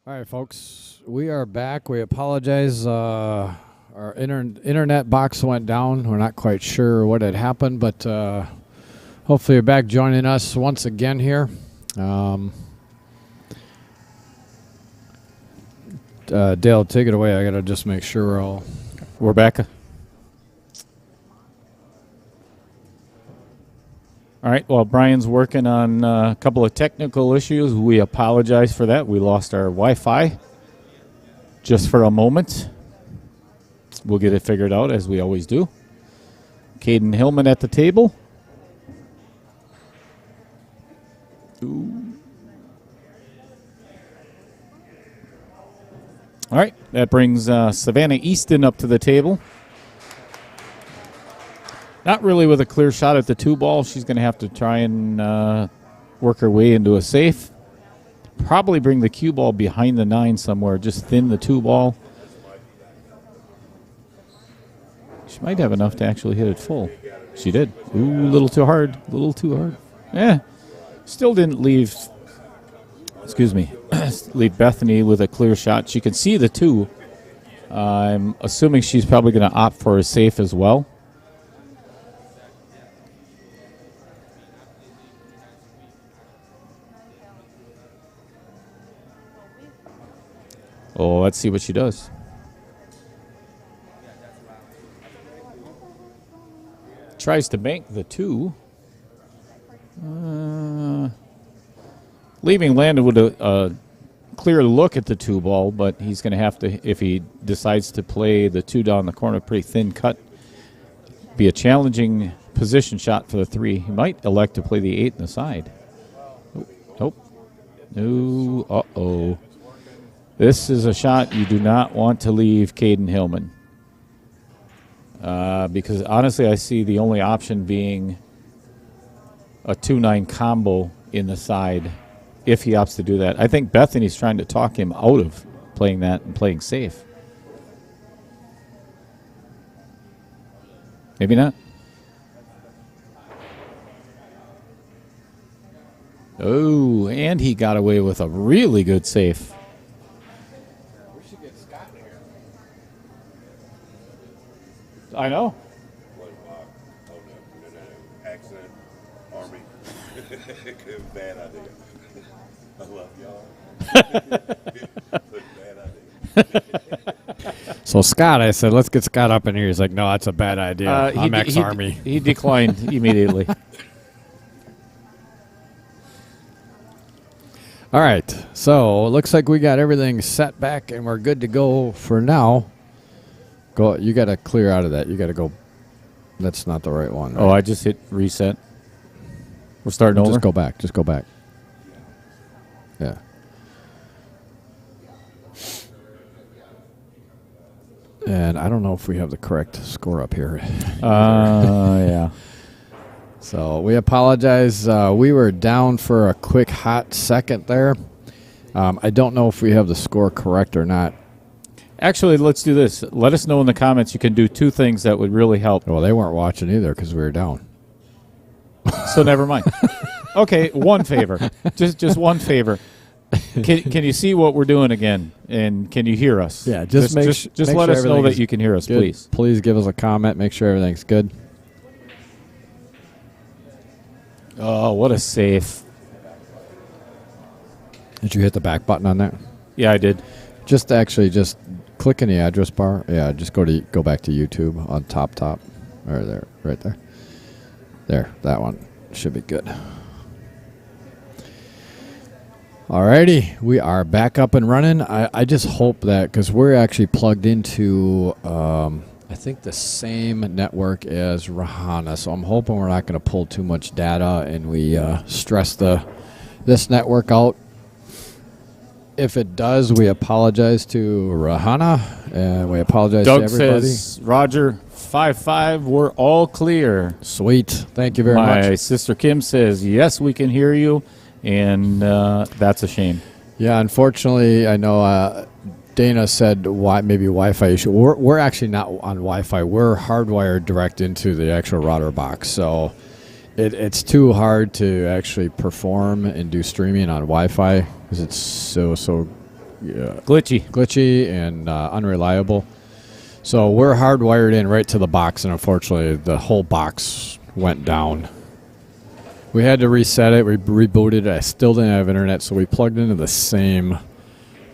All right, folks, we are back. We apologize. Our internet box went down. We're not quite sure what had happened, but hopefully you're back joining us once again here. Dale, take it away. I got to just make sure we're back. All right, well, Brian's working on a couple of technical issues. We apologize for that. We lost our Wi-Fi just for a moment. We'll get it figured out, as we always do. Caden Hillman at the table. Ooh. All right, that brings Savannah Easton up to the table. Not really with a clear shot at the 2-ball. She's going to have to try and work her way into a safe. Probably bring the cue ball behind the 9 somewhere. Just thin the 2-ball. She might have enough to actually hit it full. She did. Ooh, a little too hard. A little too hard. Yeah. Still didn't leave, leave Bethany with a clear shot. She can see the 2. I'm assuming she's probably going to opt for a safe as well. Oh, let's see what she does. Tries to bank the 2. Leaving Landon with a clear look at the 2-ball, but he's going to have to, if he decides to play the 2 down the corner, pretty thin cut, be a challenging position shot for the 3. He might elect to play the 8 in the side. Nope. No. Uh-oh. This is a shot you do not want to leave Caden Hillman. Because, honestly, I see the only option being a 2-9 combo in the side if he opts to do that. I think Bethany's trying to talk him out of playing that and playing safe. Maybe not. Oh, and he got away with a really good safe. I know. Accent, Army. Bad idea. I love y'all. Bad idea. So Scott, I said, let's get Scott up in here. He's like, no, that's a bad idea. I'm ex-Army. He declined immediately. All right, so it looks like we got everything set back and we're good to go for now. Go. You got to clear out of that. You got to go. That's not the right one. Right? Oh, I just hit reset. We're starting over. Just go back. Just go back. Yeah. And I don't know if we have the correct score up here. Yeah. So we apologize. We were down for a quick hot second there. I don't know if we have the score correct or not. Actually, let's do this. Let us know in the comments. You can do 2 things that would really help. Well, they weren't watching either because we were down. So never mind. Okay, one favor. Just one favor. Can you see what we're doing again? And can you hear us? Yeah, just let sure us know that you can hear us, good. please. Please give us a comment. Make sure everything's good. Oh, what a safe. Did you hit the back button on that? Yeah, I did. Just click in the address bar. Yeah, just go back to YouTube on top. Or there, right there. There, that one should be good. Alrighty, we are back up and running. I just hope that, because we're actually plugged into, I think the same network as Rahana, so I'm hoping we're not going to pull too much data and we stress this network out. If it does, we apologize to Rahana, and we apologize Doug to everybody. says, Roger, 5-5, we're all clear. Sweet. Thank you very much. My sister Kim says, yes, we can hear you, and that's a shame. Yeah, unfortunately, I know Dana said maybe Wi-Fi issue. We're actually not on Wi-Fi. We're hardwired direct into the actual router box, so it's too hard to actually perform and do streaming on Wi-Fi because it's so glitchy. and unreliable. So we're hardwired in right to the box, and unfortunately, the whole box went down. We had to reset it. We rebooted it. I still didn't have internet, so we plugged into the same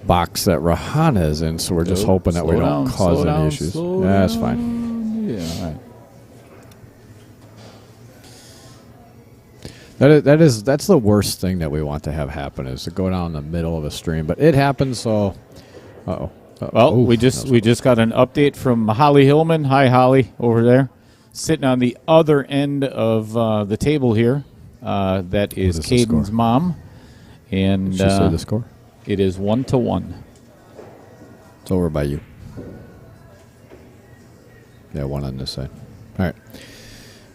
box that Rahana is in. So we're just hoping that we don't cause any issues. Yeah, that's fine. Yeah, all right. That's the worst thing that we want to have happen is to go down in the middle of a stream, but it happens. So, Well, we just got an update from Holly Hillman. Hi, Holly, over there, sitting on the other end of the table here. That is Caden's mom, and Did she say the score? It is 1-1. It's over by you. Yeah, one on this side. All right.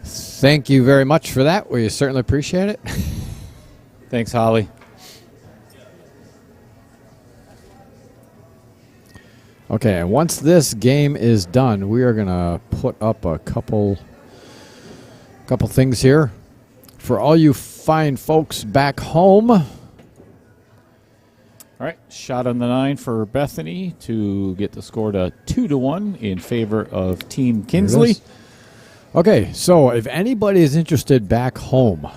Thank you very much for that. We certainly appreciate it. Thanks, Holly. Okay, and once this game is done, we are going to put up a couple things here. For all you fine folks back home. All right, shot on the 9 for Bethany to get the score to 2-1 in favor of Team Kinsley. Okay, so if anybody is interested back home,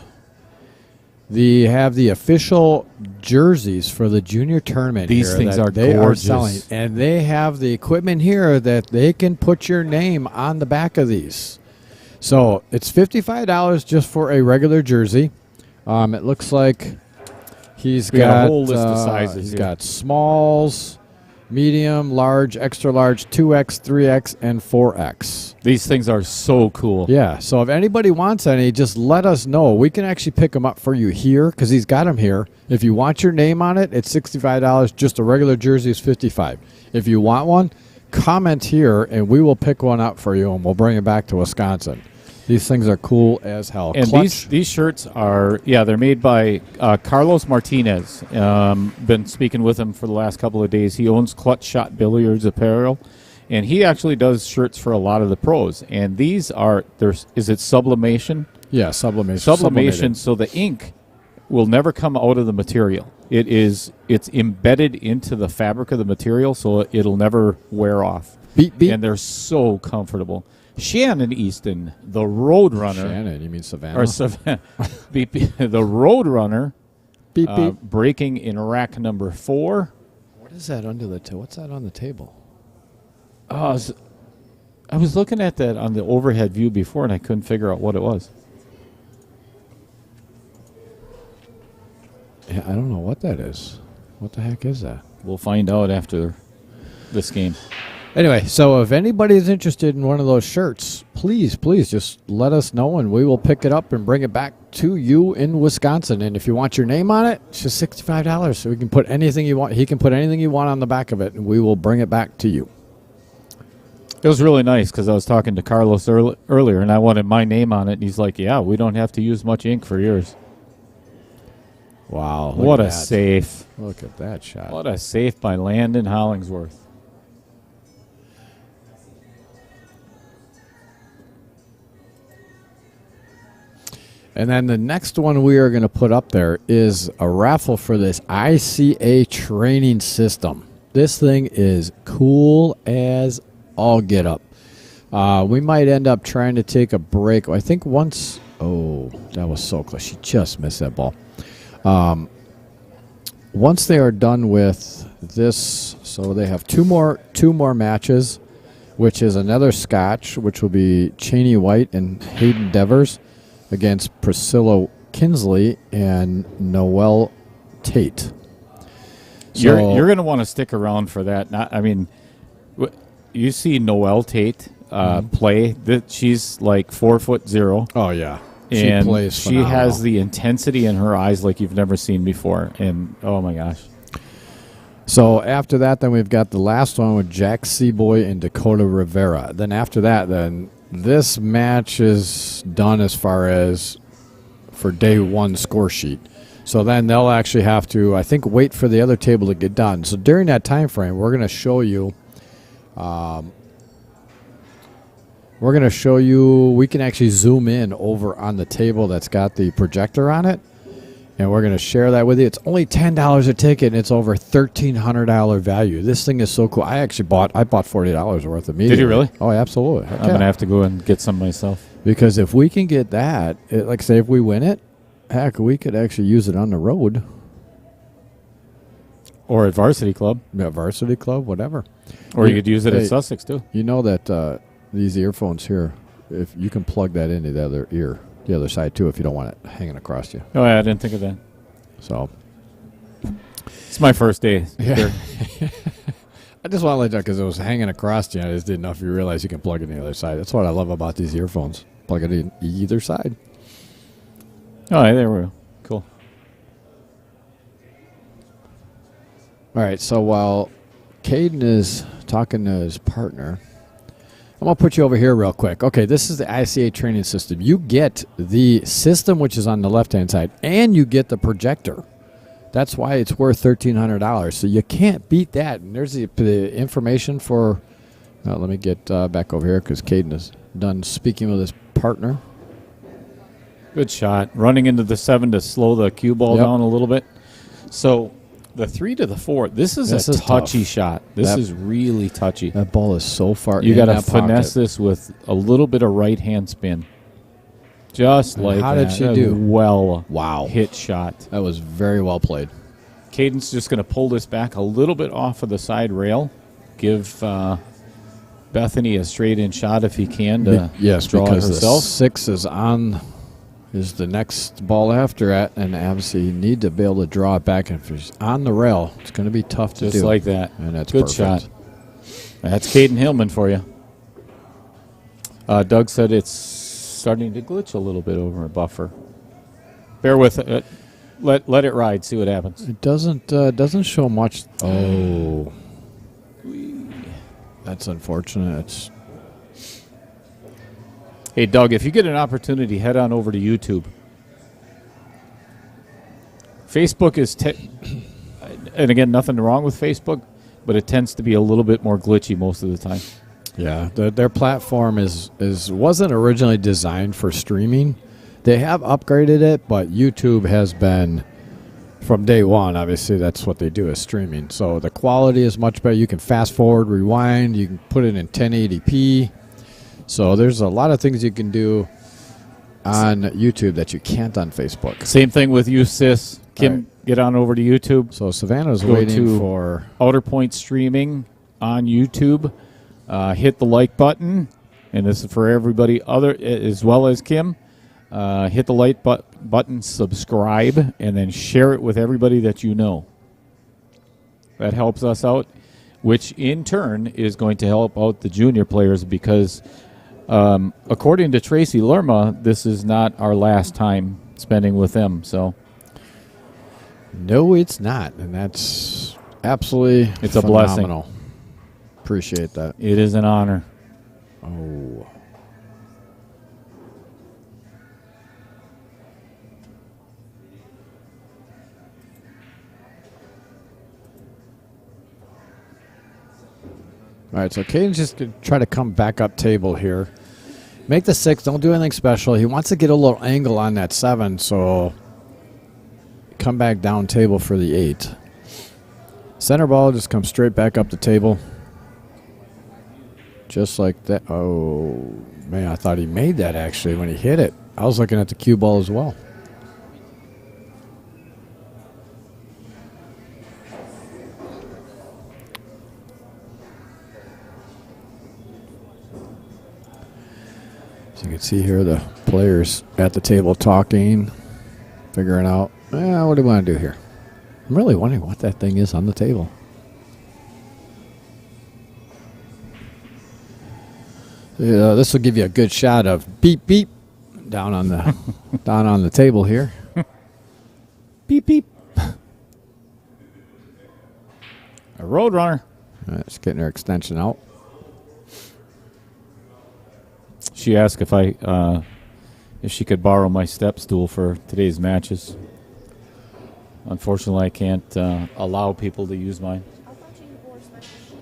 they have the official jerseys for the junior tournament. These things are they gorgeous. are selling, and they have the equipment here that they can put your name on the back of these. So it's $55 just for a regular jersey. It looks like he's got a whole list of sizes. He's here. got smalls, medium, large, extra large, 2X, 3X, and 4X. These things are so cool. Yeah, so if anybody wants any, just let us know. We can actually pick them up for you here because he's got them here. If you want your name on it, it's $65. Just a regular jersey is $55. If you want one, comment here, and we will pick one up for you, and we'll bring it back to Wisconsin. These things are cool as hell. And Clutch. these shirts are, they're made by Carlos Martinez. Been speaking with him for the last couple of days. He owns Clutch Shot Billiards Apparel, and he actually does shirts for a lot of the pros. And these are, is it sublimation? Yeah, sublimation. Sublimation, so the ink will never come out of the material. It's embedded into the fabric of the material, so it'll never wear off. Beep, beep. And they're so comfortable. Shannon Easton, the Roadrunner. Shannon, you mean Savannah? Or Savannah. Beep, beep. The Roadrunner. Beep, beep. Breaking in rack number 4. What is that under the what's that on the table? I was looking at that on the overhead view before, and I couldn't figure out what it was. Yeah, I don't know what that is. What the heck is that? We'll find out after this game. Anyway, so if anybody is interested in one of those shirts, please just let us know, and we will pick it up and bring it back to you in Wisconsin. And if you want your name on it, it's just $65. So we can put anything you want. He can put anything you want on the back of it, and we will bring it back to you. It was really nice because I was talking to Carlos earlier, and I wanted my name on it, and he's like, yeah, we don't have to use much ink for yours. Wow. What a save. Look at that shot. What a save by Landon Hollingsworth. And then the next one we are going to put up there is a raffle for this ICA training system. This thing is cool as all get up. We might end up trying to take a break. I think once... Oh, that was so close. She just missed that ball. Once they are done with this, so they have two more matches, which is another Scotch, which will be Cheney White and Hayden Devers against Priscilla Kinsley and Noelle Tate. So You're going to want to stick around for that. You see Noelle Tate play. She's like 4'0". Oh yeah, And she plays she phenomenal. has the intensity in her eyes like you've never seen before. And oh my gosh. So after that, then we've got the last one with Jack Seaboy and Dakota Rivera. Then after that, then this match is done as far as for day one score sheet. So then they'll actually have to, I think, wait for the other table to get done. So during that time frame, we're going to show you. We can actually zoom in over on the table that's got the projector on it. and we're going to share that with you. It's only $10 a ticket, and it's over $1,300 value. This thing is so cool. I bought $40 worth of media. Did you really? Oh, absolutely. I'm going to have to go and get some myself. Because if we can get that, like say if we win it, heck, we could actually use it on the road. Or at Varsity Club. Yeah, Varsity Club, whatever. Or you could use it at Sussex, too. You know that these earphones here, if you can plug that into the other ear, the other side, too, if you don't want it hanging across you. Oh, yeah, I didn't think of that. So. It's my first day. Yeah. I just want to let you know because it was hanging across you. I just didn't know if you realize you can plug it in the other side. That's what I love about these earphones. Plug it in either side. Oh, yeah, there we go. Cool. All right, so while Caden is talking to his partner, I'm going to put you over here real quick. Okay, this is the ICA training system. You get the system, which is on the left-hand side, and you get the projector. That's why it's worth $1,300. So you can't beat that. And there's the information for, let me get back over here because Caden is done speaking with his partner. Good shot. Running into the 7 to slow the cue ball down a little bit. So the 3 to the 4, this is a touchy tough. shot. This is really touchy. That ball is so far You in got to that finesse pocket. this with a little bit of right-hand spin. Just And like how that. did she That do? Well Wow. hit shot. That was very well played. Caden's just going to pull this back a little bit off of the side rail. Give Bethany a straight-in shot if he can to Yes, draw it because herself. the 6 is the next ball after it, and obviously you need to be able to draw it back. And if it's on the rail, it's going to be tough to do. Just like that. And that's good perfect. shot. That's Caden Hillman for you. Doug said it's starting to glitch a little bit over a buffer. Bear with it. Let it ride. See what happens. It doesn't show much. Oh, that's unfortunate. It's Hey, Doug, if you get an opportunity, head on over to YouTube. Facebook is, and again, nothing wrong with Facebook, but it tends to be a little bit more glitchy most of the time. yeah. Their platform wasn't originally designed for streaming. They have upgraded it, but YouTube has been from day one. Obviously, that's what they do is streaming. So the quality is much better. You can fast forward, rewind. You can put it in 1080p. So there's a lot of things you can do on YouTube that you can't on Facebook. Same thing with you, sis. Kim, Right. get on over to YouTube. So Savannah's Go waiting to for... Outer Point Streaming on YouTube. Hit the like button, and this is for everybody other as well as Kim. Hit the like button, subscribe, and then share it with everybody that you know. That helps us out, which in turn is going to help out the junior players because, according to Tracy Lerma, this is not our last time spending with them. So No, it's not. And that's absolutely It's a blessing. phenomenal. Appreciate that. it is an honor. Oh. All right, so Caden's just going to try to come back up table here. Make the 6. Don't do anything special. He wants to get a little angle on that 7, so come back down table for the 8. Center ball just comes straight back up the table. Just like that. Oh, man, I thought he made that actually when he hit it. I was looking at the cue ball as well. So you can see here the players at the table talking, figuring out, what do we want to do here? I'm really wondering what that thing is on the table. Yeah, this will give you a good shot of beep beep down on the down on the table here. Beep beep. A Roadrunner. Just getting her extension out. She asked if she could borrow my step stool for today's matches. Unfortunately, I can't allow people to use mine. I thought you wore special.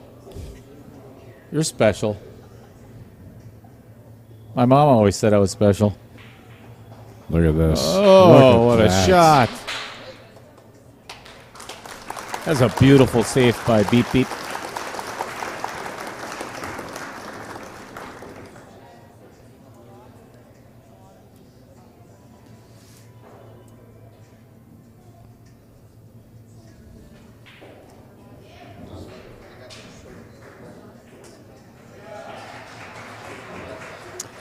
You're special. My mom always said I was special. Look at this. Oh, what a shot. That's a beautiful save by Beep Beep.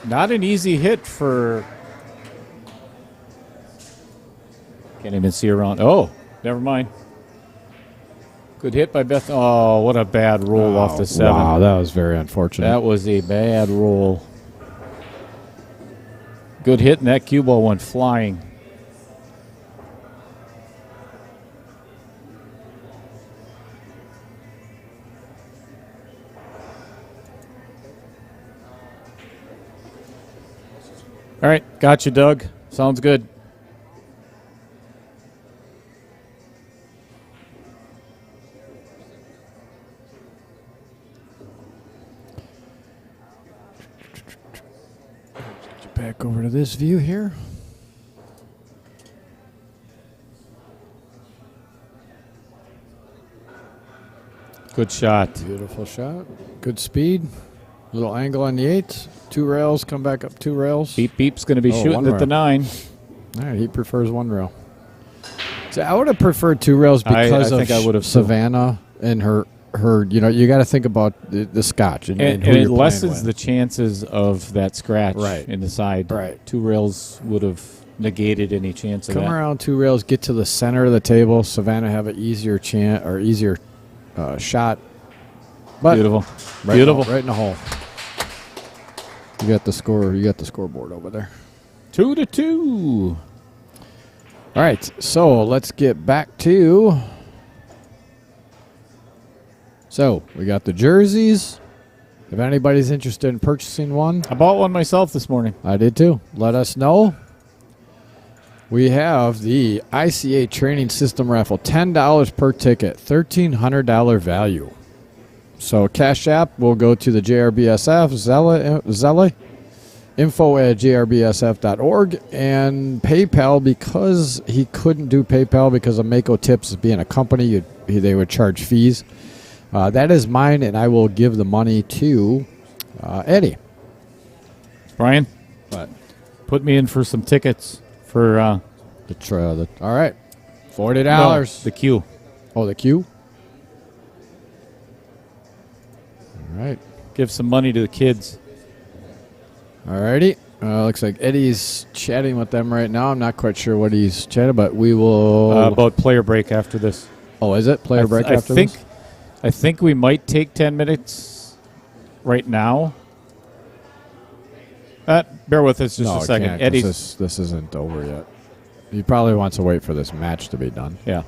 Not an easy hit for... Can't even see around. Oh, never mind. Good hit by Beth. Oh, what a bad roll off the 7. Wow, that was very unfortunate. That was a bad roll. Good hit, and that cue ball went flying. All right, got you, Doug. Sounds good. Back over to this view here. Good shot. Beautiful shot. Good speed. Little angle on the 8. 2 rails. Come back up 2 rails. Beep Beep's going to be shooting at the 9. All right, he prefers 1 rail. So I would have preferred 2 rails because I think I would have Savannah and her. You know, you got to think about the scotch and who and you're it lessens playing the chances of that scratch in the side. Right. 2 rails would have negated any chance of Come that. around 2 rails, get to the center of the table. Savannah have an easier chance or easier shot. But Beautiful. Right Beautiful. right in the hole. You got the score. You got the scoreboard over there. 2-2. All right, so let's get back to. So we got the jerseys. If anybody's interested in purchasing one, I bought one myself this morning. I did too. Let us know. We have the ICA training system raffle, $10 per ticket, $1,300 value. So Cash App will go to the JRBSF, Zelle, info@jrbsf.org, and PayPal, because he couldn't do PayPal because of Mako Tips being a company, they would charge fees. That is mine, and I will give the money to Eddie. Brian, But put me in for some tickets for all right, $40. the queue. Oh, the queue. All right. Give some money to the kids. All righty. Looks like Eddie's chatting with them right now. I'm not quite sure what he's chatting, but we will. About player break after this. Oh, is it player break after this? I think we might take 10 minutes right now. Bear with us just a second. Can't, Eddie, this isn't over yet. He probably wants to wait for this match to be done. yeah.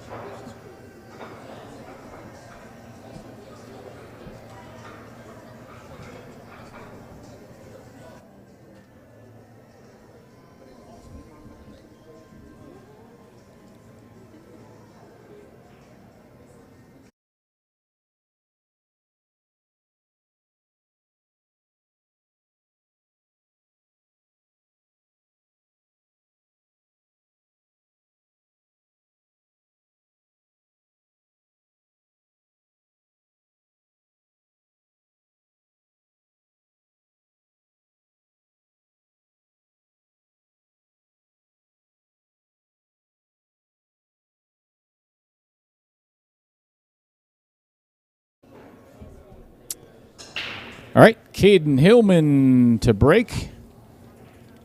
All right, Caden Hillman to break.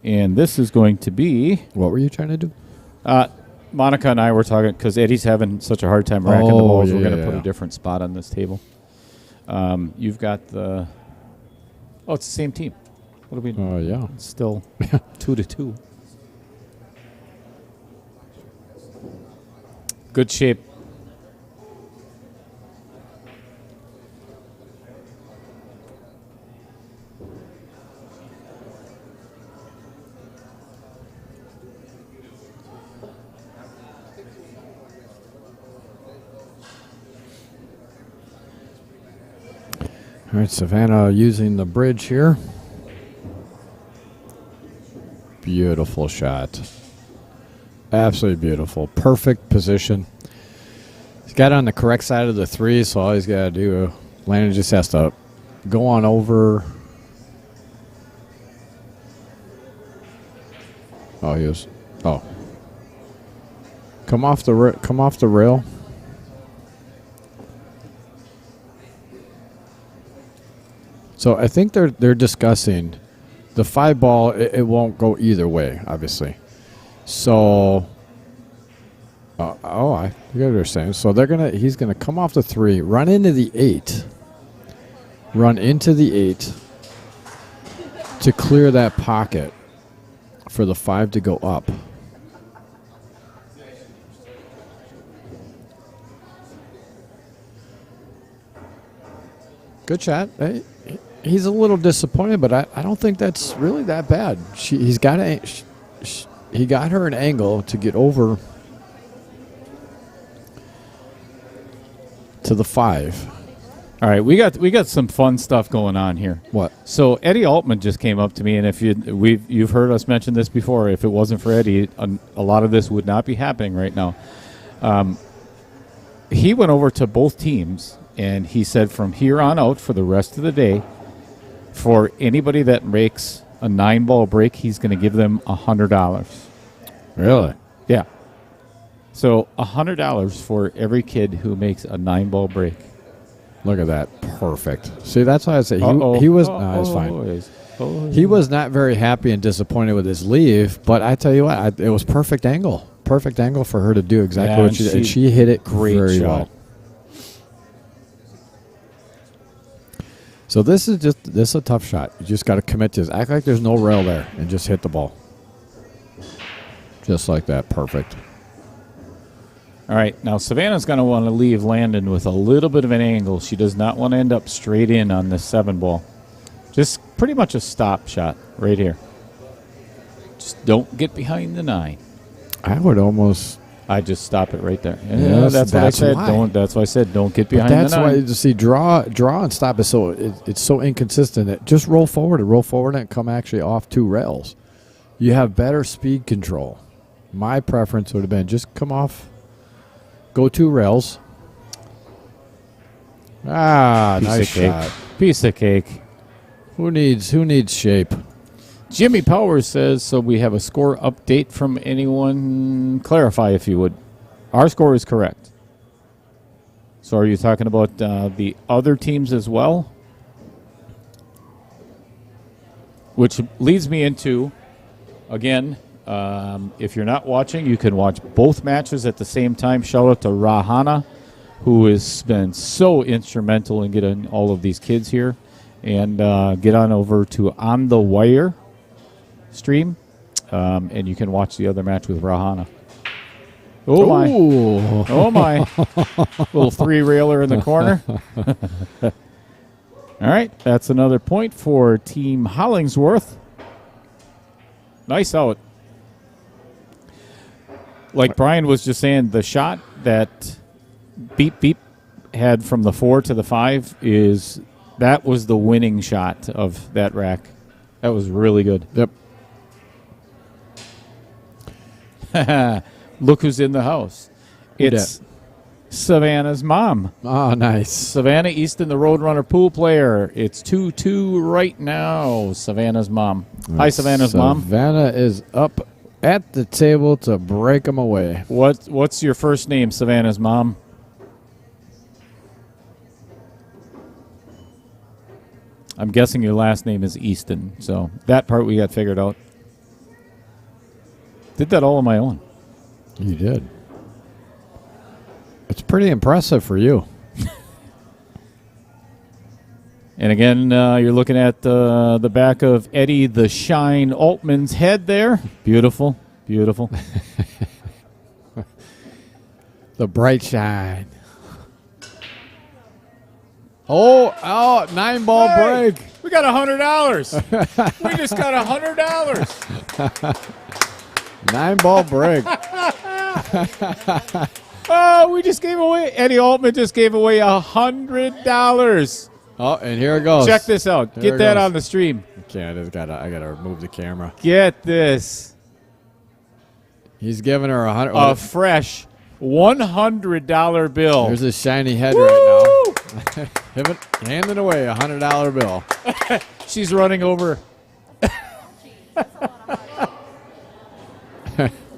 And this is going to be... What were you trying to do? Monica and I were talking, because Eddie's having such a hard time racking the balls, we're going to put a different spot on this table. You've got the... Oh, it's the same team. What do we... Oh, yeah. It's still 2-2. Good shape. All right, Savannah using the bridge here. Beautiful shot. Absolutely beautiful. Perfect position. got it on the correct side of the 3, so all he's got to do, Landon just has to go on over. Oh, he was. Oh. Come off the rail. So I think they're discussing the 5 ball. It won't go either way, obviously. So, you gotta understand. So he's gonna come off the 3, run into the 8 to clear that pocket for the 5 to go up. Good shot. He's a little disappointed, but I don't think that's really that bad. He got her an angle to get over to the 5. All right, we got some fun stuff going on here. What? So Eddie Altman just came up to me, and if you've heard us mention this before, if it wasn't for Eddie, a lot of this would not be happening right now. He went over to both teams, and he said from here on out for the rest of the day, for anybody that makes a 9-ball break, he's going to give them $100. Really? Yeah. So $100 for every kid who makes a 9-ball break. Look at that. Perfect. See, that's why I say he was. No, it's fine. He was not very happy and disappointed with his leave, but I tell you what, it was perfect angle. Perfect angle for her to do exactly what she did. And she hit it very well. So this is a tough shot. You just got to commit to this. Act like there's no rail there and just hit the ball. Just like that. Perfect. All right, now Savannah's going to want to leave Landon with a little bit of an angle. She does not want to end up straight in on this 7-ball. Just pretty much a stop shot right here. Just don't get behind the 9. I just stop it right there. Yes, that's what I said. why. That's why I said don't get behind the 9. That's why you see draw and stop is it's so inconsistent. That just roll forward and come actually off 2 rails. You have better speed control. My preference would have been just come off. Go 2 rails. Nice shot. Piece of cake. Who needs shape? Jimmy Powers says, so we have a score update from anyone. Clarify if you would. Our score is correct. So are you talking about the other teams as well? Which leads me into, again, if you're not watching, you can watch both matches at the same time. Shout out to Rahana, who has been so instrumental in getting all of these kids here. And get on over to On the Wire stream, and you can watch the other match with Rahana. Oh, my. Oh, my. Little 3-railer in the corner. All right, that's another point for Team Hollingsworth. Nice out. Like Brian was just saying, the shot that Beep Beep had from the 4 to the 5 that was the winning shot of that rack. That was really good. Yep. Look who's in the house. It's Savannah's mom. Oh, nice. Savannah Easton, the Roadrunner pool player. It's 2-2 right now. Savannah's mom. Hi, Savannah's mom. Savannah is up at the table to break them away. What's your first name, Savannah's mom? I'm guessing your last name is Easton, so that part we got figured out. Did that all on my own. You did. It's pretty impressive for you. And again, you're looking at the back of Eddie the Shine Altman's head there. Beautiful, beautiful. The bright shine. Oh, 9-ball break. We got $100. We just got $100. 9-ball break. Oh, we just gave away. Eddie Altman just gave away $100. Oh, and here it goes. Check this out. Get that on the stream. Okay, I gotta remove the camera. Get this. He's giving her 100. A fresh $100 bill. There's a shiny head right now. Handing away a $100 bill. She's running over.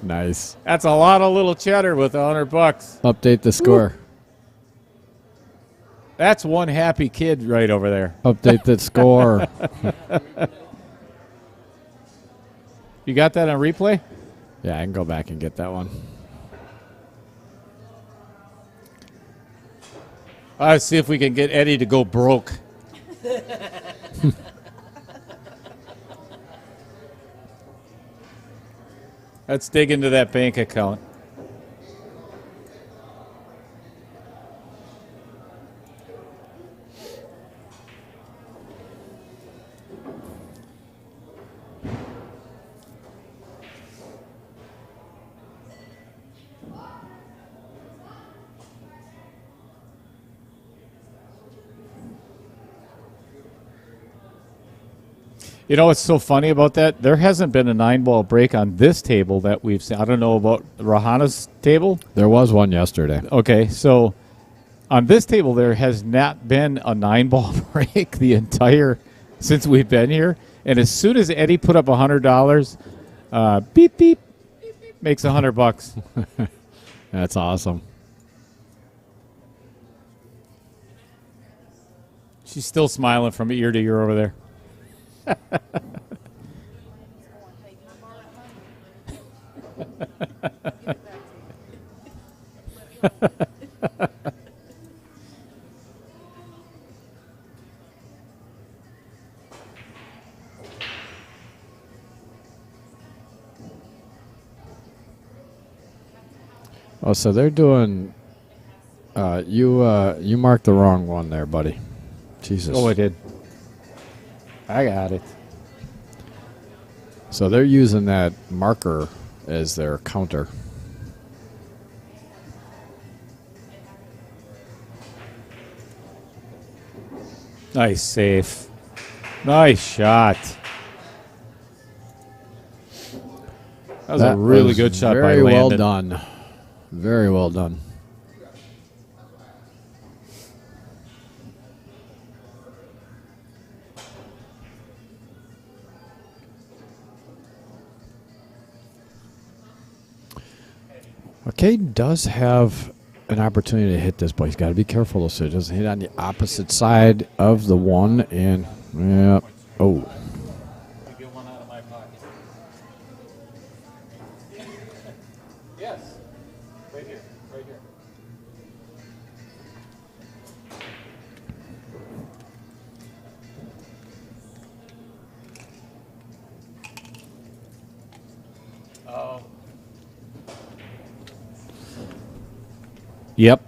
Nice. That's a lot of little cheddar with $100. Update the score. That's one happy kid right over there. Update the score. You got that on replay? Yeah, I can go back and get that one. Let's see if we can get Eddie to go broke. Let's dig into that bank account. You know what's so funny about that? There hasn't been a 9-ball break on this table that we've seen. I don't know about Rahana's table. There was one yesterday. Okay, so on this table there has not been a 9-ball break the entire since we've been here. And as soon as Eddie put up $100, beep, beep, beep, beep, makes $100. That's awesome. She's still smiling from ear to ear over there. Oh, so they're doing. You marked the wrong one there, buddy. Jesus. Oh, I did. I got it. So they're using that marker as their counter. Nice save. Nice shot. That was a really good shot by Very well Landon. done. Very well done. Caden does have an opportunity to hit this, but he's got to be careful so he doesn't hit on the opposite side of the one. And, yeah, oh. Get one out of my pocket. Yes. Right here. Right here. Oh. Yep.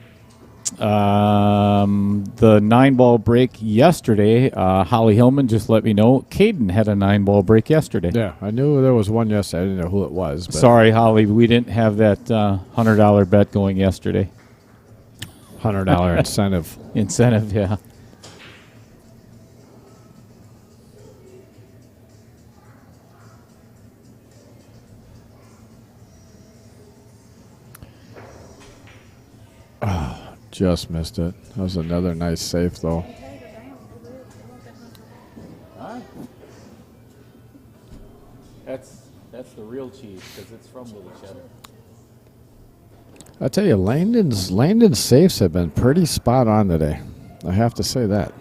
The 9-ball break yesterday, Holly Hillman just let me know Caden had a 9-ball break yesterday. Yeah, I knew there was one yesterday. I didn't know who it was. But Sorry, Holly, we didn't have that $100 bet going yesterday. $100 incentive. Incentive, yeah. Just missed it. That was another nice save, though. That's the real cheese because it's from Little Cheddar. I tell you, Landon's safes have been pretty spot on today. I have to say that.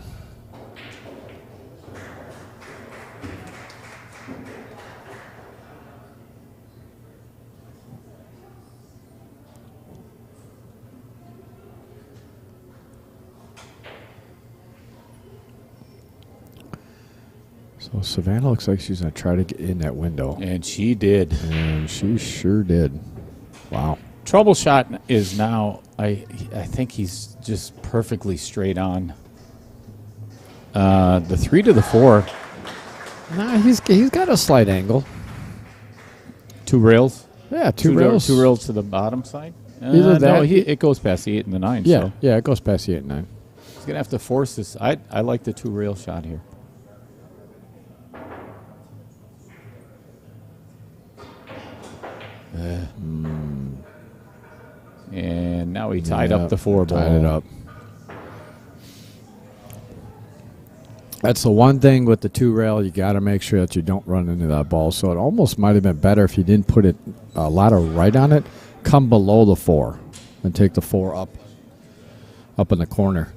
So Savannah looks like she's going to try to get in that window. And she did. And she sure did. Wow. Trouble shot is now, I think he's just perfectly straight on. The 3 to the 4. Nah, he's got a slight angle. 2 rails? Yeah, two rails. 2 rails to the bottom side? Either no, that- it goes past the 8 and the 9. Yeah, So yeah, it goes past the 8 and 9. he's going to have to force this. I like the 2 rail shot here. And now he tied up the 4 ball. Tied it up. That's the one thing with the 2 rail. You got to make sure that you don't run into that ball. So it almost might have been better if you didn't put it a lot of right on it. Come below the 4 and take the 4 up in the corner.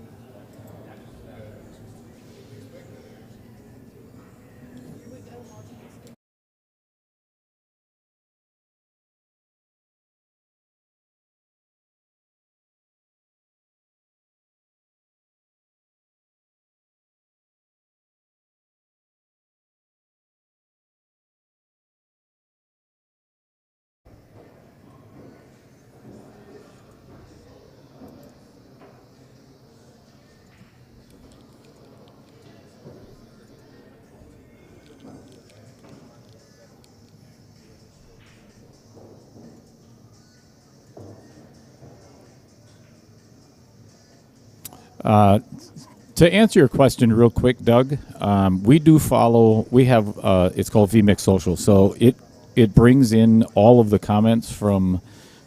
To answer your question real quick, Doug, we do follow. We have it's called VMix Social, so it brings in all of the comments from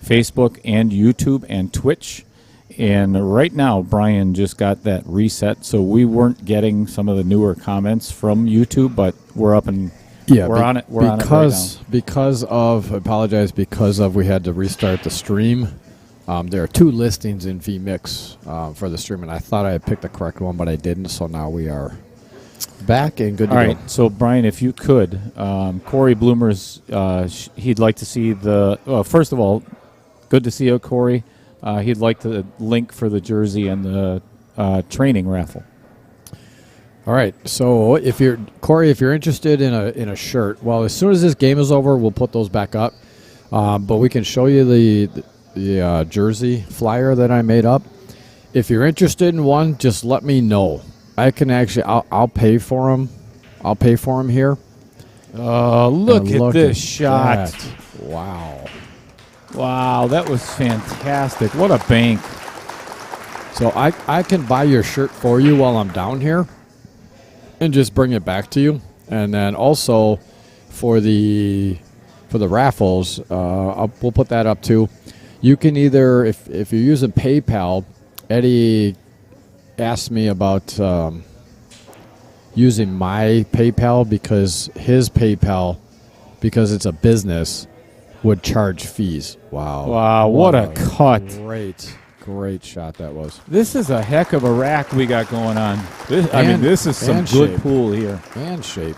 Facebook and YouTube and Twitch. And right now, Brian just got that reset, so we weren't getting some of the newer comments from YouTube, but we're up and we're on it. We're on it right now. Because of we had to restart the stream. There are 2 listings in vMix for the stream, and I thought I had picked the correct one, but I didn't. So now we are back and good to All go. right. So Brian, if you could, Corey Bloomer's, he'd like to see the. Well, first of all, good to see you, Corey. He'd like the link for the jersey and the training raffle. All right. So if you're Corey, if you're interested in a shirt, well, as soon as this game is over, we'll put those back up. But we can show you the jersey flyer that I made up. If you're interested in one, just let me know. I can actually, I'll pay for them. I'll pay for them here. Look at this shot. That. Wow. Wow, that was fantastic. What a bank. So I can buy your shirt for you while I'm down here and just bring it back to you. And then also for the raffles, we'll put that up too. You can either, if you're using PayPal, Eddie asked me about using my PayPal because his PayPal, because it's a business, would charge fees. Wow. Wow, what a cut. Great shot that was. This is a heck of a rack we got going on. This is some good shape. pool here. And shape.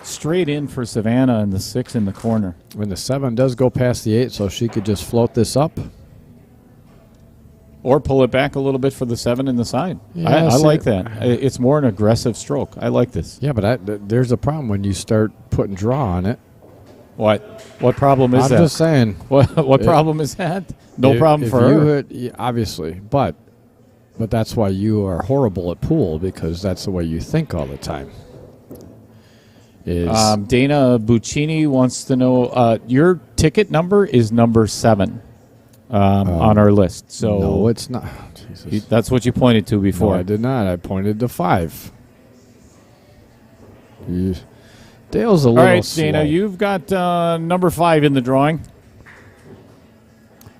Straight in for Savannah and the 6 in the corner. When the 7 does go past the 8, so she could just float this up. Or pull it back a little bit for the 7 in the side. Yeah, I like that. It's more an aggressive stroke. I like this. Yeah, but there's a problem when you start putting draw on it. What problem is that? I'm just saying. What problem is that? No problem for her. Obviously, but that's why you are horrible at pool, because that's the way you think all the time. Dana Buccini wants to know your ticket number is number 7 on our list. So no, it's not. Jesus. That's what you pointed to before. No, I did not. I pointed to 5. Dale's a little all right, slow. Dana, you've got number 5 in the drawing.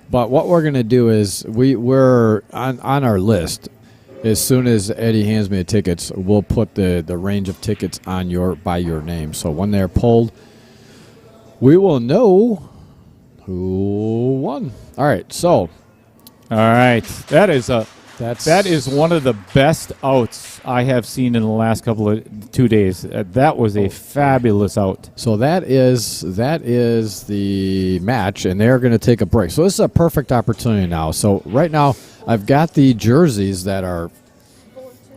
But what we're going to do is we're on our list. As soon as Eddie hands me the tickets, we'll put the range of tickets on by your name. So when they're pulled, we will know who won. All right, so all right, that is one of the best outs I have seen in the last 2 days. That was a fabulous out. So that is the match, and they're going to take a break. So this is a perfect opportunity now. So right now, I've got the jerseys that are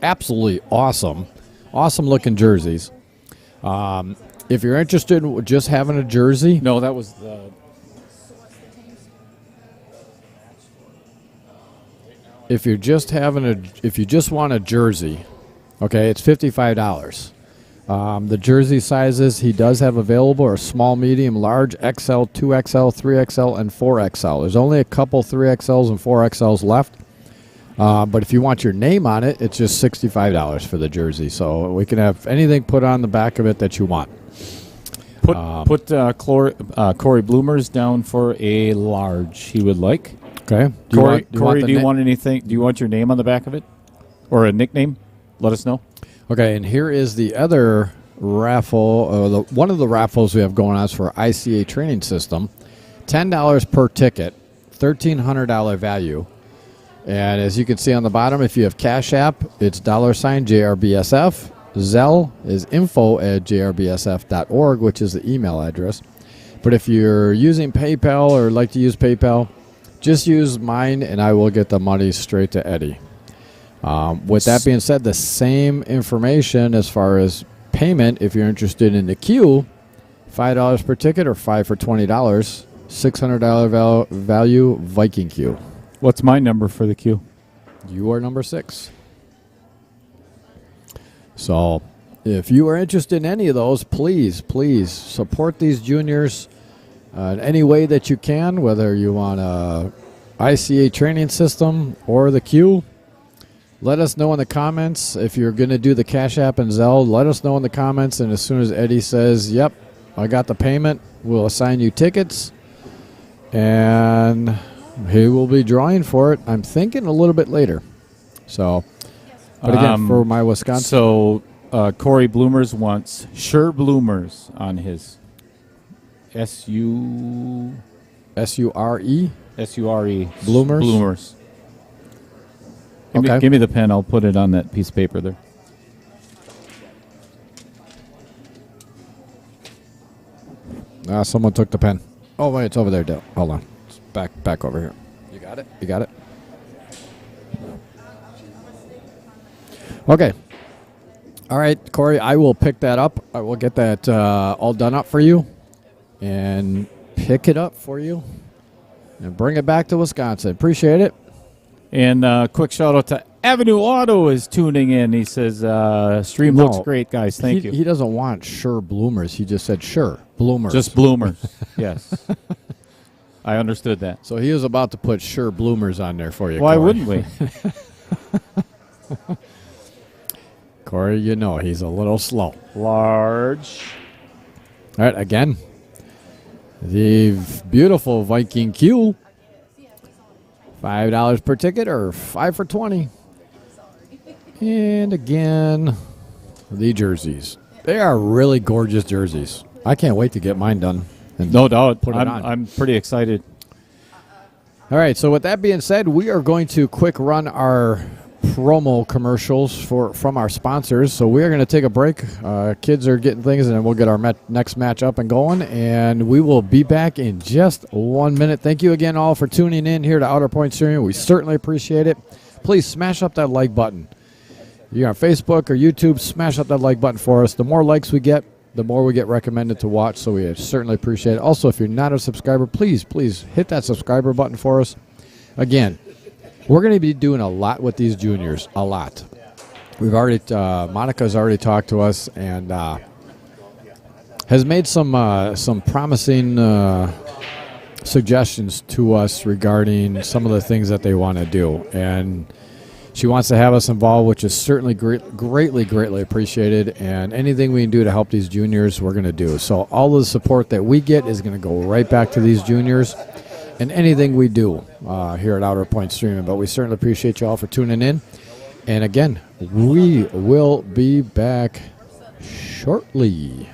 absolutely awesome looking jerseys. If you're interested in just having a jersey, No, that was the. if you just want a jersey, okay, it's $55. The jersey sizes he does have available are small, medium, large, XL, 2XL, 3XL, and 4XL. There's only a couple 3XLs and 4XLs left. But if you want your name on it, it's just $65 for the jersey. So we can have anything put on the back of it that you want. Put Corey Bloomers down for a large, he would like. Okay. Corey, the do you nick- want anything? Do you want your name on the back of it, or a nickname? Let us know. Okay, and here is the other raffle. One of the raffles we have going on is for ICA training system. $10 per ticket, $1,300 value. And as you can see on the bottom, if you have Cash App, it's $JRBSF. Zelle is info@jrbsf.org, which is the email address. But if you're using PayPal or like to use PayPal, just use mine and I will get the money straight to Eddie. With that being said, the same information as far as payment, if you're interested in the queue, $5 per ticket or 5 for $20, $600 value Viking queue. What's my number for the queue? You are number 6. So if you are interested in any of those, please support these juniors in any way that you can, whether you want a ICA training system or the queue. Let us know in the comments. If you're going to do the Cash App and Zelle, let us know in the comments. And as soon as Eddie says, yep, I got the payment, we'll assign you tickets. And he will be drawing for it, I'm thinking, a little bit later. So, but again, for my Wisconsin. So Corey Bloomers wants Sure Bloomers on his SURE? SURE Bloomers? Bloomers. Okay. Give me the pen. I'll put it on that piece of paper there. Someone took the pen. Oh, wait, it's over there, Dale. Hold on. It's back over here. You got it? You got it? Okay. All right, Corey, I will pick that up. I will get that all done up for you and pick it up for you and bring it back to Wisconsin. Appreciate it. And quick shout out to Avenue Auto is tuning in. He says, stream looks great, guys. Thank you. He doesn't want Sure Bloomers. He just said Sure Bloomers. Just Bloomers. Yes. I understood that. So he was about to put Sure Bloomers on there for you. Why Corey. wouldn't we? Corey, you know he's a little slow. Large. All right, again, the beautiful Viking Q. $5 per ticket or 5 for 20. And again, the jerseys. They are really gorgeous jerseys. I can't wait to get mine done. And No doubt. Put it on. I'm pretty excited. All right, so with that being said, we are going to quick run our promo commercials from our sponsors. So we are going to take a break. Kids are getting things, and then we'll get our next match up and going. And we will be back in just 1 minute. Thank you again all for tuning in here to Outer Point Streaming. We certainly appreciate it. Please smash up that like button. You're on Facebook or YouTube, smash up that like button for us. The more likes we get, the more we get recommended to watch, so we certainly appreciate it. Also, if you're not a subscriber, please hit that subscriber button for us. Again, we're going to be doing a lot with these juniors, a lot. We've already, Monica's already talked to us and has made some promising suggestions to us regarding some of the things that they want to do. And she wants to have us involved, which is certainly greatly appreciated. And anything we can do to help these juniors, we're going to do. So all of the support that we get is going to go right back to these juniors and anything we do here at Outer Point Streaming. But we certainly appreciate you all for tuning in. And again, we will be back shortly.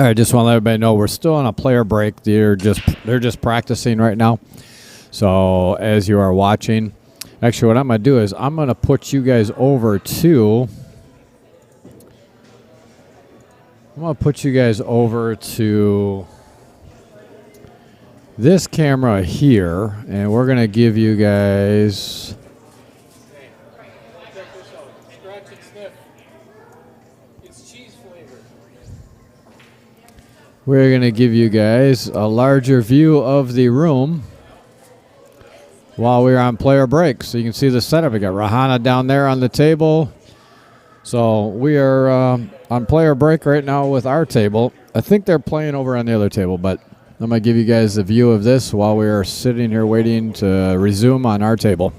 All right, just want to let everybody know we're still on a player break. They're just practicing right now. So as you are watching, actually what I'm going to do is I'm going to put you guys over to this camera here, and we're going to give you guys Scratch and sniff. It's cheese flavored. We're going to give you guys a larger view of the room while we're on player break. So you can see the setup. We got Rahana down there on the table. So we are on player break right now with our table. I think they're playing over on the other table, but I'm going to give you guys a view of this while we are sitting here waiting to resume on our table.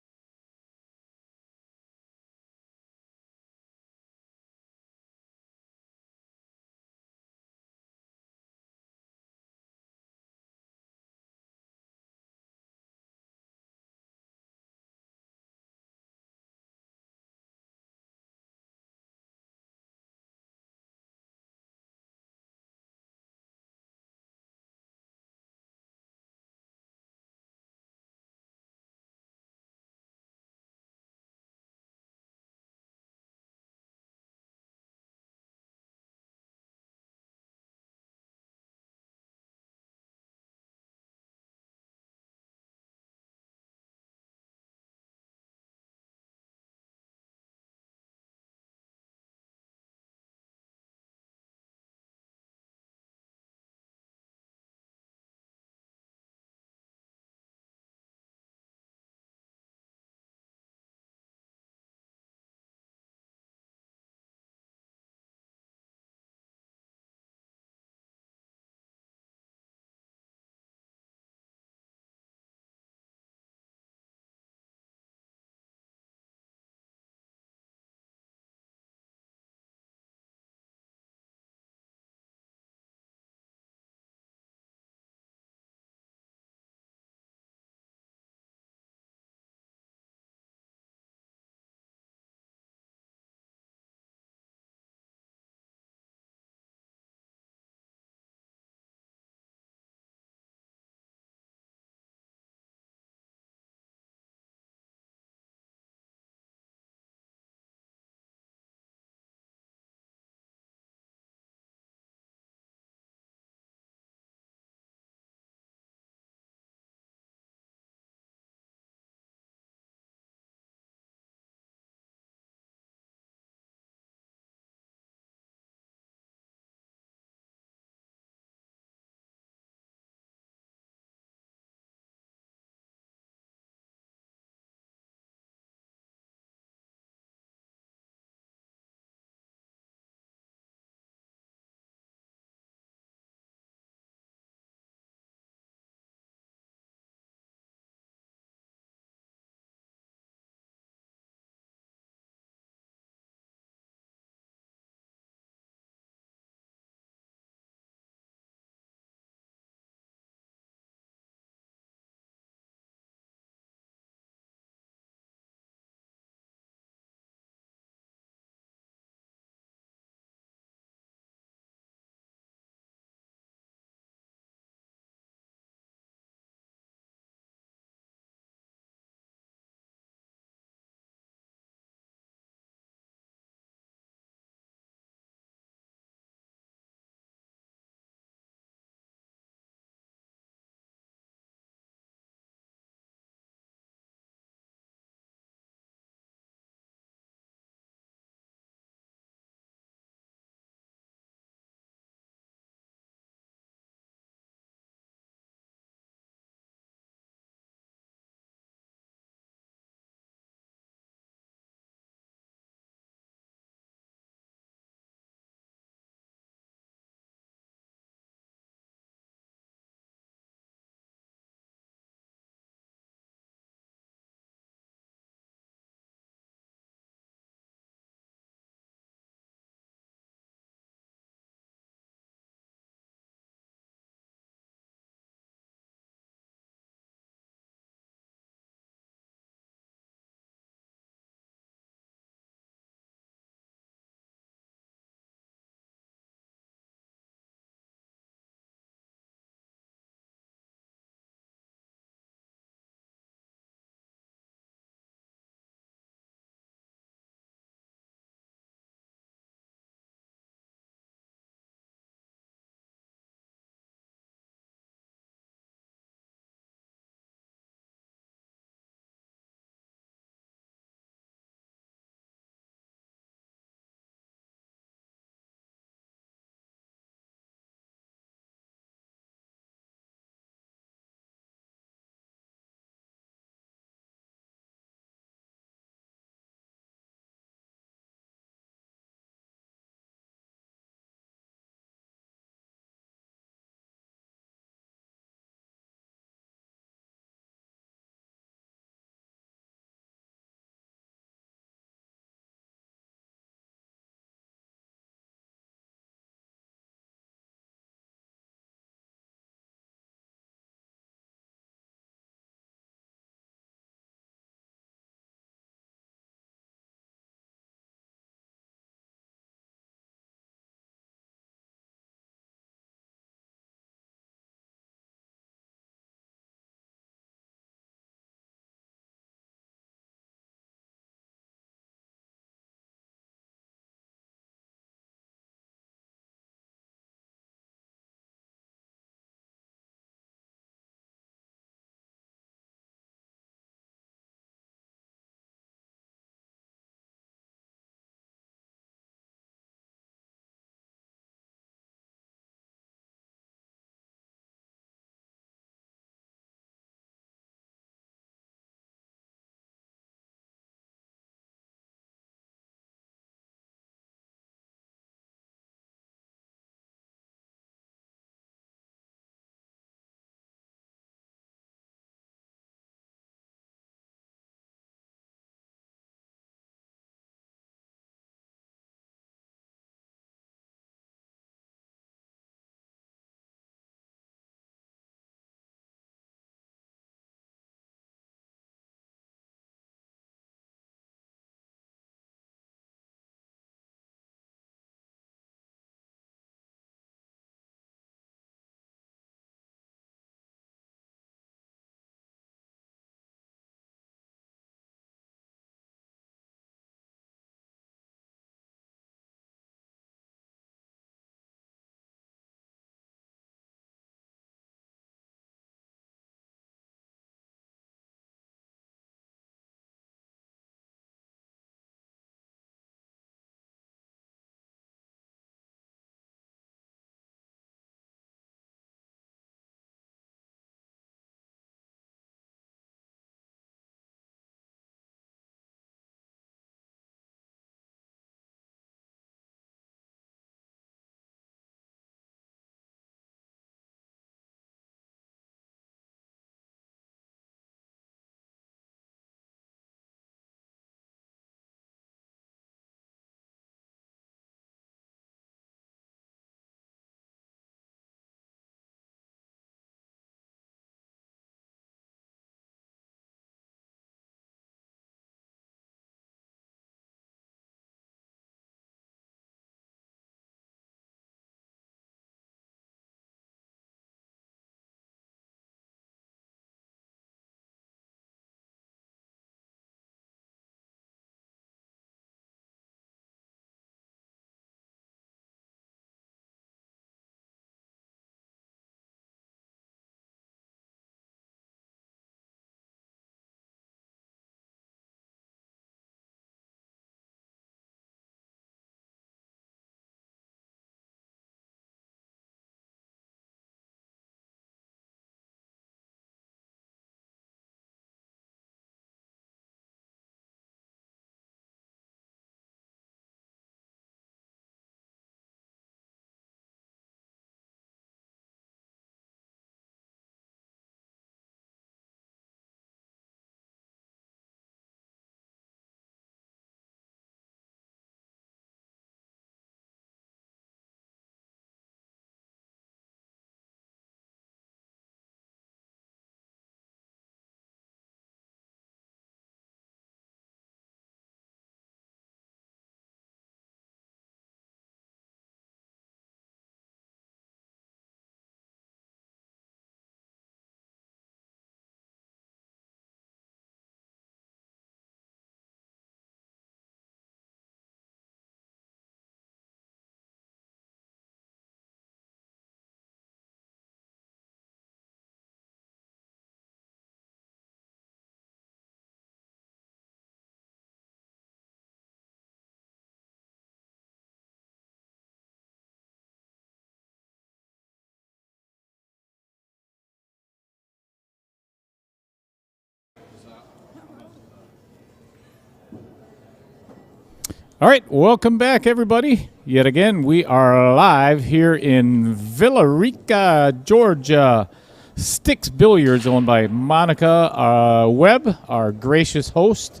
All right, welcome back, everybody. Yet again, we are live here in Villarica, Georgia. Sticks Billiards, owned by Monica Webb, our gracious host.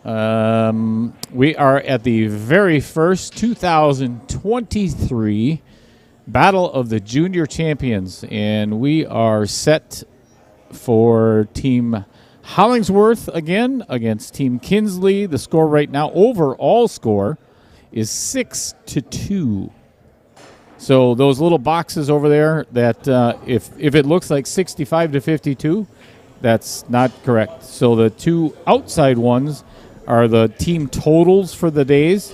We are at the very first 2023 Battle of the Junior Champions, and we are set for Team Hollingsworth again against Team Kinsley. The score right now, overall score, is 6-2. So those little boxes over there, that if it looks like 65-52, that's not correct. So the two outside ones are the team totals for the days,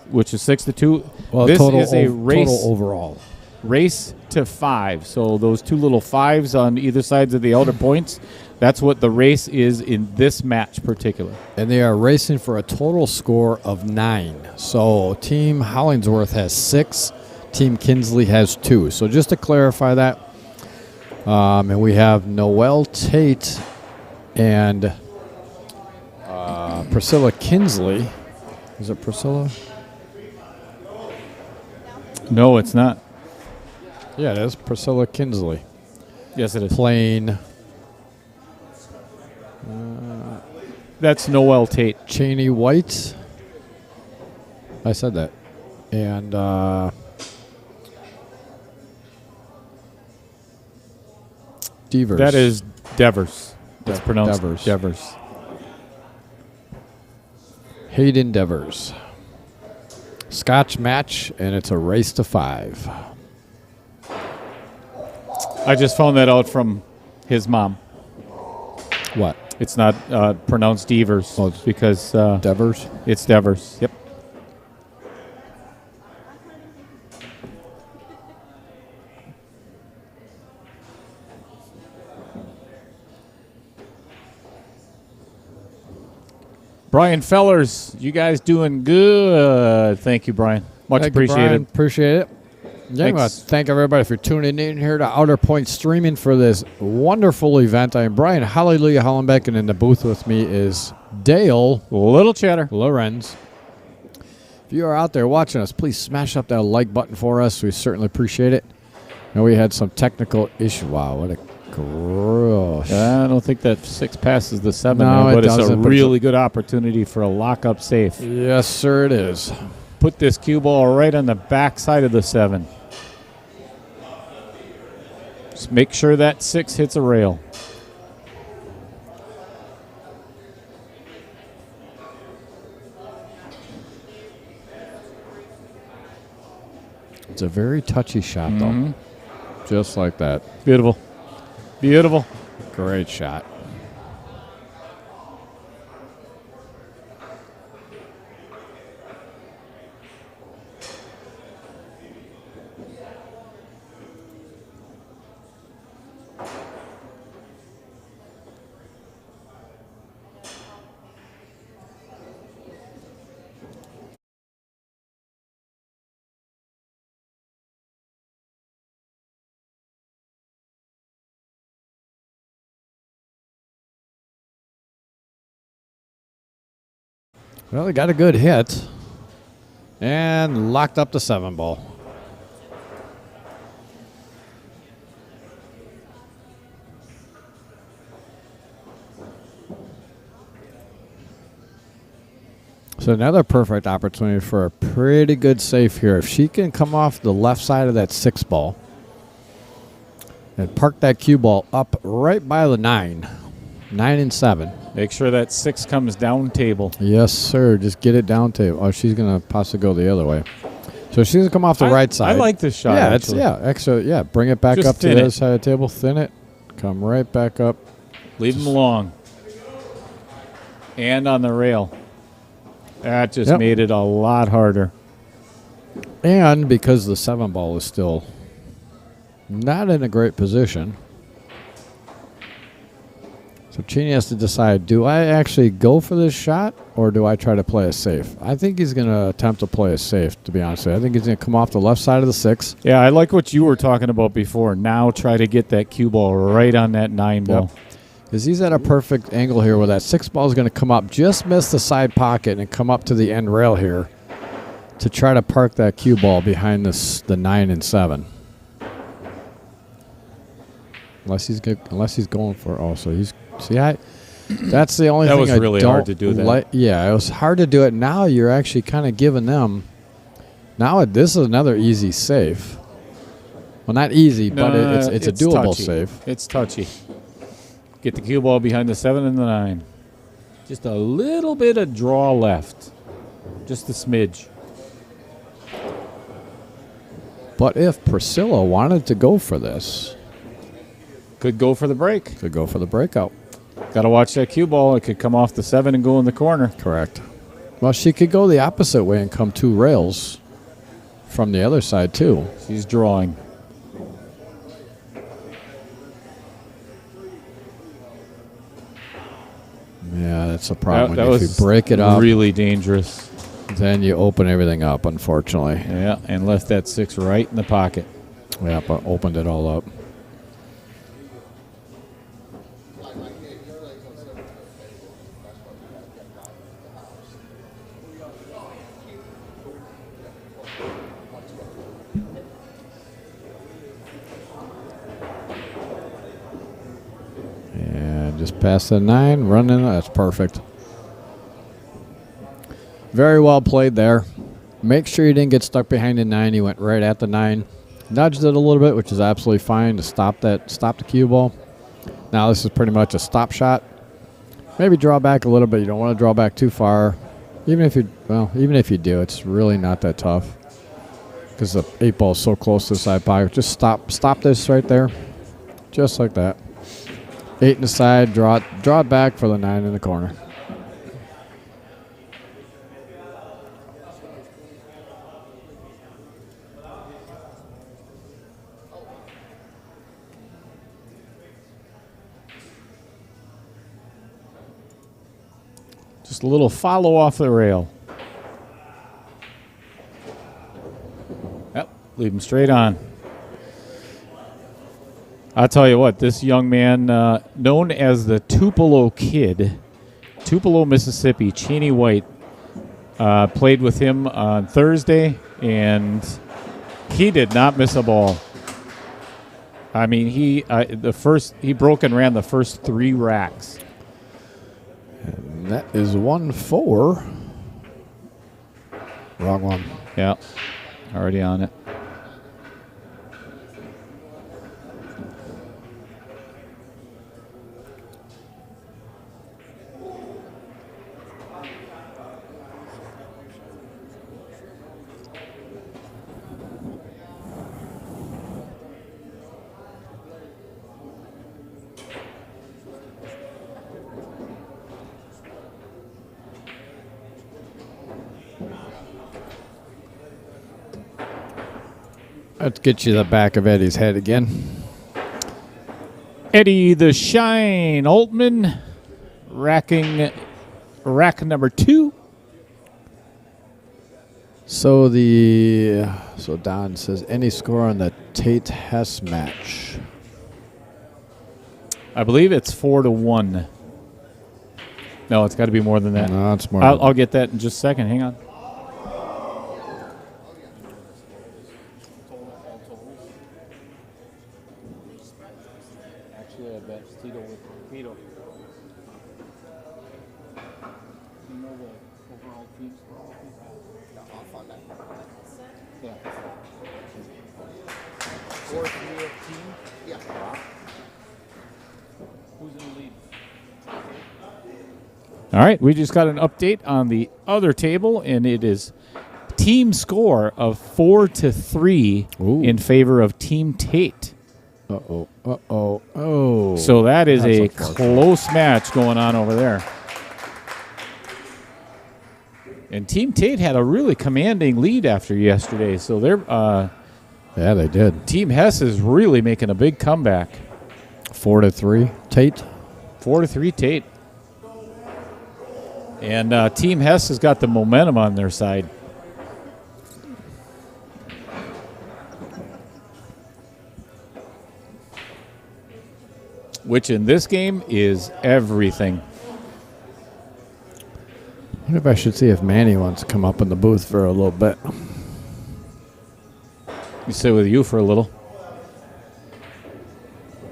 which is 6-2. Well, this total, is a race total overall. Race to 5. So those two little 5s on either sides of the outer points, that's what the race is in this match particular. And they are racing for a total score of 9. So Team Hollingsworth has 6. Team Kinsley has 2. So just to clarify that, and we have Noelle Tate and Priscilla Kinsley. Is it Priscilla? No, it's not. Yeah, it is Priscilla Kinsley. Yes, it is. Playing That's Noelle Tate. Cheney White. I said that. And Devers. That is Devers. It's De- pronounced Devers. Devers. Hayden Devers. Scotch match, and it's a race to 5. I just found that out from his mom. What? It's not pronounced Devers because Devers? it's Devers. Yep. Brian Fellers, you guys doing good. Thank you, Brian. Much Thank you, appreciated. Brian. Appreciate it. Yeah, I want to thank everybody for tuning in here to Outer Point Streaming for this wonderful event. I am Brian Hallelujah Hollenbeck, and in the booth with me is Dale Little chatter. Lorenz. If you are out there watching us, please smash up that like button for us. We certainly appreciate it. And we had some technical issue. Wow, what a gross. I don't think that 6 passes the 7, No, man, it but it's a doesn't, but really good opportunity for a lock-up safe. Yes, sir, it is. Put this cue ball right on the back side of the 7. Just make sure that 6 hits a rail. It's a very touchy shot, though. Just like that. Beautiful. Beautiful. Great shot. Well, he got a good hit and locked up the 7 ball. So another perfect opportunity for a pretty good safe here. If she can come off the left side of that 6 ball and park that cue ball up right by the 9 and 7. Make sure that 6 comes down table. Yes, sir. Just get it down table. Oh, she's going to possibly go the other way. So she's going to come off the right side. I like this shot. Yeah, actually. bring it back Just up to the thin other it. side of the table. Thin it. Come right back up. Leave them along. And on the rail. That just Yep. made it a lot harder. And because the 7 ball is still not in a great position, so Cheney has to decide, do I actually go for this shot or do I try to play it safe? I think he's going to attempt to play it safe, to be honest with you. I think he's going to come off the left side of the 6. Yeah, I like what you were talking about before. Now try to get that cue ball right on that 9 ball. Because he's at a perfect angle here where that 6 ball is going to come up, just miss the side pocket, and come up to the end rail here to try to park that cue ball behind the 9 and 7. Unless he's going for that's the only That thing was I really don't hard to do that. Yeah, it was hard to do it. Now you're actually kind of giving them. Now this is another easy save. Well, not easy, but it's a doable touchy. save. It's touchy. Get the cue ball behind the 7 and the 9. Just a little bit of draw left. Just a smidge. But if Priscilla wanted to go for this, Could go for the break. could go for the breakout. Got to watch that cue ball. It could come off the 7 and go in the corner. Correct. Well, she could go the opposite way and come 2 rails from the other side, too. She's drawing. Yeah, that's a problem. That If you was break it up, really dangerous. then you open everything up, unfortunately. Yeah, and left that 6 right in the pocket. Yeah, but opened it all up. And just past the 9, running. That's perfect. Very well played there. Make sure you didn't get stuck behind the 9. You went right at the 9. Nudged it a little bit, which is absolutely fine to stop the cue ball. Now this is pretty much a stop shot. Maybe draw back a little bit. You don't want to draw back too far. Even if you do, it's really not that tough because the 8 ball is so close to the side pocket. Just stop this right there, just like that. 8 in the side, draw it back for the 9 in the corner. Just a little follow off the rail. Yep, leave him straight on. I'll tell you what, this young man, known as the Tupelo Kid, Tupelo, Mississippi, Cheney White, played with him on Thursday, and he did not miss a ball. I mean, he broke and ran the first 3 racks. And that is 1-4. Wrong one. Yeah, already on it. Let's get you the back of Eddie's head again. Eddie the Shine Altman, rack number 2. So Don says any score on the Tate Hess match. I believe it's 4-1. No, it's got to be more than that. No, it's more. I'll get that in just a second. Hang on. Actually, I bet Tito with Tito. You know the overall team score? Yeah. 4-3 team? Yeah. Who's in the lead? All right, we just got an update on the other table, and it is team score of 4-3 Ooh. in favor of Team Tate. Oh. So that is That's a unfortunate. close match going on over there. And Team Tate had a really commanding lead after yesterday, so they're Yeah, they did. Team Hess is really making a big comeback. 4-3. Tate. 4-3 Tate. And Team Hess has got the momentum on their side. which in this game is everything. I wonder if I should see if Manny wants to come up in the booth for a little bit. You sit with you for a little.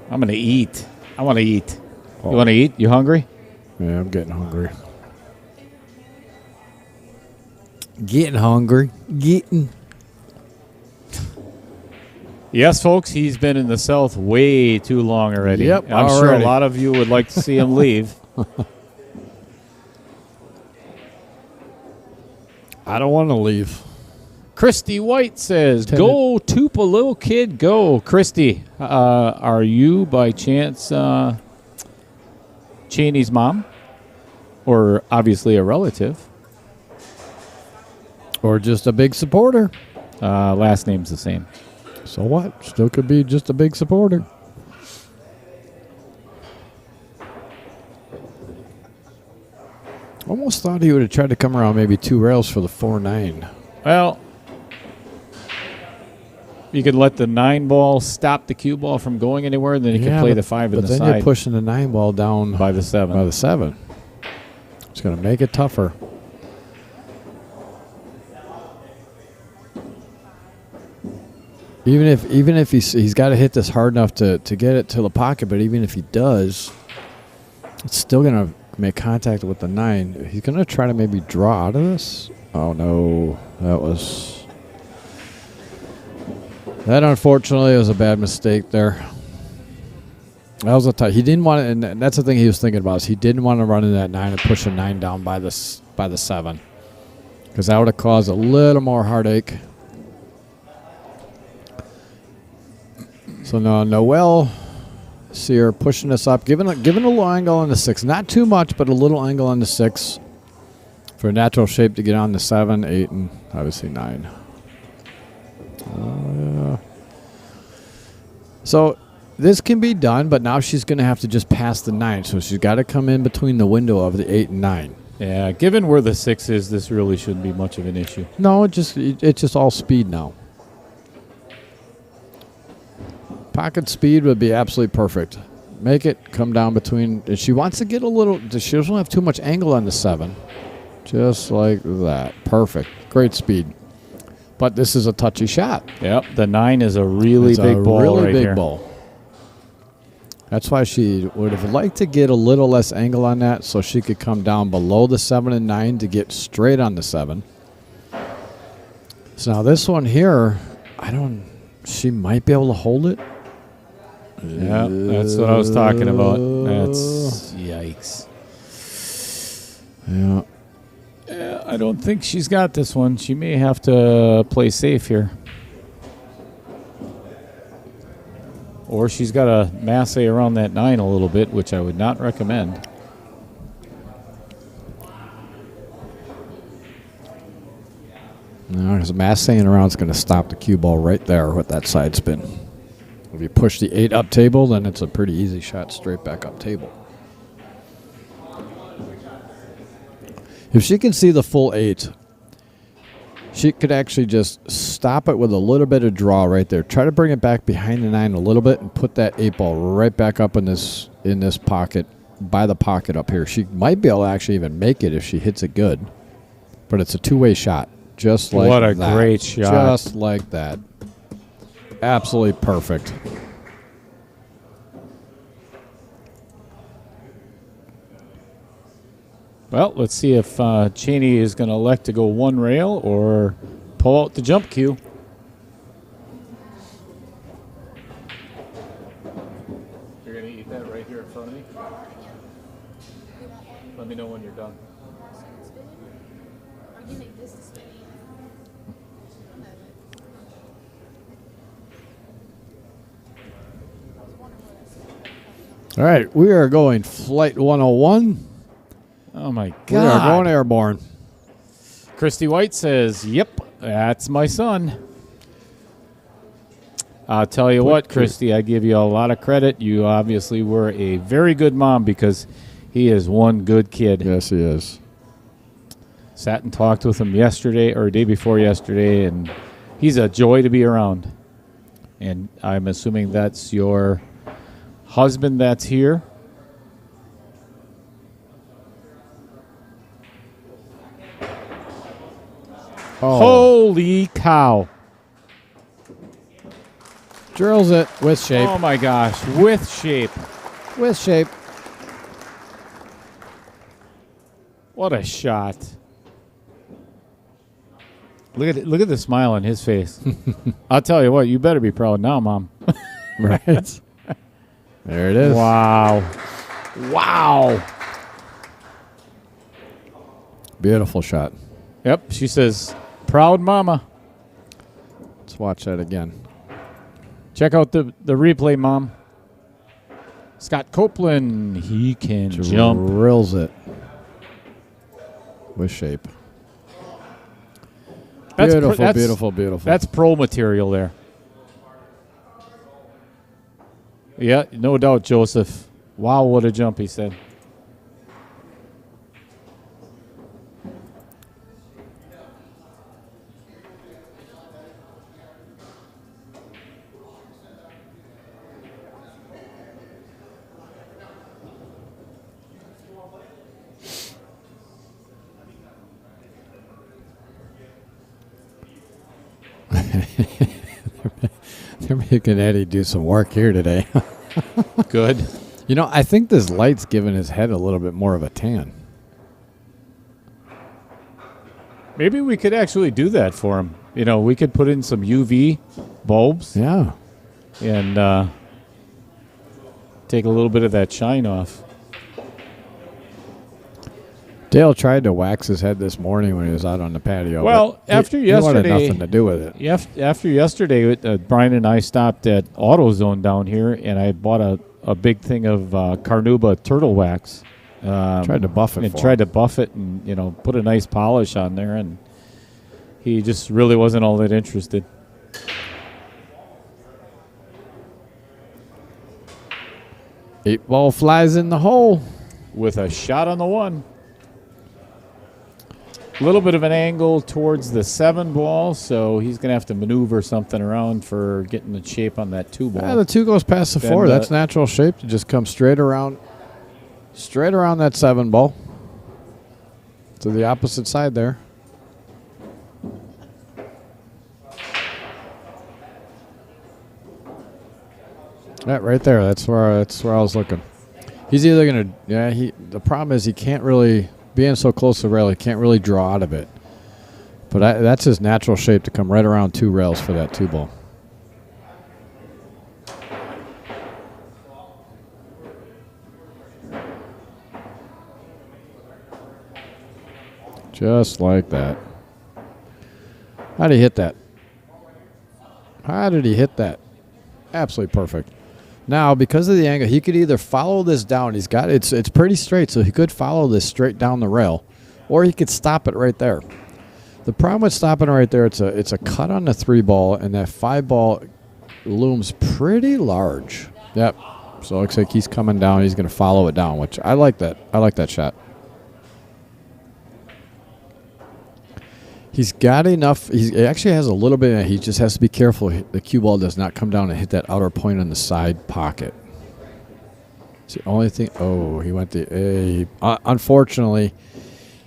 I'm going to eat. I want to eat. Oh. You want to eat? You hungry? Yeah, I'm getting hungry. Getting hungry. Getting. Yes, folks, he's been in the South way too long already. Yep, I'm sure a already. lot of you would like to see him leave. I don't want to leave. Christy White says, "Go Tupelo kid, go." Christy, are you by chance Cheney's mom, or obviously a relative? Or just a big supporter. Last name's the same. So what? Still could be just a big supporter. Almost thought he would have tried to come around maybe 2 rails for the 4-9. Well, you could let the 9 ball stop the cue ball from going anywhere, and then you could play the 5 in the But then side you're pushing the 9 ball down by the 7. by the 7. It's going to make it tougher. Even if he's got to hit this hard enough to get it to the pocket, but even if he does, it's still going to make contact with the 9. He's going to try to maybe draw out of this. Oh no, that unfortunately was a bad mistake there. That was a tight. He didn't want to, and that's the thing he was thinking about. Is he didn't want to run in that 9 and push a 9 down by the 7, because that would have caused a little more heartache. So now Noel, see her pushing us up, giving a little angle on the 6, not too much, but a little angle on the 6 for a natural shape to get on the 7, 8, and obviously 9. So this can be done, but now she's going to have to just pass the 9. So she's got to come in between the window of the 8 and 9. Yeah, given where the 6 is, this really shouldn't be much of an issue. No, it's just all speed now. Pocket speed would be absolutely perfect. Make it come down between. If she wants to get a little, she doesn't have too much angle on the 7. Just like that. Perfect. Great speed. But this is a touchy shot. Yep, the 9 is a really It's big a ball really right big here. ball. That's why she would have liked to get a little less angle on that so she could come down below the 7 and 9 to get straight on the 7. So now this one here, she might be able to hold it. Yeah, that's what I was talking about. That's yikes. Yeah. Yeah, I don't think she's got this one. She may have to play safe here. Or she's got to masse around that 9 a little bit, which I would not recommend. No, because massing around is going to stop the cue ball right there with that side spin. If you push the 8 up table, then it's a pretty easy shot straight back up table. If she can see the full 8, she could actually just stop it with a little bit of draw right there. Try to bring it back behind the 9 a little bit and put that 8 ball right back up in this pocket, by the pocket up here. She might be able to actually even make it if she hits it good. But it's a two-way shot, just like that. What a great shot. Just like that. Absolutely perfect. Well, let's see if Cheney is going to elect to go 1 rail or pull out the jump cue. You're going to eat that right here in front of me? Let me know when you're done. All right, we are going flight 101. Oh, my God. We are going airborne. Christy White says, yep, that's my son. I'll tell you what, Christy, I give you a lot of credit. You obviously were a very good mom because he is one good kid. Yes, he is. Sat and talked with him yesterday or day before yesterday, and he's a joy to be around. And I'm assuming that's your husband that's here. Oh, Holy cow. drills it with shape. Oh, my gosh. With shape. With shape. What a shot. Look at the smile on his face. I'll tell you what, you better be proud now, Mom. Right. There it is. Wow. Wow. Beautiful shot. Yep, she says, proud mama. Let's watch that again. Check out the replay, Mom. Scott Copeland, he can jump. Drills it with shape. Beautiful, beautiful, beautiful. That's pro material there. Yeah, no doubt, Joseph. Wow, what a jump, he said. They're making Eddie do some work here today. Good. You know, I think this light's giving his head a little bit more of a tan. Maybe we could actually do that for him. You know, we could put in some UV bulbs Yeah. and take a little bit of that shine off. Dale tried to wax his head this morning when he was out on the patio. Well, but after he wanted yesterday- nothing to do with it. After yesterday, Brian and I stopped at AutoZone down here, and I bought a big thing of Carnauba turtle wax. Tried to buff it and for tried him. to buff it and, you know, put a nice polish on there, and he just really wasn't all that interested. Eight ball flies in the hole. With a shot on the one. A little bit of an angle towards the 7 ball, so he's going to have to maneuver something around for getting the shape on that 2 ball. Yeah, the 2 goes past the Then 4. the- That's natural shape to just come straight around that 7 ball to the opposite side there. Yeah, right there. That's where I was looking. He's either gonna the problem is he can't really, being so close to the rail, he can't really draw out of it. But that's his natural shape to come right around 2 rails for that 2 ball. Just like that. How did he hit that? How did he hit that? Absolutely perfect. Now, because of the angle, he could either follow this down. He's got it's pretty straight, so he could follow this straight down the rail, or he could stop it right there. The problem with stopping right there, it's a cut on the 3 ball, and that 5 ball looms pretty large. Yep. So it looks like he's coming down. He's going to follow it down, which I like that. I like that shot. He's got enough. He actually has a little bit. He just has to be careful. The cue ball does not come down and hit that outer point on the side pocket. It's the only thing. Oh, he went unfortunately,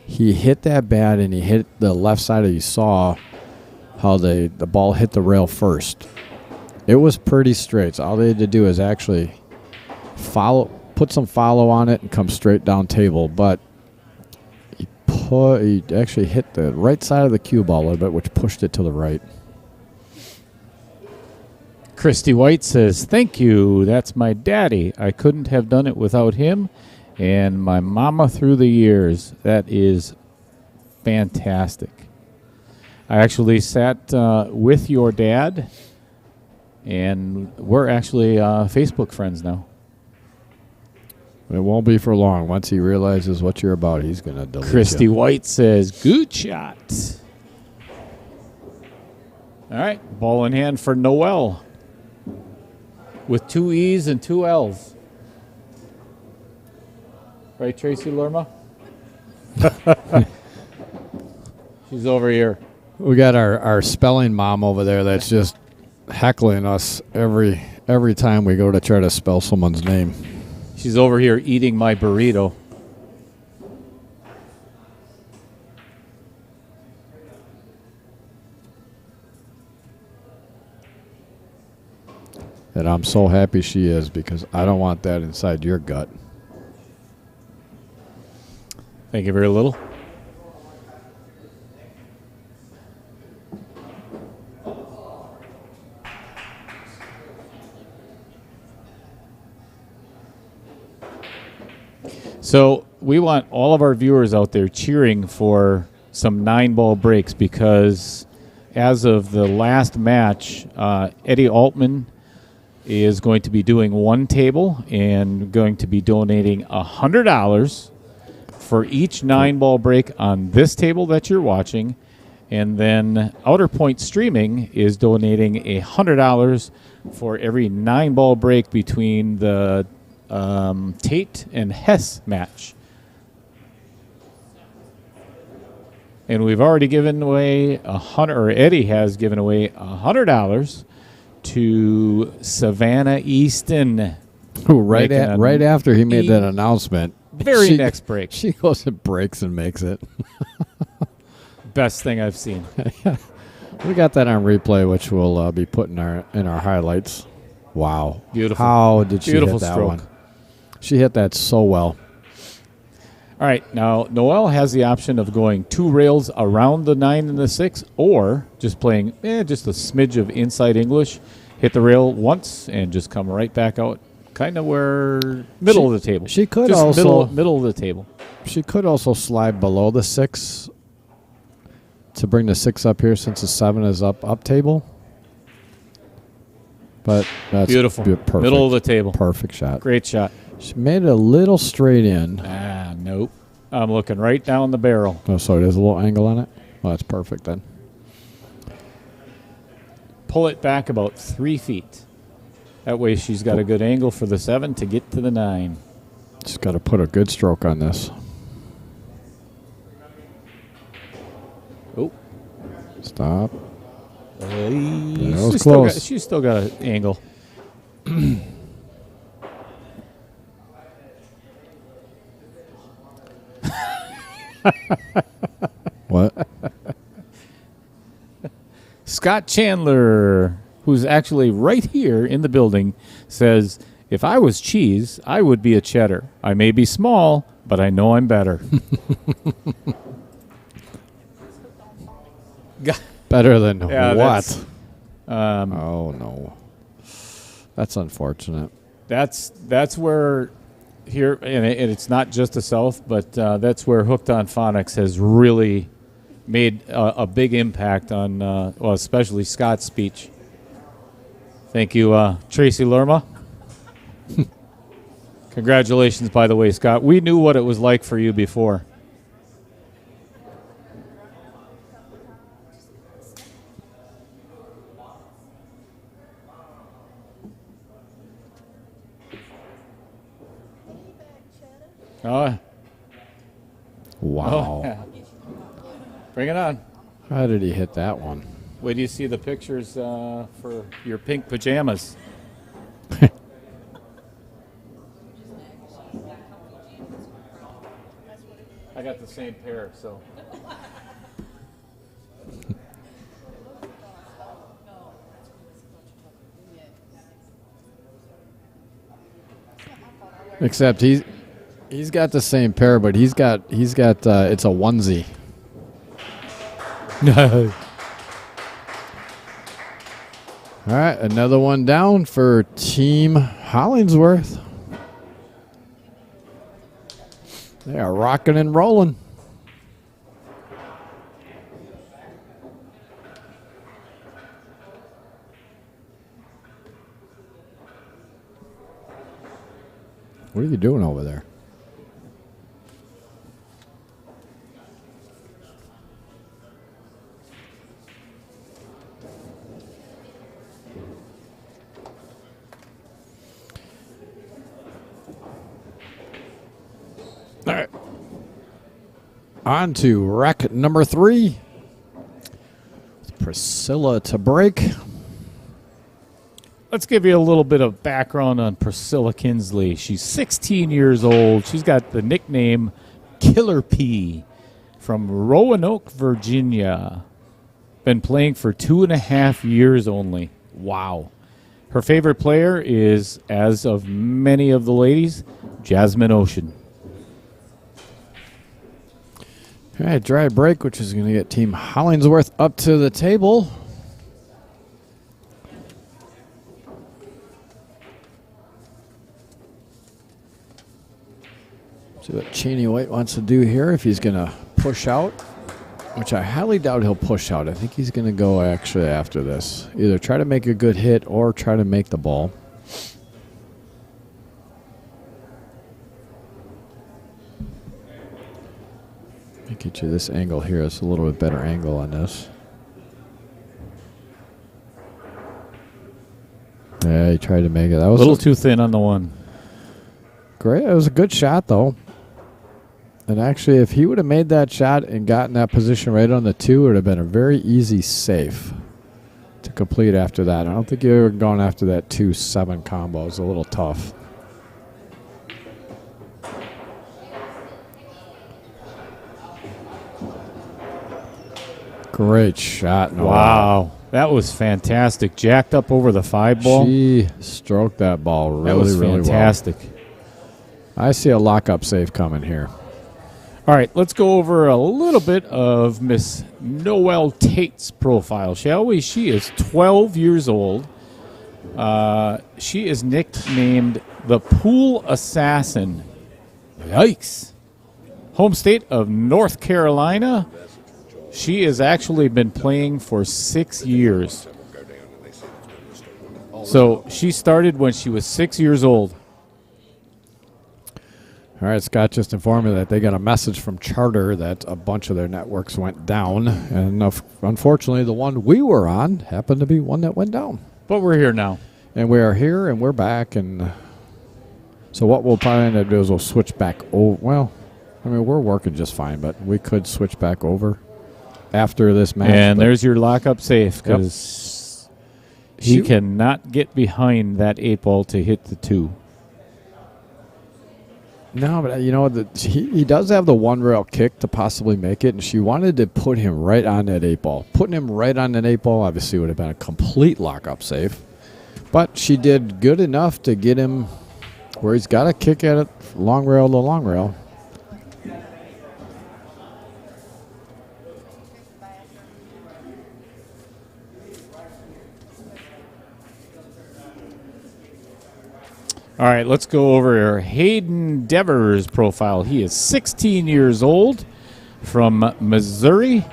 he hit that bad, and he hit the left side of. You saw how the ball hit the rail first. It was pretty straight. So all they had to do is actually put some follow on it, and come straight down table. But he actually hit the right side of the cue ball a little bit, which pushed it to the right. Christy White says, "Thank you. That's my daddy. I couldn't have done it without him and my mama through the years." That is fantastic. I actually sat with your dad, and we're actually Facebook friends now. It won't be for long. Once he realizes what you're about, he's going to delete Christy you. White says, "Good shot." All right, ball in hand for Noel with 2 E's and 2 L's. Right, Tracy Lerma? She's over here. We got our spelling mom over there that's just heckling us every every time we go to try to spell someone's name. She's over here eating my burrito. And I'm so happy she is because I don't want that inside your gut. Thank you very little. So we want all of our viewers out there cheering for some 9-ball breaks because as of the last match, Eddie Altman is going to be doing one table and going to be donating $100 for each 9-ball break on this table that you're watching. And then Outer Point Streaming is donating $100 for every 9-ball break between the Tate and Hess match. And we've already given away Eddie has given away $100 to Savannah Easton. Who right after he made that announcement, next break. She goes and breaks and makes it. Best thing I've seen. We got that on replay, which we'll be putting in our highlights. Wow. Beautiful. How did she Beautiful hit that stroke. one? She hit that so well. All right, now Noelle has the option of going 2 rails around the 9 and the 6, or just playing just a smidge of inside English, hit the rail once, and just come right back out, kind of where middle of the table. She could just also middle of the table. She could also slide below the 6 to bring the 6 up here, since the 7 is up table. But that's Beautiful. Perfect. Middle of the table. Perfect shot. Great shot. She made it a little straight in. Nope. I'm looking right down the barrel. Oh, so there's a little angle on it? Well, that's perfect then. Pull it back about 3 feet. That way she's got a good angle for the 7 to get to the 9. Just got to put a good stroke on this. Oh. Stop. She's close. She's still got an angle. What? Scott Chandler, who's actually right here in the building, says, if I was cheese, I would be a cheddar. I may be small, but I know I'm better. Better than Yeah, what? Oh, no. That's unfortunate. That's where here, and it's not just the South, but that's where Hooked on Phonics has really made a big impact on, well, especially Scott's speech. Thank you, Tracy Lerma. Congratulations, by the way, Scott. We knew what it was like for you before. Oh, Wow. yeah. Bring it on. How did he hit that one? Wait do you see the pictures for your pink pajamas? I got the same pair, so. Except he's got the same pair, but he's got it's a onesie. No. All right, another one down for Team Hollingsworth. They are rocking and rolling. What are you doing over there? All right. On to rack number 3. Priscilla to break. let's give you a little bit of background on Priscilla Kinsley. She's 16 years old. She's got the nickname Killer P from Roanoke, Virginia. Been playing for 2.5 years only. Wow. Her favorite player is, as of many of the ladies, Jasmine Ocean. All right, dry break, which is going to get Team Hollingsworth up to the table. See what Cheney White wants to do here, if he's going to push out, which I highly doubt he'll push out. I think he's going to go actually after this. Either try to make a good hit or try to make the ball. Let me get you this angle here. It's a little bit better angle on this. Yeah, he tried to make it. That was a little too thin on the one. Great. It was a good shot, though. And actually, if he would have made that shot and gotten that position right on the 2, it would have been a very easy save to complete after that. I don't think you ever gone after that 2-7 combo. It was a little tough. Great shot. Noah. Wow. That was fantastic. Jacked up over the 5 ball. She stroked that ball really, that was really fantastic. well. I see a lockup save coming here. All right, let's go over a little bit of Miss Noelle Tate's profile, shall we? She is 12 years old. She is nicknamed the Pool Assassin. Yikes. Home state of North Carolina. She has actually been playing for 6 years. So she started when she was 6 years old. All right, Scott just informed me that they got a message from Charter that a bunch of their networks went down. And unfortunately, the one we were on happened to be one that went down. But we're here now. And we are here, and we're back. And so what we'll probably end up doing is we'll switch back over. Well, I mean, we're working just fine, but we could switch back over after this match. And there's your lockup safe, because he cannot get behind that 8 ball to hit the 2. No, but you know, he does have the 1 rail kick to possibly make it, and she wanted to put him right on that 8 ball. Putting him right on that 8 ball obviously would have been a complete lockup save. But she did good enough to get him where he's got to kick at it long rail to long rail. All right, let's go over Hayden Devers' profile. He is 16 years old from Missouri.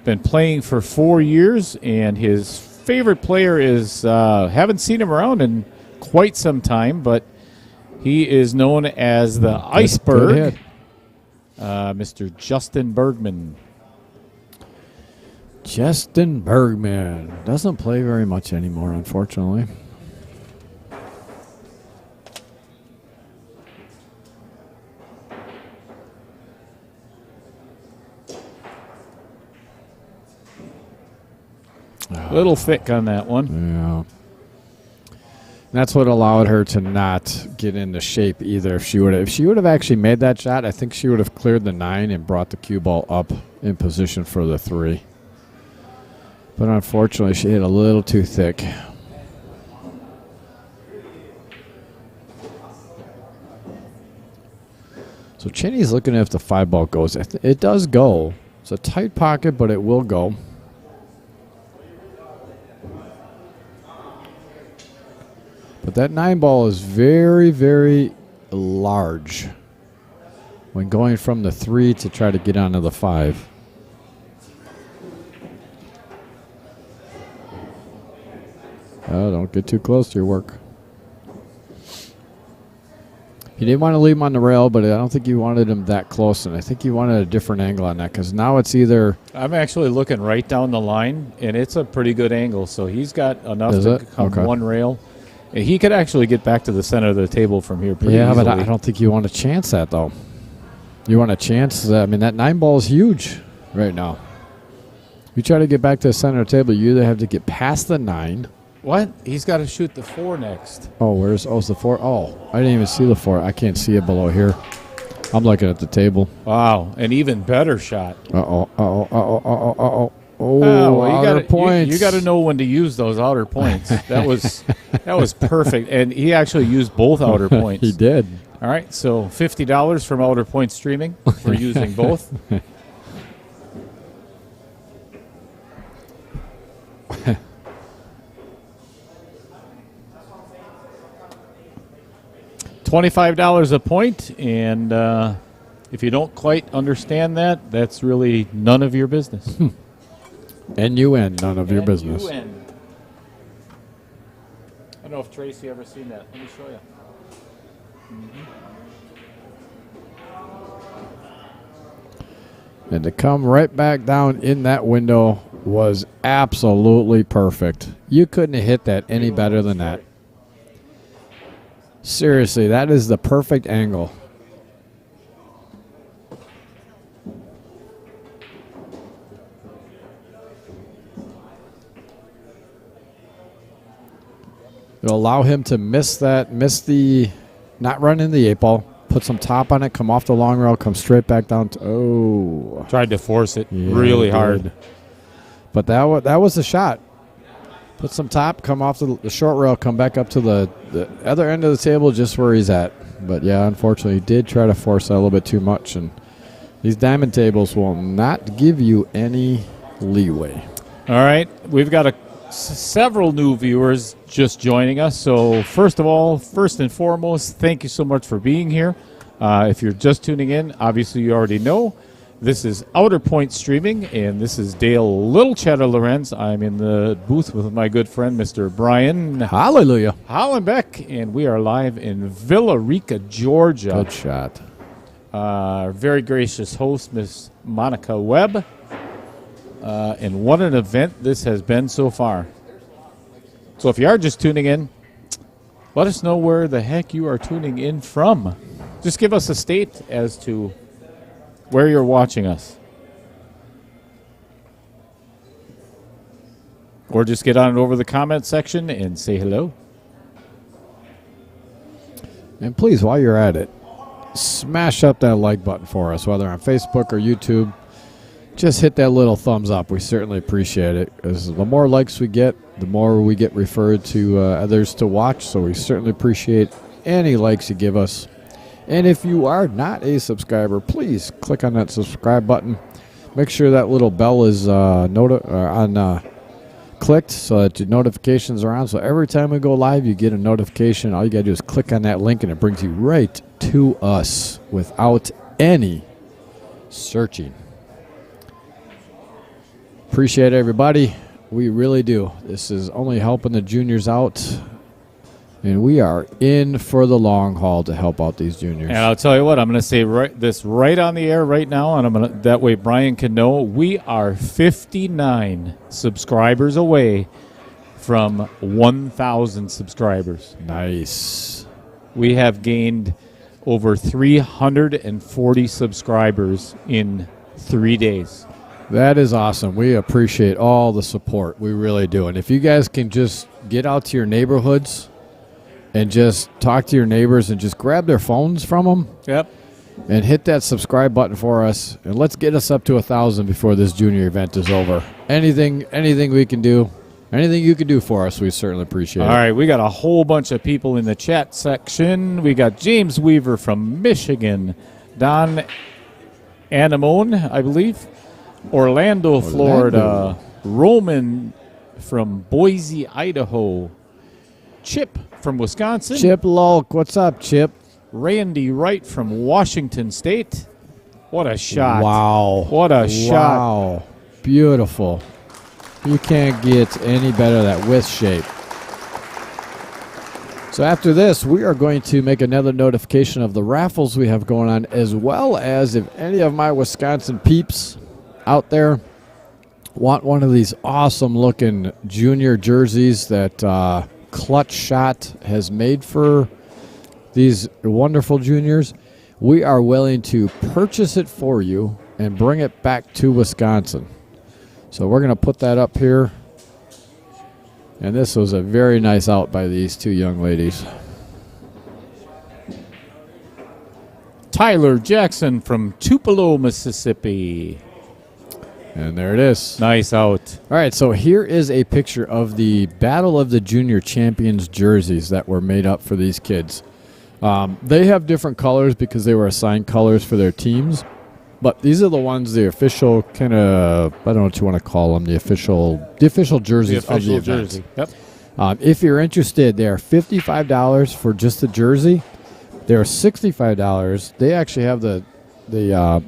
Been playing for 4 years, and his favorite player is, haven't seen him around in quite some time, but he is known as the Iceberg, Mr. Justin Bergman. Justin Bergman doesn't play very much anymore, unfortunately. Little thick on that one. Yeah. That's what allowed her to not get into shape either. If she would have actually made that shot, I think she would have cleared the 9 and brought the cue ball up in position for the 3. But unfortunately, she hit a little too thick. So Cheney's looking at if the 5 ball goes. It does go. It's a tight pocket, but it will go. But that 9 ball is very, very large when going from the 3 to try to get onto the 5. Oh, don't get too close to your work. You didn't want to leave him on the rail, but I don't think you wanted him that close, and I think you wanted a different angle on that, because now it's either... I'm actually looking right down the line, and it's a pretty good angle, so he's got enough to come one rail. He could actually get back to the center of the table from here pretty easily. But I don't think you want to chance that, though. You want to chance that. I mean, that 9 ball is huge right now. You try to get back to the center of the table, you either have to get past the 9 What? He's got to shoot the 4 next. Oh, it's the 4? Oh, I didn't even see the 4. I can't see it below here. I'm looking at the table. Wow, an even better shot. Uh-oh. Oh, well, outer points. You got to know when to use those outer points. That was perfect, and he actually used both outer points. He did. All right, so $50 from Outer Point Streaming for using both. $25 a point, and if you don't quite understand that, that's really none of your business. N-U-N, none of your business. N-U-N. I don't know if Tracy ever seen that. Let me show you. And to come right back down in that window was absolutely perfect. You couldn't have hit that any better than that. Seriously, that is the perfect angle. It'll allow him to miss the, not run in the 8-ball, put some top on it, come off the long rail, come straight back down to, oh. Tried to force it Yeah, really he hard. did. But that was the shot. Put some top, come off the short rail, come back up to the other end of the table just where he's at. But, yeah, unfortunately, he did try to force that a little bit too much. And these diamond tables will not give you any leeway. All right, we've got several new viewers just joining us. So first and foremost, thank you so much for being here. If you're just tuning in, obviously you already know. This is Outer Point Streaming, and this is Dale Little Cheddar Lorenz. I'm in the booth with my good friend, Mr. Brian Hallelujah. Hollenbeck, and we are live in Villa Rica, Georgia. Good shot. Our very gracious host, Miss Monica Webb. And what an event this has been so far. So if you are just tuning in, let us know where the heck you are tuning in from. Just give us a state as to where you're watching us. Or just get on over the comment section and say hello. And please, while you're at it, smash up that like button for us, whether on Facebook or YouTube. Just hit that little thumbs up. We certainly appreciate it, because the more likes we get, the more we get referred to others to watch. So we certainly appreciate any likes you give us. And if you are not a subscriber, please click on that subscribe button. Make sure that little bell is clicked so that your notifications are on. So every time we go live, you get a notification. All you got to do is click on that link, and it brings you right to us without any searching. Appreciate everybody. We really do. This is only helping the juniors out, and we are in for the long haul to help out these juniors. And I'll tell you what, I'm going to say this right on the air right now, and that way Brian can know. We are 59 subscribers away from 1,000 subscribers. Nice. We have gained over 340 subscribers in 3 days. That is awesome. We appreciate all the support. We really do. And if you guys can just get out to your neighborhoods and just talk to your neighbors and just grab their phones from them. Yep. And hit that subscribe button for us. And let's get us up to 1,000 before this junior event is over. Anything we can do, anything you can do for us, we certainly appreciate it. All right, we got a whole bunch of people in the chat section. We got James Weaver from Michigan, Don Anamone, I believe, Orlando, Florida, Roman from Boise, Idaho, Chip from Wisconsin, Chip Lulk, what's up, Chip? Randy Wright from Washington State. What a shot. Wow. What a shot. Wow. Beautiful. You can't get any better than that with shape. So after this, we are going to make another notification of the raffles we have going on, as well as if any of my Wisconsin peeps out there want one of these awesome-looking junior jerseys that Clutch Shot has made for these wonderful juniors, we are willing to purchase it for you and bring it back to Wisconsin. So we're going to put that up here And this was a very nice out by these two young ladies. Tyler Jackson from Tupelo, Mississippi. And there it is. Nice out. All right, so here is a picture of the Battle of the Junior Champions jerseys that were made up for these kids. They have different colors because they were assigned colors for their teams. But these are the ones, the official kind of, I don't know what you want to call them, the official jerseys of the event. Jersey. Yep. If you're interested, they are $55 for just the jersey. They're $65. They actually have the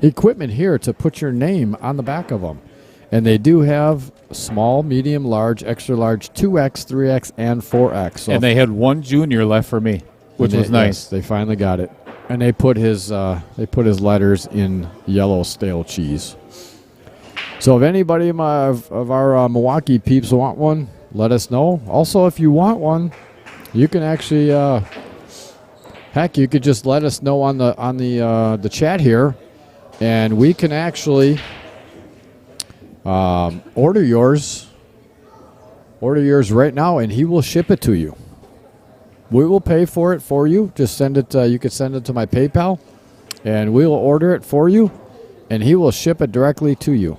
equipment here to put your name on the back of them. And they do have small, medium, large, extra large, 2X, 3X, and 4X. So And they had one junior left for me, which was nice. Yes, they finally got it. And they put his letters in yellow stale cheese. So if anybody of our Milwaukee peeps want one, let us know. Also, if you want one, you can actually, heck, you could just let us know on the chat here, and we can actually order yours right now, and he will ship it to you. We will pay for it for you. Just send it. You could send it to my PayPal, and we will order it for you, and he will ship it directly to you.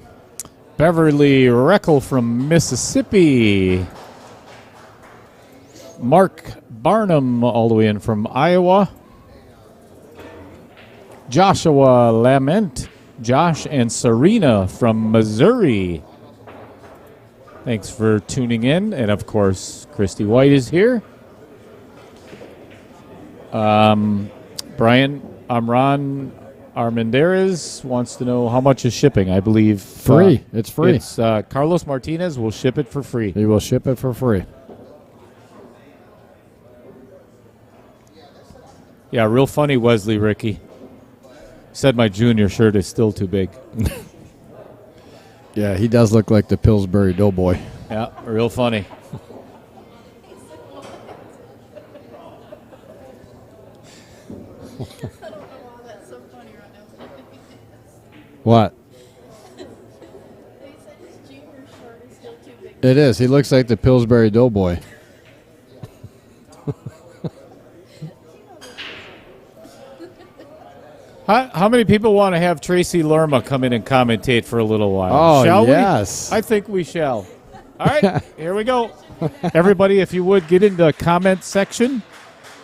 Beverly Reckel from Mississippi. Mark Barnum all the way in from Iowa. Joshua Lament, Josh and Serena from Missouri. Thanks for tuning in. And, of course, Christy White is here. Brian Amran Armendariz wants to know how much is shipping. I believe Free. It's free. It's Carlos Martinez will ship it for free. He will ship it for free. Yeah, real funny, Wesley Ricky. Said my junior shirt is still too big. Yeah, he does look like the Pillsbury Doughboy. Yeah, real funny. I don't know why that's so funny right now. What? They said his junior shirt is still too big. It is. He looks like the Pillsbury Doughboy. How many people want to have Tracy Lerma come in and commentate for a little while? Oh, shall yes. we? I think we shall. All right, here we go. Everybody, if you would, get in the comment section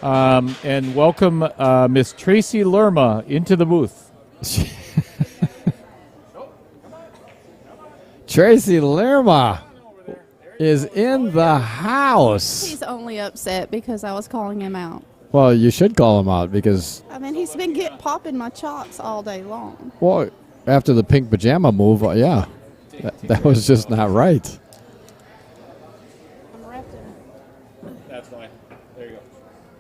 and welcome Miss Tracy Lerma into the booth. Tracy Lerma is in the house. He's only upset because I was calling him out. Well, you should call him out because, I mean, he's been popping my chops all day long. well, after the pink pajama move, yeah, that was just not right. I'm wrapping. That's fine. There you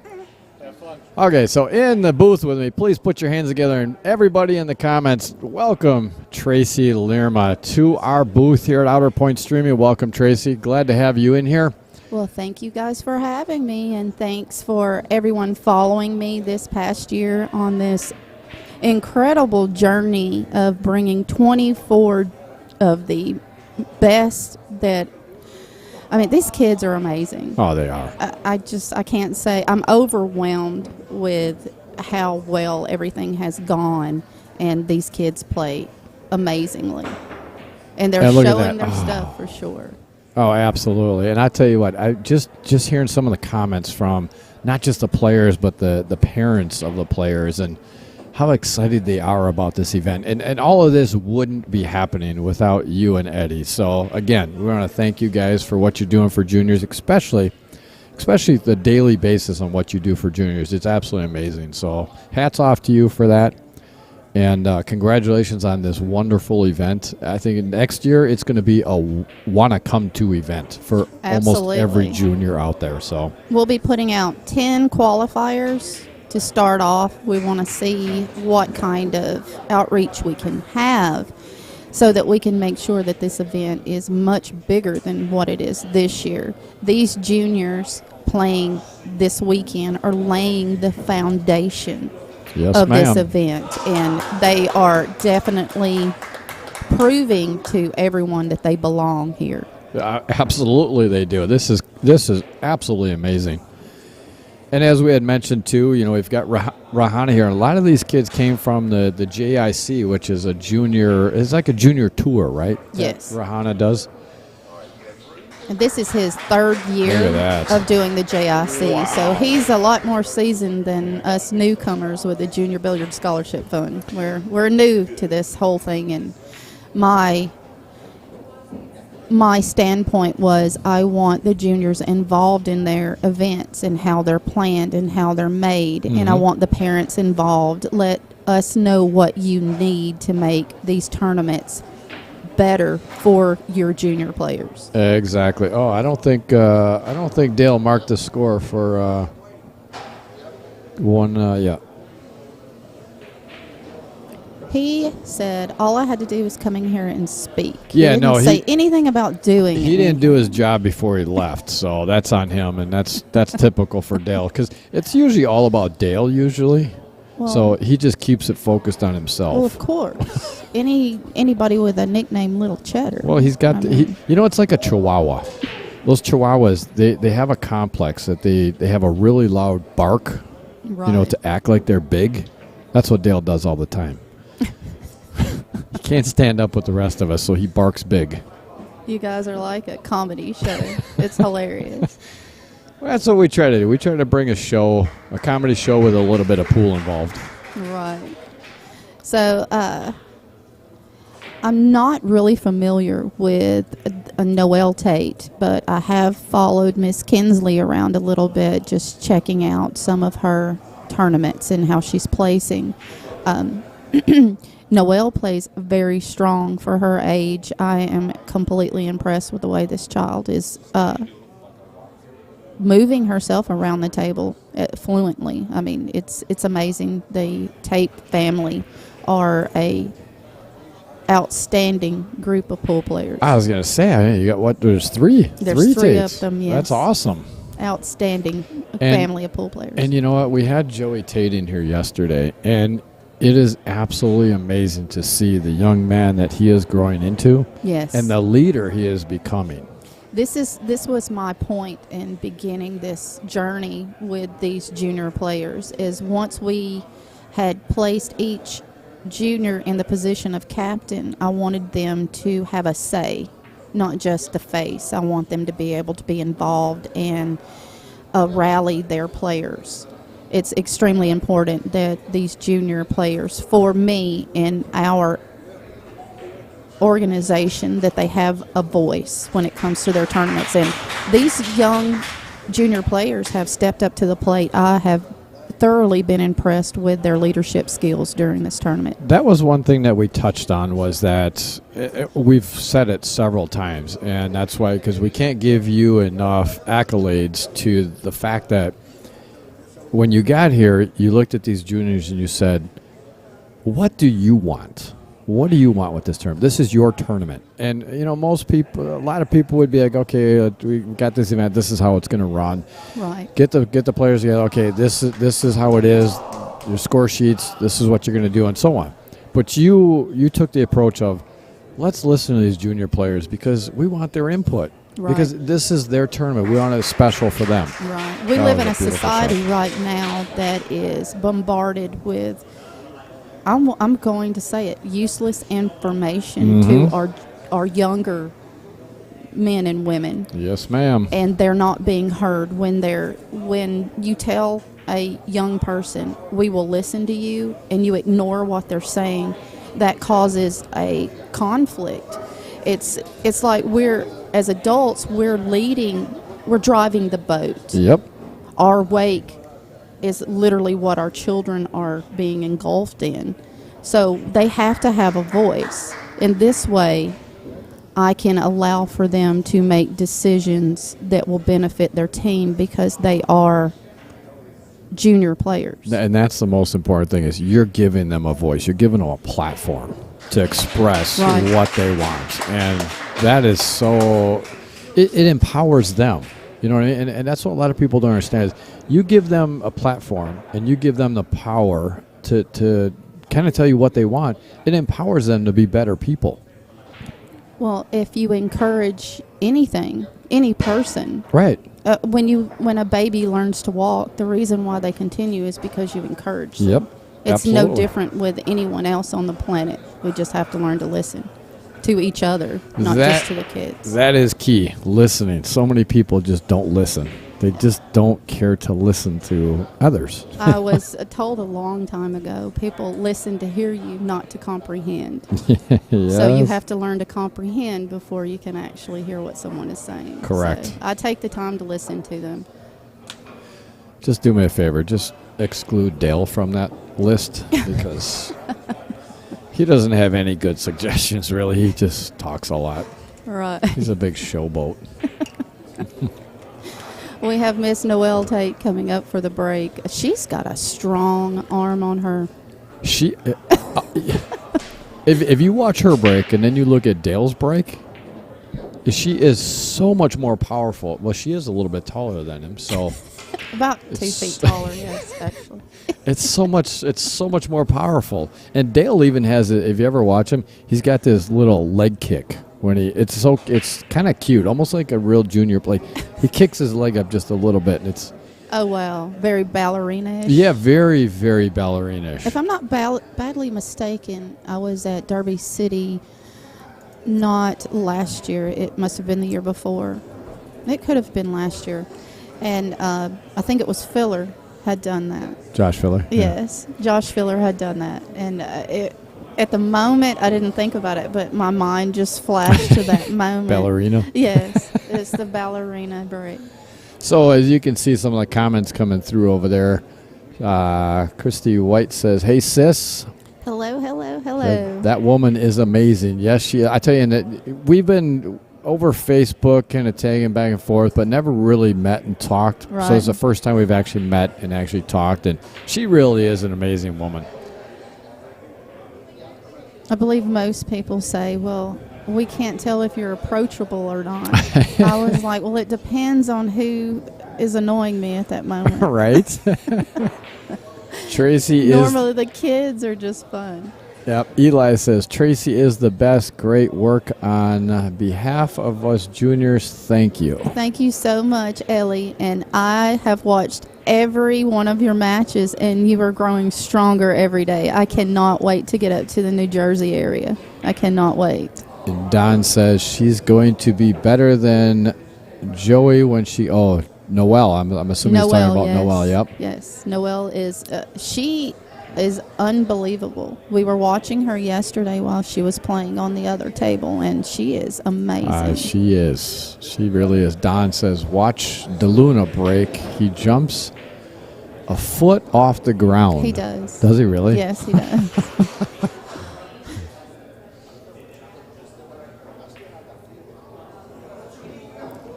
go. Have fun. Okay, so in the booth with me, please put your hands together, and everybody in the comments, welcome Tracy Lerma to our booth here at Outer Point Streaming. Welcome, Tracy. Glad to have you in here. Well, thank you guys for having me, and thanks for everyone following me this past year on this incredible journey of bringing 24 of the best that, I mean, these kids are amazing. Oh, they are. I can't say, I'm overwhelmed with how well everything has gone, and these kids play amazingly. And they're And look at showing that. their Oh. stuff for sure. Oh, absolutely. And I tell you what, I just hearing some of the comments from not just the players, but the parents of the players and how excited they are about this event. And all of this wouldn't be happening without you and Eddie. So, again, we want to thank you guys for what you're doing for juniors, especially the daily basis on what you do for juniors. It's absolutely amazing. So, hats off to you for that. And congratulations on this wonderful event. I think next year it's going to be a want-to-come-to event for Absolutely. almost every junior out there. So We'll be putting out 10 qualifiers to start off. We want to see what kind of outreach we can have so that we can make sure that this event is much bigger than what it is this year. These juniors playing this weekend are laying the foundation yes, of ma'am. this event, and they are definitely proving to everyone that they belong here. Absolutely, they do. This is absolutely amazing. And as we had mentioned too, we've got Rahana here. And a lot of these kids came from the JIC, which is a junior. It's like a junior tour, right? Yes. That Rahana does. And this is his third year of doing the JIC. Wow. So he's a lot more seasoned than us newcomers with the Junior Billiard Scholarship Fund. We're new to this whole thing, and my standpoint was I want the juniors involved in their events and how they're planned and how they're made, and I want the parents involved. Let us know what you need to make these tournaments better for your junior players. Exactly. Oh, I don't think Dale marked the score for one. Yeah. He said all I had to do was come in here and speak. Yeah, he didn't say anything about doing it. He didn't do his job before he left, so that's on him, and that's typical for Dale, because it's usually all about Dale usually. Well, so he just keeps it focused on himself. Well, of course. Anybody with a nickname Little Cheddar. Well, he's got it's like a Chihuahua. Those Chihuahuas, they have a complex that they have a really loud bark, right, to act like they're big. That's what Dale does all the time. He can't stand up with the rest of us, so he barks big. You guys are like a comedy show. It's hilarious. Well, that's what we try to do. We try to bring a comedy show with a little bit of pool involved. Right. So I'm not really familiar with Noelle Tate, but I have followed Miss Kinsley around a little bit, just checking out some of her tournaments and how she's placing. Noelle plays very strong for her age. I am completely impressed with the way this child is moving herself around the table fluently. I mean, it's amazing. The Tate family are a outstanding group of pool players. I was going to say, you got there's three. There's three Tates. of them, yes. That's awesome. Outstanding family of pool players. And you know what? We had Joey Tate in here yesterday, and it is absolutely amazing to see the young man that he is growing into. Yes. And the leader he is becoming. This was my point in beginning this journey with these junior players, is once we had placed each junior in the position of captain, I wanted them to have a say, not just a face. I want them to be able to be involved and rally their players. It's extremely important that these junior players, for me and our organization, that they have a voice when it comes to their tournaments. And these young junior players have stepped up to the plate. I have thoroughly been impressed with their leadership skills during this tournament. That was one thing that we touched on, was that we've said it several times, and that's why, because we can't give you enough accolades to the fact that when you got here, you looked at these juniors and you said, what do you want? What do you want with this tournament? This is your tournament. And, most people, a lot of people would be like, okay, we got this event. This is how it's going to run. Right. Get the players together. Okay, this is how it is. Your score sheets, this is what you're going to do, and so on. But you took the approach of, let's listen to these junior players because we want their input. Right. Because this is their tournament. We want it special for them. Right. We live in a society right now that is bombarded with, I'm going to say it, useless information to our younger men and women. Yes, ma'am. And they're not being heard when you tell a young person, we will listen to you, and you ignore what they're saying, that causes a conflict. It's like as adults, we're driving the boat. Yep. Our wake is literally what our children are being engulfed in. So they have to have a voice. In this way, I can allow for them to make decisions that will benefit their team because they are junior players. And that's the most important thing, is you're giving them a voice. You're giving them a platform to express what they want. And that is so, it empowers them. You know what I mean? And that's what a lot of people don't understand, is you give them a platform and you give them the power to kind of tell you what they want. It empowers them to be better people. Well, if you encourage anything, any person, Right. when a baby learns to walk, the reason why they continue is because you encourage them. Yep. It's no Absolutely. different with anyone else on the planet. We just have to learn to listen to each other, not That- just to the kids. That is key. Listening. So many people just don't listen. They just don't care to listen to others. I was told a long time ago, people listen to hear you, not to comprehend. So you Yes. have to learn to comprehend before you can actually hear what someone is saying. Correct. So I take the time to listen to them. Just do me a favor. Just exclude Dale from that list because he doesn't have any good suggestions, really. He just talks a lot. Right. He's a big showboat. We have Miss Noelle Tate coming up for the break. She's got a strong arm on her. She, if you watch her break and then you look at Dale's break, she is so much more powerful. Well, she is a little bit taller than him, so About 2 feet taller, yes, actually. it's so much more powerful. And Dale even has it. If you ever watch him, he's got this little leg kick when it's kind of cute, almost like a real junior play. He kicks his leg up just a little bit, and it's Oh, wow. Very ballerina-ish. yeah, very very ballerina-ish. If I'm not badly mistaken, I was at Derby City not last year. It must have been the year before. It could have been last year. And I think it was Filler had done that. Josh Filler. Yes, Josh Filler had done that. And at the moment, I didn't think about it, but my mind just flashed to that moment. Ballerina. Yes, it's the ballerina break. So as you can see, some of the comments coming through over there. Christy White says, "Hey sis, Hello, hello, hello. that woman is amazing." Yes, she. I tell you, that we've been over Facebook, kind of tagging back and forth, but never really met and talked. Right. So it's the first time we've actually met and actually talked, and she really is an amazing woman. I believe most people say, well, we can't tell if you're approachable or not. I was like, well, it depends on who is annoying me at that moment. Right? Tracy is. Normally the kids are just fun. Yep. Eli says, "Tracy is the best. Great work on behalf of us juniors. Thank you." Thank you so much, Ellie. And I have watched every one of your matches, and you are growing stronger every day. I cannot wait to get up to the New Jersey area. I cannot wait. And Don says she's going to be better than Joey when she. Oh, Noelle. I'm assuming he's talking about yes. Noelle. Yep. Yes, Noelle is. She is unbelievable. We were watching her yesterday while she was playing on the other table, and she is amazing. She is. She really is. Don says, "Watch DeLuna break. He jumps a foot off the ground." He does. Does he really? Yes, he does.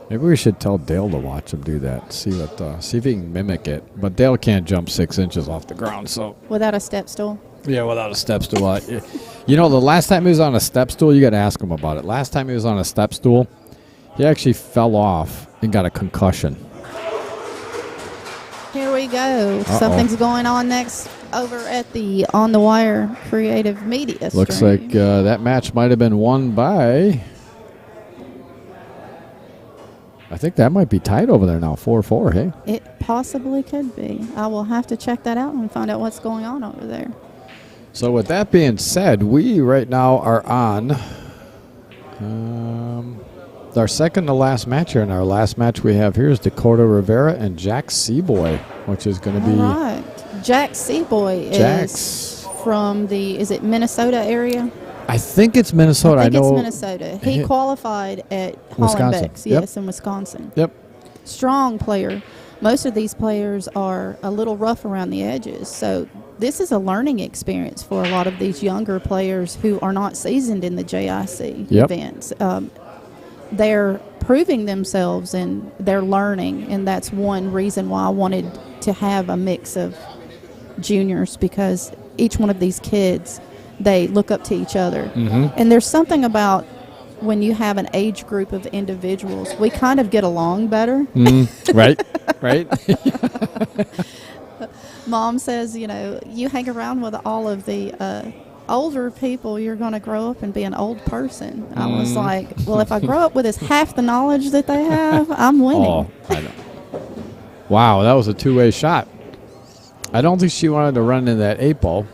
Maybe we should tell Dale to watch him do that. See if he can mimic it. But Dale can't jump 6 inches off the ground, so Without a step stool. yeah, without a step stool. You know, the last time he was on a step stool, you got to ask him about it. Last time he was on a step stool, he actually fell off and got a concussion. Here we go. Uh-oh. Something's going on next over at the On the Wire Creative Media Looks stream. like that match might have been won by. I think that might be tied over there now, 4-4, hey? It possibly could be. I will have to check that out and find out what's going on over there. So with that being said, we right now are on our second to last match here. And our last match we have here is Dakota Rivera and Jack Seaboy, which is going to be All right. Jack Seaboy Jax. is from is it Minnesota area? I think it's Minnesota. I think know it's Minnesota. He qualified at Wisconsin. Hollenbeck's, Yep. yes, in Wisconsin. Yep. Strong player. Most of these players are a little rough around the edges. So this is a learning experience for a lot of these younger players who are not seasoned in the JIC Yep. events. They're proving themselves and they're learning, and that's one reason why I wanted to have a mix of juniors, because each one of these kids, they look up to each other. Mm-hmm. And there's something about when you have an age group of individuals, we kind of get along better. Right, right. Mom says, you hang around with all of the older people, you're going to grow up and be an old person. I was like, well, if I grow up with half the knowledge that they have, I'm winning. Oh, I know. Wow, that was a two-way shot. I don't think she wanted to run into that 8 ball.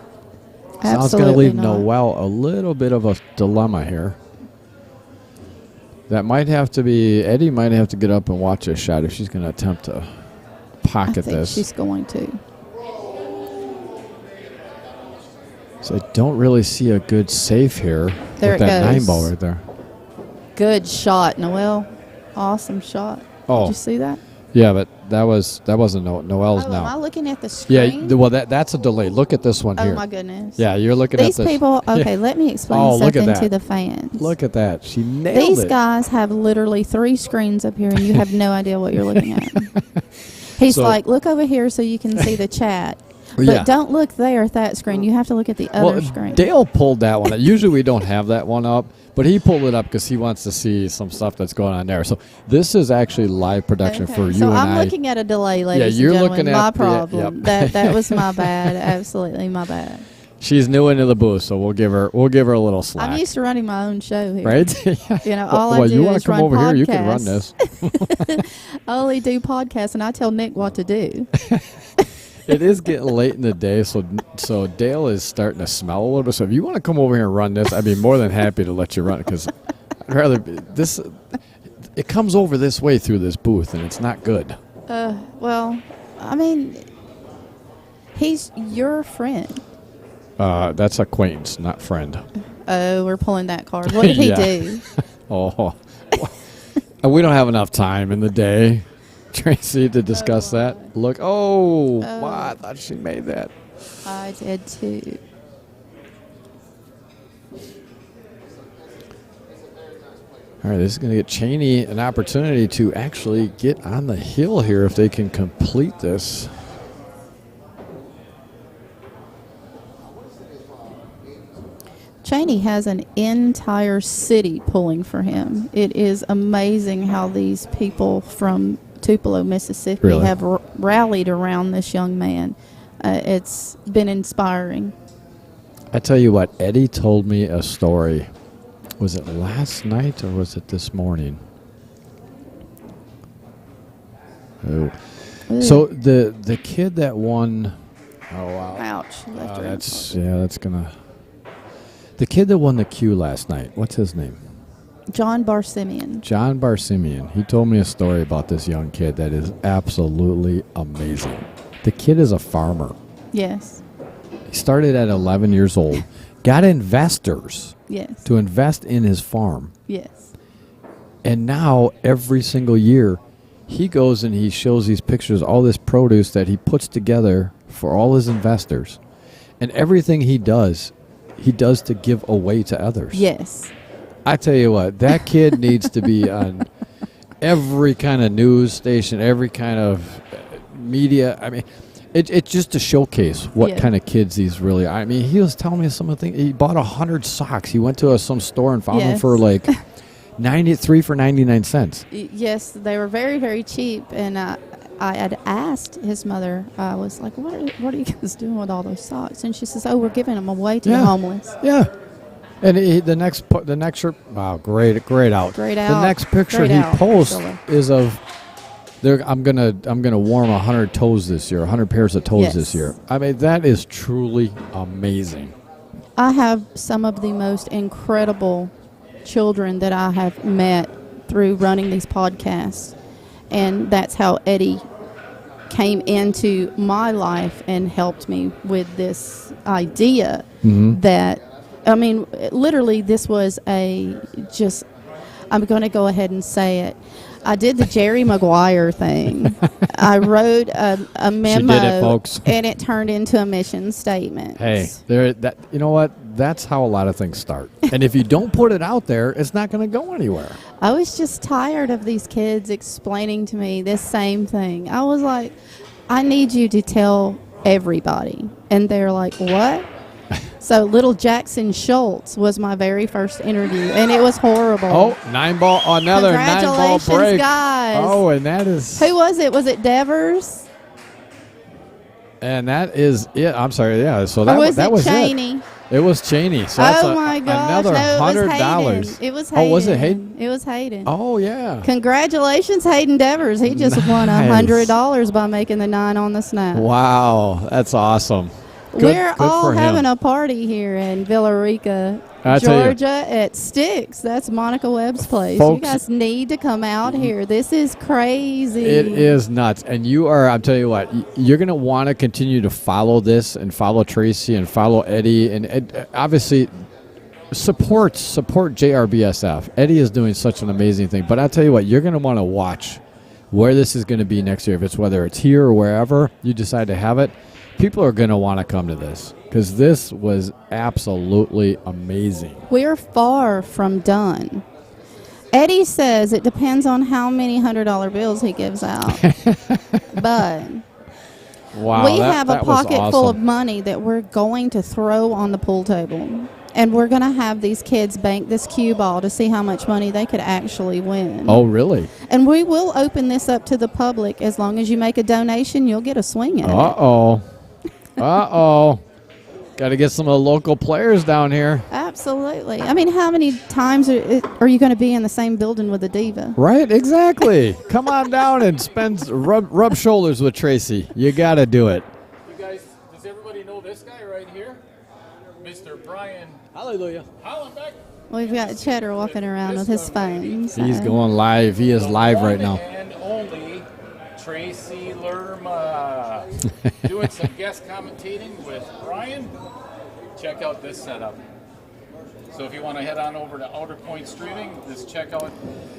Sounds going to leave not. Noelle a little bit of a dilemma here. That might have to be, Eddie might have to get up and watch this shot if she's going to attempt to pocket I think this. she's going to. So I don't really see a good safe here There with it that goes. 9 ball right there. Good shot, Noelle. Awesome shot. Oh. Did you see that? Yeah, but that wasn't Noelle's Oh, now. am I looking at the Yeah, screen? well, that's a delay. Look at this one Oh, here. my goodness. Yeah, you're looking These at this. people, okay, let me explain Oh, look at something that. to the fans. Look at that. She nailed These it. guys have literally 3 screens up here, and you have no idea what you're looking at. He's So- like, look over here so you can see the chat. But Yeah. don't look there at that screen. You have to look at the other screen. Dale pulled that one up. Usually we don't have that one up, but he pulled it up because he wants to see some stuff that's going on there. So this is actually live production Okay, for you so and I'm I. looking at a delay, ladies you're and looking gentlemen. My at problem. yep. That was my bad. Absolutely my bad. She's new into the booth, so we'll give her a little slack. I'm used to running my own show here. right? You know, all well, I do you want is to come run over podcasts. here? You can run this. I only do podcasts, and I tell Nick what to do. It is getting late in the day, so Dale is starting to smell a little bit. So if you want to come over here and run this, I'd be more than happy to let you run it because I'd rather this. It comes over this way through this booth, and it's not good. Well, I mean, he's your friend. That's acquaintance, not friend. Oh, we're pulling that card. What did he Yeah. do? Oh, we don't have enough time in the day, Tracy, to discuss that. Look, wow, I thought she made that. I did too. All right, this is going to get Cheney an opportunity to actually get on the hill here if they can complete this. Cheney has an entire city pulling for him. It is amazing how these people from Tupelo, Mississippi Really? have rallied around this young man. It's been inspiring. I tell you what, Eddie told me a story. Was it last night or was it this morning? Oh. So the kid that won. Oh wow! Ouch. Left her That's gonna. The kid that won the Q last night. What's his name? John Barsimian. John Barsimian. He told me a story about this young kid that is absolutely amazing. The kid is a farmer. Yes. He started at 11 years old. Got investors Yes. to invest in his farm. Yes. And now, every single year, he goes and he shows these pictures, all this produce that he puts together for all his investors. And everything he does to give away to others. Yes. I tell you what, that kid needs to be on every kind of news station, every kind of media. I mean, it's just to showcase what Yeah. kind of kids these really are. I mean, he was telling me some of the things. He bought 100 socks. He went to some store and found them Yes. for like 93 for 99 cents. Yes, they were very, very cheap. And I had asked his mother, I was like, what are you guys doing with all those socks? And she says, oh, we're giving them away to the homeless. Yeah. And the next shirt, wow, great out. Great out. The next picture Great he out, posts Priscilla. is of I'm gonna warm 100 toes this year, 100 pairs of toes Yes. this year. I mean, that is truly amazing. I have some of the most incredible children that I have met through running these podcasts. And that's how Eddie came into my life and helped me with this idea that, I mean, literally this was I'm going to go ahead and say it. I did the Jerry Maguire thing. I wrote a memo, did it, folks. and it turned into a mission statement. Hey, you know what? That's how a lot of things start. And if you don't put it out there, it's not going to go anywhere. I was just tired of these kids explaining to me this same thing. I was like, I need you to tell everybody. And they're like, what? So little Jackson Schultz was my very first interview, and it was horrible. Oh, another 9-ball Congratulations, break. guys. Oh, and that is... Who was it? Was it And And that is it. I'm sorry, yeah. So or was that it was Cheney? It was Cheney. So that's Oh my gosh! another No, $100. It was Hayden. Oh, was it Hayden? It was Hayden. Oh yeah. Congratulations, Hayden Devers. He just won Nice. $100 by making the 9 on the snap. Wow, that's awesome. We're all for him. having a party here in Villarica, I tell you. Georgia at Sticks. That's Monica Webb's place. Folks- You guys need to come out here. This is crazy. It is nuts. And you are, I'm telling you what, you're going to want to continue to follow this and follow Tracy and follow Eddie. And obviously, support JRBSF. Eddie is doing such an amazing thing. But I'll tell you what, you're going to want to watch where this is going to be next year. If it's whether it's here or wherever you decide to have it, people are going to want to come to this because this was absolutely amazing. We're far from done. Eddie says it depends on how many $100 bills he gives out. But Wow. we have a that was pocket full of awesome. money that we're going to throw on the pool table. And we're going to have these kids bank this cue ball to see how much money they could actually win. Oh, really? And we will open this up to the public. As long as you make a donation, you'll get a swing at it. Uh-oh. Uh-oh. Got to get some of the local players down here. Absolutely. I mean, how many times are you going to be in the same building with a diva? Right, exactly. Come on down and rub shoulders with Tracy. You got to do it. You guys, does everybody know this guy right here? Mr. Brian Hallelujah. Hollenbeck. We've got Cheddar walking around with his phone. so- He's going live. He is live right now. And only Tracy Lerma. Doing some guest commentating with Brian. Check out this setup. So if you want to head on over to Outer Point Streaming, just check out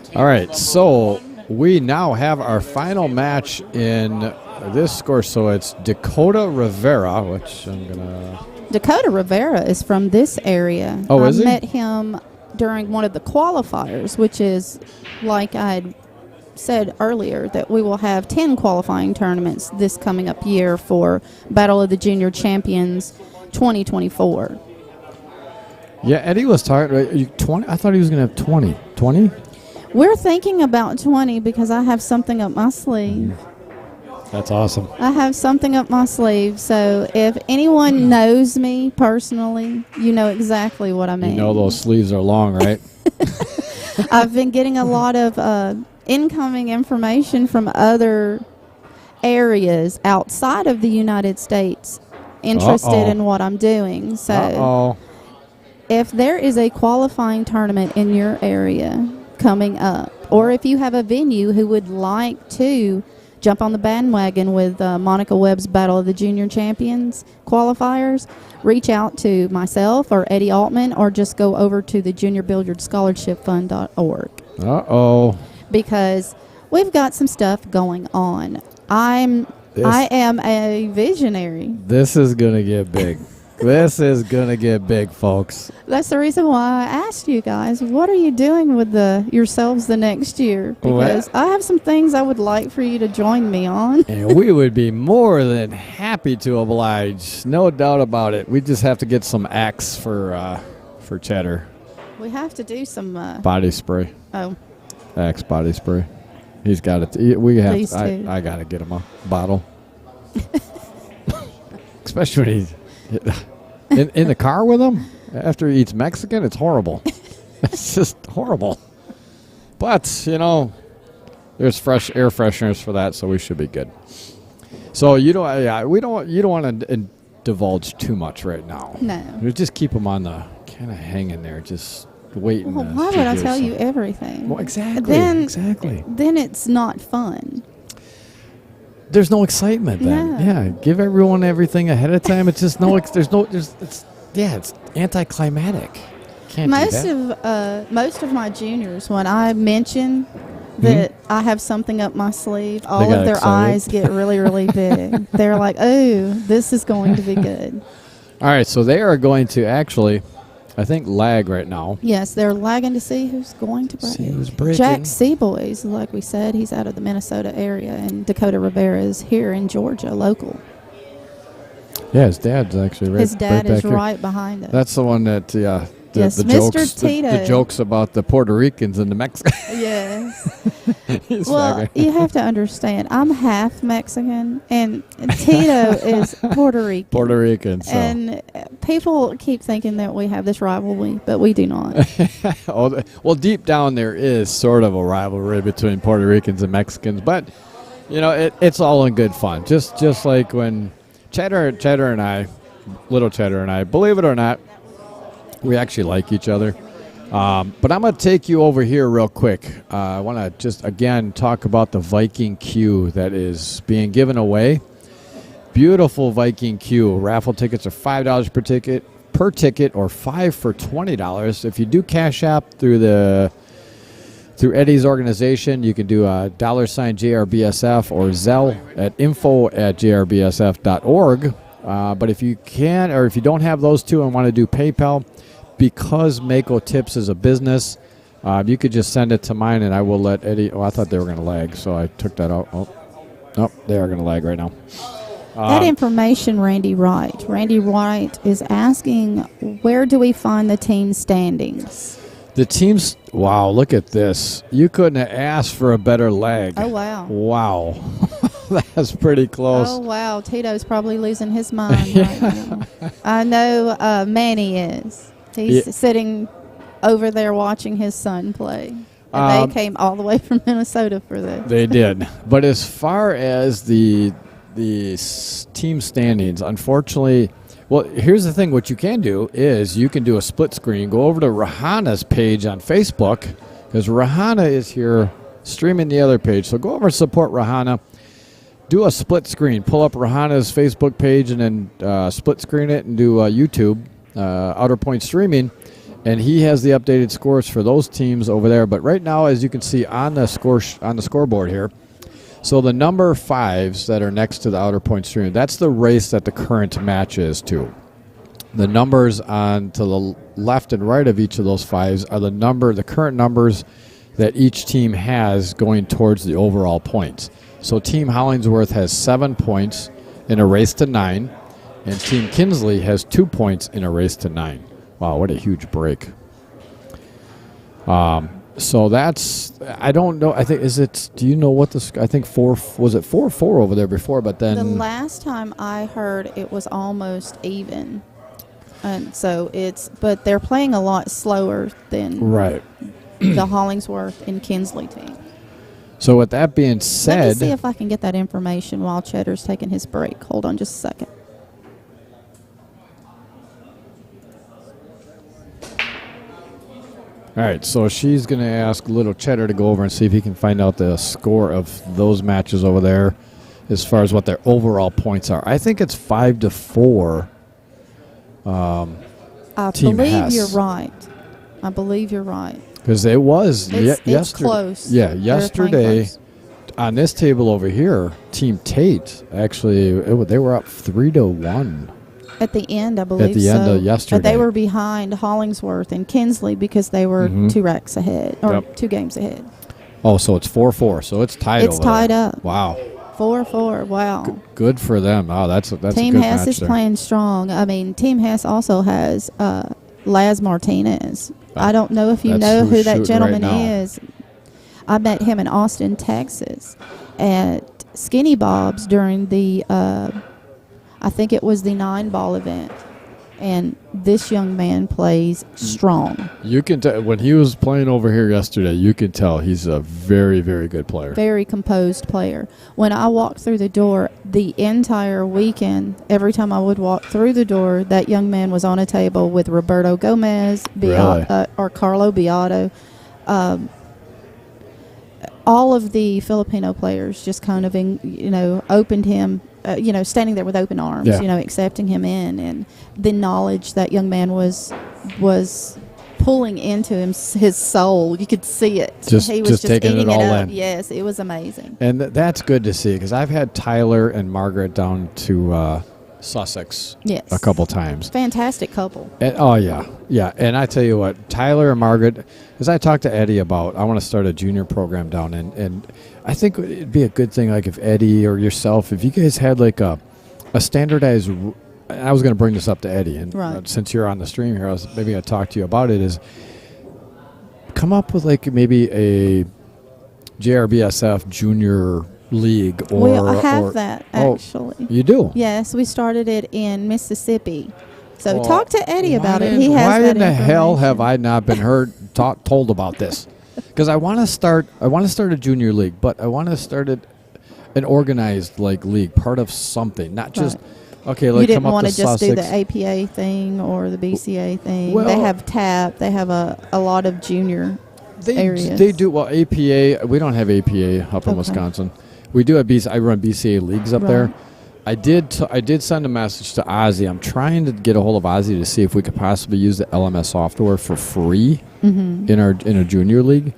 table All right, number so 1. we now have our final match in this score. So it's Dakota Rivera, which I'm going to... Dakota Rivera is from this area. Oh, I is he? met him during one of the qualifiers, which is, like I had said earlier, that we will have 10 qualifying tournaments this coming up year for Battle of the Junior Champions 2024. Yeah, Eddie was talking... 20? I thought he was going to have 20. 20? We're thinking about 20 because I have something up my sleeve. That's awesome. I have something up my sleeve, so if anyone knows me personally, you know exactly what I mean. You know those sleeves are long, right? I've been getting a lot of incoming information from other areas outside of the United States interested Uh-oh. in what I'm doing. So Uh-oh. if there is a qualifying tournament in your area coming up, or if you have a venue who would like to jump on the bandwagon with Monica Webb's Battle of the Junior Champions qualifiers, reach out to myself or Eddie Altman, or just go over to the juniorbilliardscholarshipfund.org Uh-oh. because we've got some stuff going on. I am a visionary. This is going to get big. This is going to get big, folks. That's the reason why I asked you guys, what are you doing with yourselves the next year? Because I have some things I would like for you to join me on. And we would be more than happy to oblige. No doubt about it. We just have to get some Axe for Cheddar. We have to do some... Body spray. oh, Axe body spray. He's got it. We have. Please do. I got to get him a bottle. Especially when he's in the car with him after he eats Mexican. It's horrible. It's just horrible. But, you know, there's fresh air fresheners for that, so we should be good. So you don't want to divulge too much right now. no. We just keep them on the kind of hanging there, just waiting. Well, to why see would I if tell there's you everything? Well, exactly. Then, Exactly. Then it's not fun. There's no excitement then. Yeah. Give everyone everything ahead of time. It's just it's anticlimactic. Can't do that. Most of my juniors, when I mention that I have something up my sleeve, all got of their excited. eyes get really, really big. They're like, "Oh, this is going to be good." All right, so they are going to actually, I think, lag right now. Yes, they're lagging to see who's going to break. See who's breaking. Jack Seaboys, like we said, he's out of the Minnesota area, and Dakota Rivera is here in Georgia, local. Yeah, his dad's actually right. His dad right back is here. right behind us. That's the one that Yes, the Mr. jokes, the Tito. jokes about the Puerto Ricans and the Mexicans. Yes. He's Well, back. you have to understand, I'm half Mexican, and Tito is Puerto Rican. Puerto Rican. So. And people keep thinking that we have this rivalry, but we do not. Well, deep down there is sort of a rivalry between Puerto Ricans and Mexicans, but it's all in good fun. Just like when Cheddar and I, little Cheddar and I, believe it or not, we actually like each other. But I'm going to take you over here real quick. I want to just, again, talk about the Viking Q that is being given away. Beautiful Viking Q. Raffle tickets are $5 per ticket or $5 for $20. If you do Cash App through Eddie's organization, you can do a $JRBSF or Zelle at info@jrbsf.org. But if you can, or if you don't have those two and want to do PayPal, because Mako Tips is a business, you could just send it to mine, and I will let Eddie. Oh, I thought they were going to lag, so I took that out. Oh, nope, they are going to lag right now. That information, Randy Wright. Randy Wright is asking, where do we find the team standings? The teams. Wow, look at this. You couldn't have asked for a better lag. Oh, wow. Wow. That's pretty close. Oh, wow. Tito's probably losing his mind right now. I know Manny is. He's sitting over there watching his son play. And they came all the way from Minnesota for this. They did. But as far as the team standings, unfortunately, well, here's the thing. What you can do is you can do a split screen. Go over to Rahana's page on Facebook, because Rahana is here streaming the other page. So go over and support Rahana. Do a split screen. Pull up Rahana's Facebook page and then split screen it and do YouTube. Outer Point Streaming, and he has the updated scores for those teams over there. But right now, as you can see on the scoreboard here, so the number 5s that are next to the Outer Point Streaming, that's the race that the current match is to. The numbers on to the left and right of each of those 5s are the current numbers that each team has going towards the overall points. So Team Hollingsworth has 7 points in a race to 9. And Team Kinsley has 2 points in a race to 9. Wow, what a huge break. So that's, I don't know, I think, do you know what this, I think 4-4 over there before, but then. The last time I heard it was almost even. And so but they're playing a lot slower than Right. the Hollingsworth and Kinsley team. So with that being Let me said. see if I can get that information while Cheddar's taking his break. Hold on just a second. All right, so she's going to ask little Cheddar to go over and see if he can find out the score of those matches over there as far as what their overall points are. I think it's 5-4. I Team believe Hess. you're right. I believe you're right. Because it was It's yesterday. close. Yeah, They're playing yesterday close. on this table over here, Team Tate actually they were up 3-1. At the end, I believe At the end so. of yesterday. But they were behind Hollingsworth and Kinsley because they were 2 racks ahead, or Yep. 2 games ahead. Oh, so it's 4-4. So it's tied. It's over tied there. up. Wow, 4-4. Wow. good for them. Oh, that's Team a good Hess match is there. playing strong. I mean, Team Hess also has Laz Martinez. I don't know if you That's know who's who that shooting gentleman right now. is. I met him in Austin, Texas, at Skinny Bob's during the, I think it was the 9-ball event. And this young man plays strong. You can tell when he was playing over here yesterday. You can tell he's a very, very good player. Very composed player. When I walked through the door, the entire weekend, every time I would walk through the door, that young man was on a table with Roberto Gomez, Really? or Carlo Beato. All of the Filipino players just kind of, opened him, standing there with open arms, Yeah. accepting him in, and the knowledge that young man was pulling into his soul. You could see it. Just He was taking it eating all up. in. Yes, it was amazing. And that's good to see because I've had Tyler and Margaret down to Sussex Yes. a couple times. Fantastic couple. And, oh, yeah. And I tell you what, Tyler and Margaret, as I talked to Eddie about, I want to start a junior program down, and I think it'd be a good thing, like if Eddie or yourself, if you guys had like a standardized, and I was going to bring this up to Eddie, and Right. since you're on the stream here, I was maybe going to talk to you about it, is come up with like maybe JRBSF Junior League, or we have or- that, oh, actually. you do? Yes, we started it in Mississippi. So Well, talk to Eddie about why it. He in- has Why that in the hell have information. I not been told about this? Because I want to start. I want to start a junior league, but I want to start an organized league, part of something, not just okay. Like You didn't come up want to to just do the Sussex. APA thing or the BCA thing. Well- they have TAP. They have a lot of junior areas. They do well. APA. We don't have APA up in Okay. Wisconsin. We do have BCA. I run BCA leagues up there. Right. I did send a message to Ozzy. I'm trying to get a hold of Ozzy to see if we could possibly use the LMS software for free in our junior league.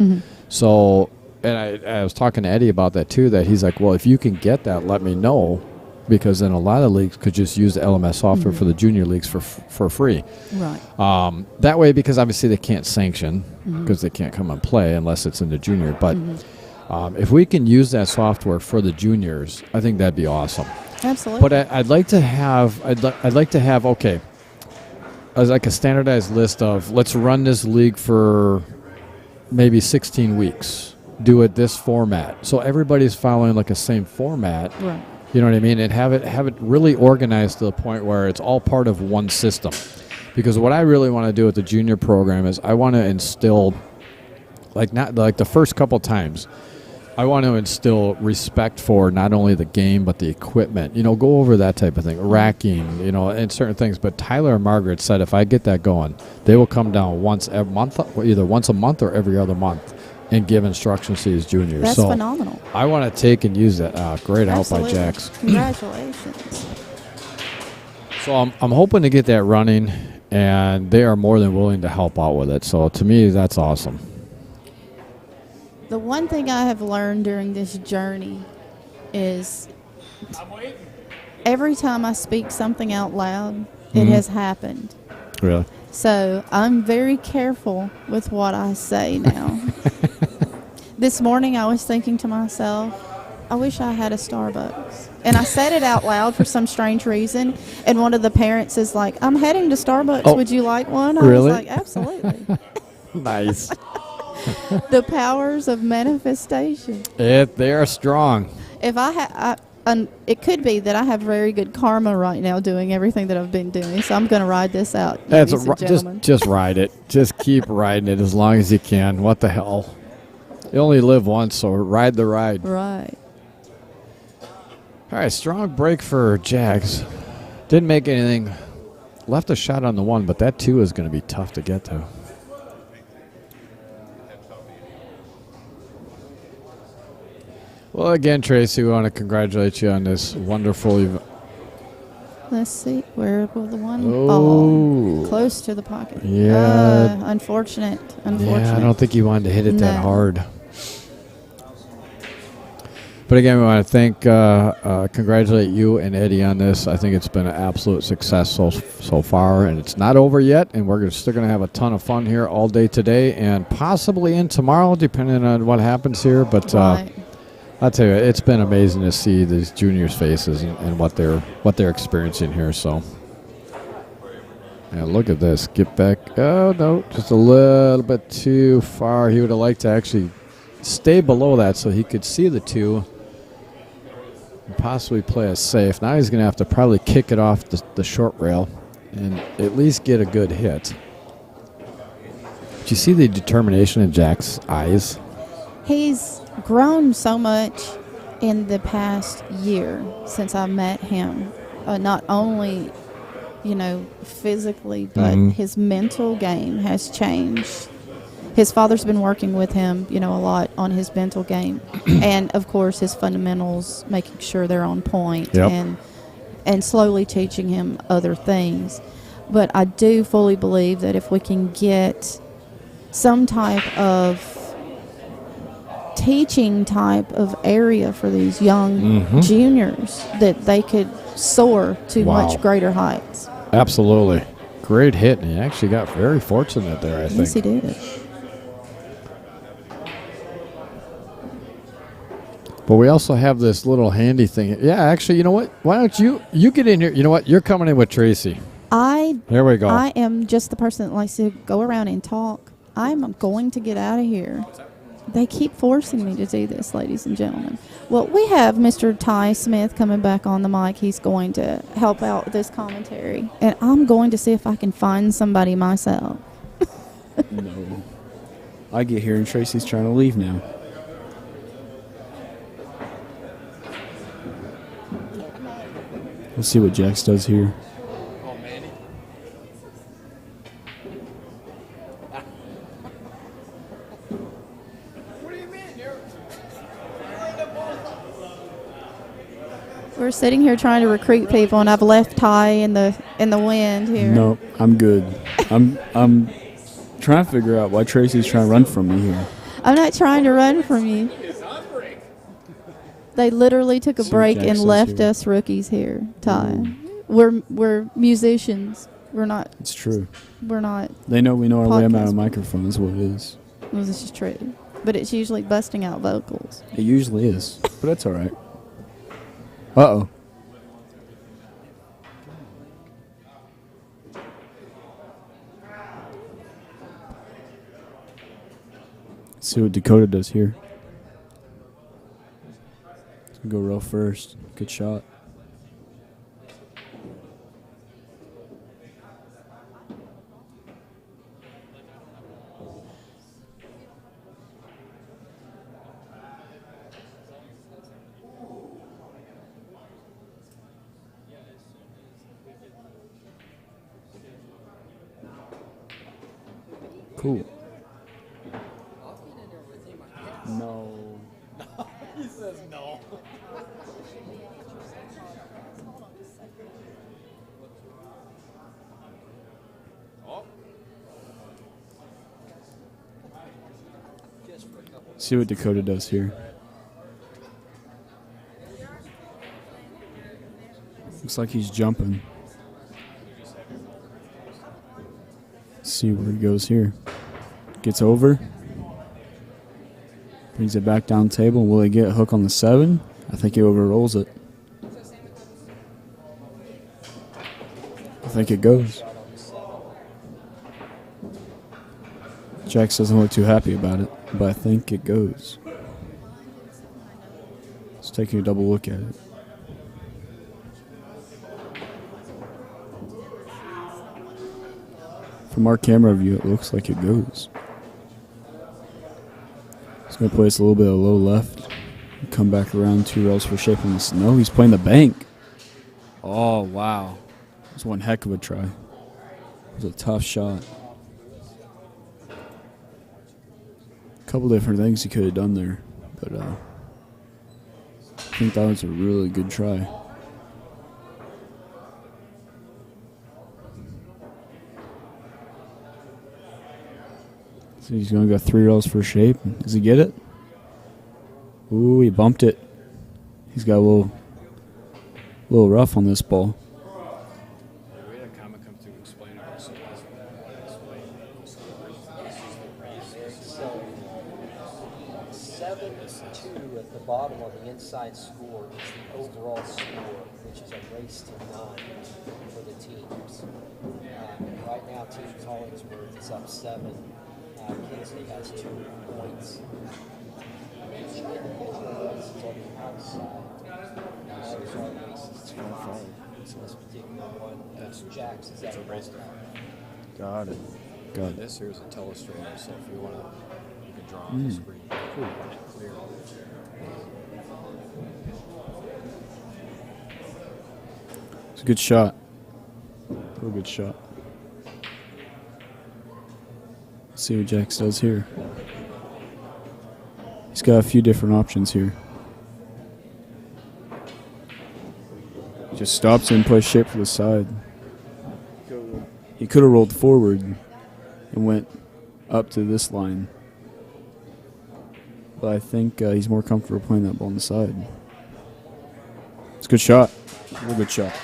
So, and I was talking to Eddie about that too. That he's like, well, if you can get that, let me know, because then a lot of leagues could just use the LMS software for the junior leagues for free. Right. That way, because obviously they can't sanction because they can't come and play unless it's in the junior. But if we can use that software for the juniors, I think that'd be awesome. Absolutely. But I'd like to have okay, as like a standardized list of let's run this league for maybe 16 weeks. Do it this format, so everybody's following like a same format. Right. You know what I mean? And have it really organized to the point where it's all part of one system. Because what I really want to do with the junior program is I want to instill, not like the first couple times, I want to instill respect for not only the game but the equipment. Go over that type of thing, racking, and certain things. But Tyler and Margaret said if I get that going, they will come down once a month, either once a month or every other month, and give instructions to these juniors. That's so phenomenal. I want to take and use that. Great help by Absolutely. Jax. Congratulations. So I'm hoping to get that running, and they are more than willing to help out with it. So to me, that's awesome. The one thing I have learned during this journey is every time I speak something out loud, it has happened. Really? So I'm very careful with what I say now. This morning I was thinking to myself, I wish I had a Starbucks. And I said it out loud for some strange reason. And one of the parents is like, I'm heading to Starbucks. Oh, Would you like one? I really? was like, absolutely. Nice. The powers of manifestation. They are strong. If I had, it could be that I have very good karma right now doing everything that I've been doing. So I'm going to ride this out, That's ladies and gentlemen. just ride it. Just keep riding it as long as you can. What the hell? You only live once, so ride the ride. Right. All right, strong break for Jags. Didn't make anything. Left a shot on the one, but that two is going to be tough to get to. Well, again, Tracy, we want to congratulate you on this wonderful event. Let's see. Where will the one Oh. ball? Close to the pocket. Yeah. Unfortunate. Yeah, I don't think you wanted to hit it that No. hard. But again, we want to congratulate you and Eddie on this. I think it's been an absolute success so far, and it's not over yet. And we're still going to have a ton of fun here all day today, and possibly in tomorrow, depending on what happens here. But Right. I'll tell you, it's been amazing to see these juniors' faces and what they're experiencing here. So, yeah, look at this. Get back. Oh no, just a little bit too far. He would have liked to actually stay below that so he could see the two. And possibly play it safe. Now he's going to have to probably kick it off the short rail and at least get a good hit. Do you see the determination in Jack's eyes? He's grown so much in the past year since I met him. Not only, physically, but his mental game has changed. His father's been working with him, a lot on his mental game. And, of course, his fundamentals, making sure they're on point. Yep. And slowly teaching him other things. But I do fully believe that if we can get some type of teaching type of area for these young juniors, that they could soar to Wow. much greater heights. Absolutely. Great hit, and he actually got very fortunate there, I think. Yes, he did. But we also have this little handy thing. Yeah, actually, you know what? Why don't you get in here? You know what? You're coming in with Tracy. Here we go. I am just the person that likes to go around and talk. I'm going to get out of here. They keep forcing me to do this, ladies and gentlemen. Well, we have Mr. Ty Smith coming back on the mic. He's going to help out with this commentary. And I'm going to see if I can find somebody myself. No. I get here and Tracy's trying to leave now. Let's see what Jax does here. We're sitting here trying to recruit people, and I've left Ty in the wind here. No, I'm good. I'm trying to figure out why Tracy's trying to run from me here. I'm not trying to run from you. They literally took a See break Jack and says left here. us rookies here, Ty. Ooh. We're musicians. We're not. It's true. We're not. They know we know our way out Podcast. of microphone is what it is. Well, this is true, but it's usually busting out vocals. It usually is, but that's all right. Uh-oh. Let's see what Dakota does here. Let's go row first. Good shot. Cool. No. He says no. See what Dakota does here. Looks like he's jumping. See where he goes here. Gets over. Brings it back down table. Will he get a hook on the 7? I think he overrolls it. I think it goes. Jax doesn't look too happy about it, but I think it goes. Let's take a double look at it. From our camera view, it looks like it goes. He's going to place a little bit of low left. Come back around 2 rails for shape on this. No, he's playing the bank. Oh, wow. That was one heck of a try. It was a tough shot. A couple different things he could have done there, but I think that was a really good try. So he's going to go 3 rails for shape. Does he get it? Ooh, he bumped it. He's got a little rough on this ball. We had a comment come through explaining about so So 7-2 at the bottom of the inside score is the overall score, which is a race to 9 for the teams. Right now, Team Hollingsworth is up 7. Kinsley has 2 points. Each individual race is on the outside. Others are races to 5. So this particular one, that's Jax is at a race to 5. Got it. Got it. This here is a telestrator, so if you want to, you can draw on the screen. Cool. And clear. It's a good shot. Real good shot. Let's see what Jax does here. He's got a few different options here. Just stops and plays shape to the side. He could have rolled forward and went up to this line. But I think he's more comfortable playing that ball on the side. It's a good shot. Real good shot.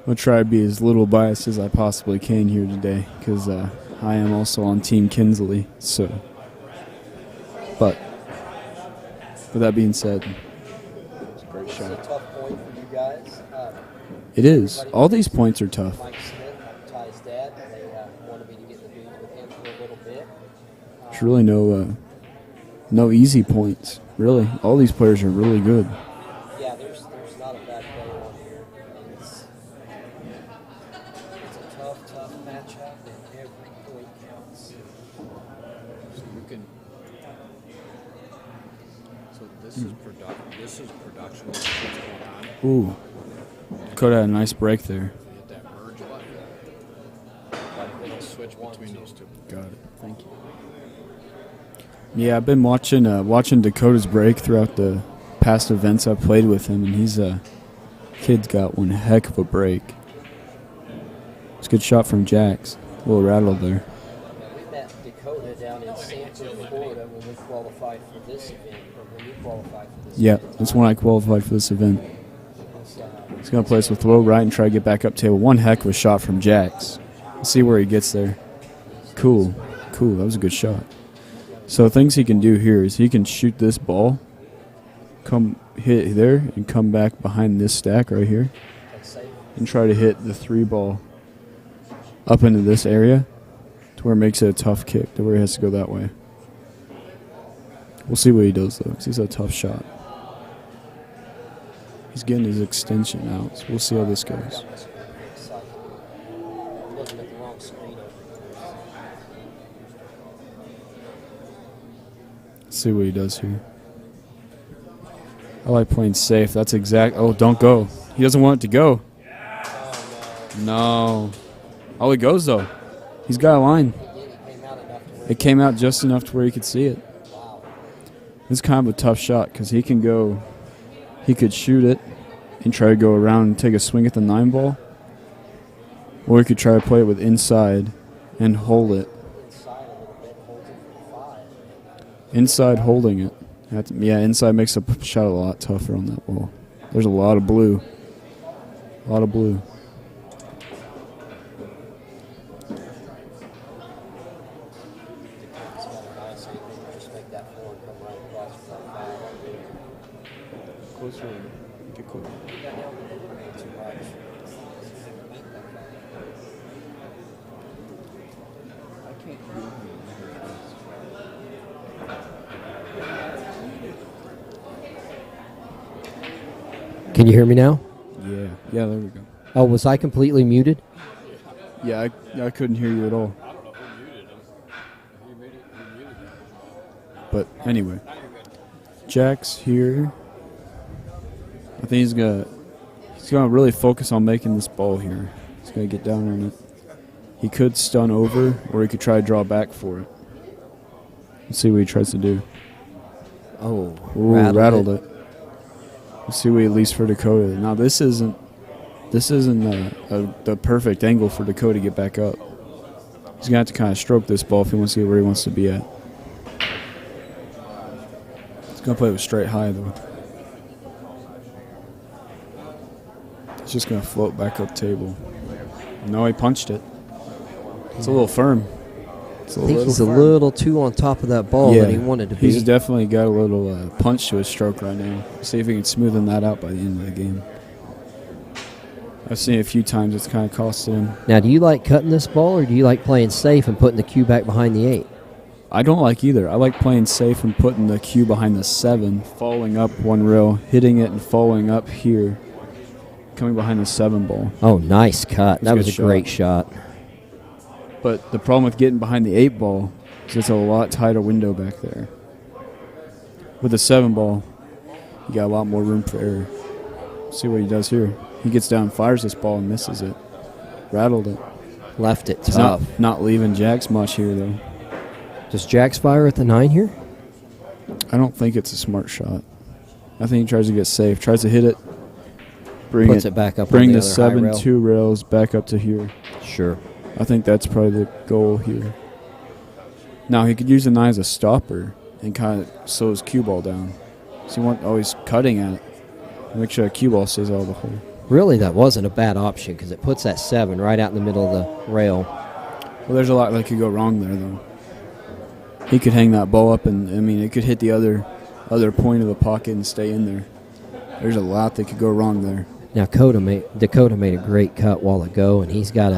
I'll try to be as little biased as I possibly can here today, because I am also on Team Kinsley. So, but with that being said, it's a great It's shot. a tough point for you guys. It is. All these points are tough. Mike Smith, Ty's dad, they wanted me to get in the booth with him for a little bit. There's really no easy points. Really, all these players are really good. Yeah, there's not a bad player on here. It's a tough matchup, and every point counts. So you can. So this is production. This is production. This is what's going on. Ooh, Dakota had a nice break there. Hit that merge button. It'll switch between those two. Got it. Thank you. Yeah, I've been watching Dakota's break throughout the past events I've played with him, and kid's got one heck of a break. It's a good shot from Jax. A little rattled there. We met Dakota down in Sanford, Florida, when we qualified for this event, or when you qualified for this Yeah, event. that's when I qualified for this event. He's, He's going to play us with low right and try to get back up table. One heck of a shot from Jax. Let's see where he gets there. Cool. That was a good shot. So things he can do here is he can shoot this ball, come hit there, and come back behind this stack right here, and try to hit the 3 ball up into this area to where it makes it a tough kick, to where he has to go that way. We'll see what he does, though, because he's a tough shot. He's getting his extension out, so we'll see how this goes. looking at the wrong screen over here. Let's see what he does here. I like playing safe. That's exact. Oh, don't go. He doesn't want it to go. No. Oh, it goes, though. He's got a line. It came out just enough to where he could see it. It's kind of a tough shot because he can go. He could shoot it and try to go around and take a swing at the 9 ball. Or he could try to play it with inside and hold it. Inside holding it. Yeah, inside makes the shot a lot tougher on that ball. There's a lot of blue. A lot of blue. Closer. Get closer. Can you hear me now? Yeah. Yeah, there we go. Oh, was I completely muted? Yeah, I couldn't hear you at all. But anyway, Jack's here. I think he's gonna really focus on making this ball here. He's gonna get down on it. He could stun over, or he could try to draw back for it. Let's see what he tries to do. Oh, Ooh, rattled it. Let's see what he leaves for Dakota. Now this isn't the perfect angle for Dakota to get back up. He's gonna have to kind of stroke this ball if he wants to get where he wants to be at. He's gonna play it with straight high though. It's just going to float back up table. No, he punched it. It's a little firm. I think he's a little too on top of that ball than he wanted to be. He's definitely got a little punch to his stroke right now. See if he can smoothen that out by the end of the game. I've seen it a few times. It's kind of costed him. Now, do you like cutting this ball, or do you like playing safe and putting the cue back behind the 8? I don't like either. I like playing safe and putting the cue behind the 7, falling up 1 rail, hitting it and falling up here. Coming behind the 7 ball. Oh, nice cut. That was a great shot. But the problem with getting behind the 8 ball is it's a lot tighter window back there. With the 7 ball, you got a lot more room for error. See what he does here. He gets down, fires this ball, and misses it. Rattled it. Left it tough. Not leaving Jax much here, though. Does Jax fire at the 9 here? I don't think it's a smart shot. I think he tries to get safe. Tries to hit it. Puts it back up. Bring on the the 7 rail. 2 rails back up to here. Sure. I think that's probably the goal here. Now he could use the 9 as a stopper and kind of slow his cue ball down. So you want always cutting at it. Make sure the cue ball stays out of the hole. Really, that wasn't a bad option because it puts that 7 right out in the middle of the rail. Well, there's a lot that could go wrong there, though. He could hang that ball up, and it could hit the other point of the pocket and stay in there. There's a lot that could go wrong there. Now, Dakota made a great cut while ago, and he's got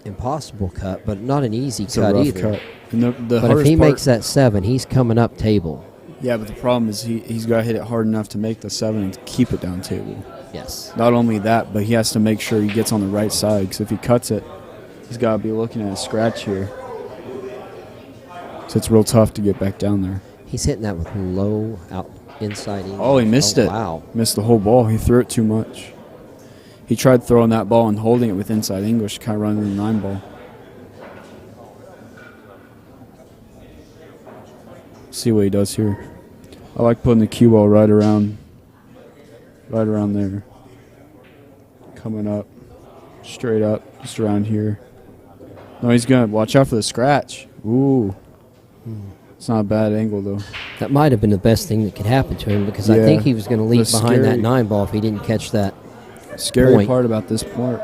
impossible cut, but not an easy It's a cut rough either. cut. And the But if hardest he part, makes that 7, he's coming up table. yeah, but the problem is he's got to hit it hard enough to make the 7 and keep it down table. Yes. Not only that, but he has to make sure he gets on the right side, because if he cuts it, he's got to be looking at a scratch here. So it's real tough to get back down there. He's hitting that with low out inside English. Oh, he missed it. Wow. Missed the whole ball. He threw it too much. He tried throwing that ball and holding it with inside English, kind of running the 9 ball. See what he does here. I like putting the cue ball right around there. Coming up, straight up, just around here. No, he's going to watch out for the scratch. Ooh. It's not a bad angle, though. That might have been the best thing that could happen to him, because I Yeah. think he was going to leave The behind that scary- 9 ball if he didn't catch that. Scary Point. part about this part.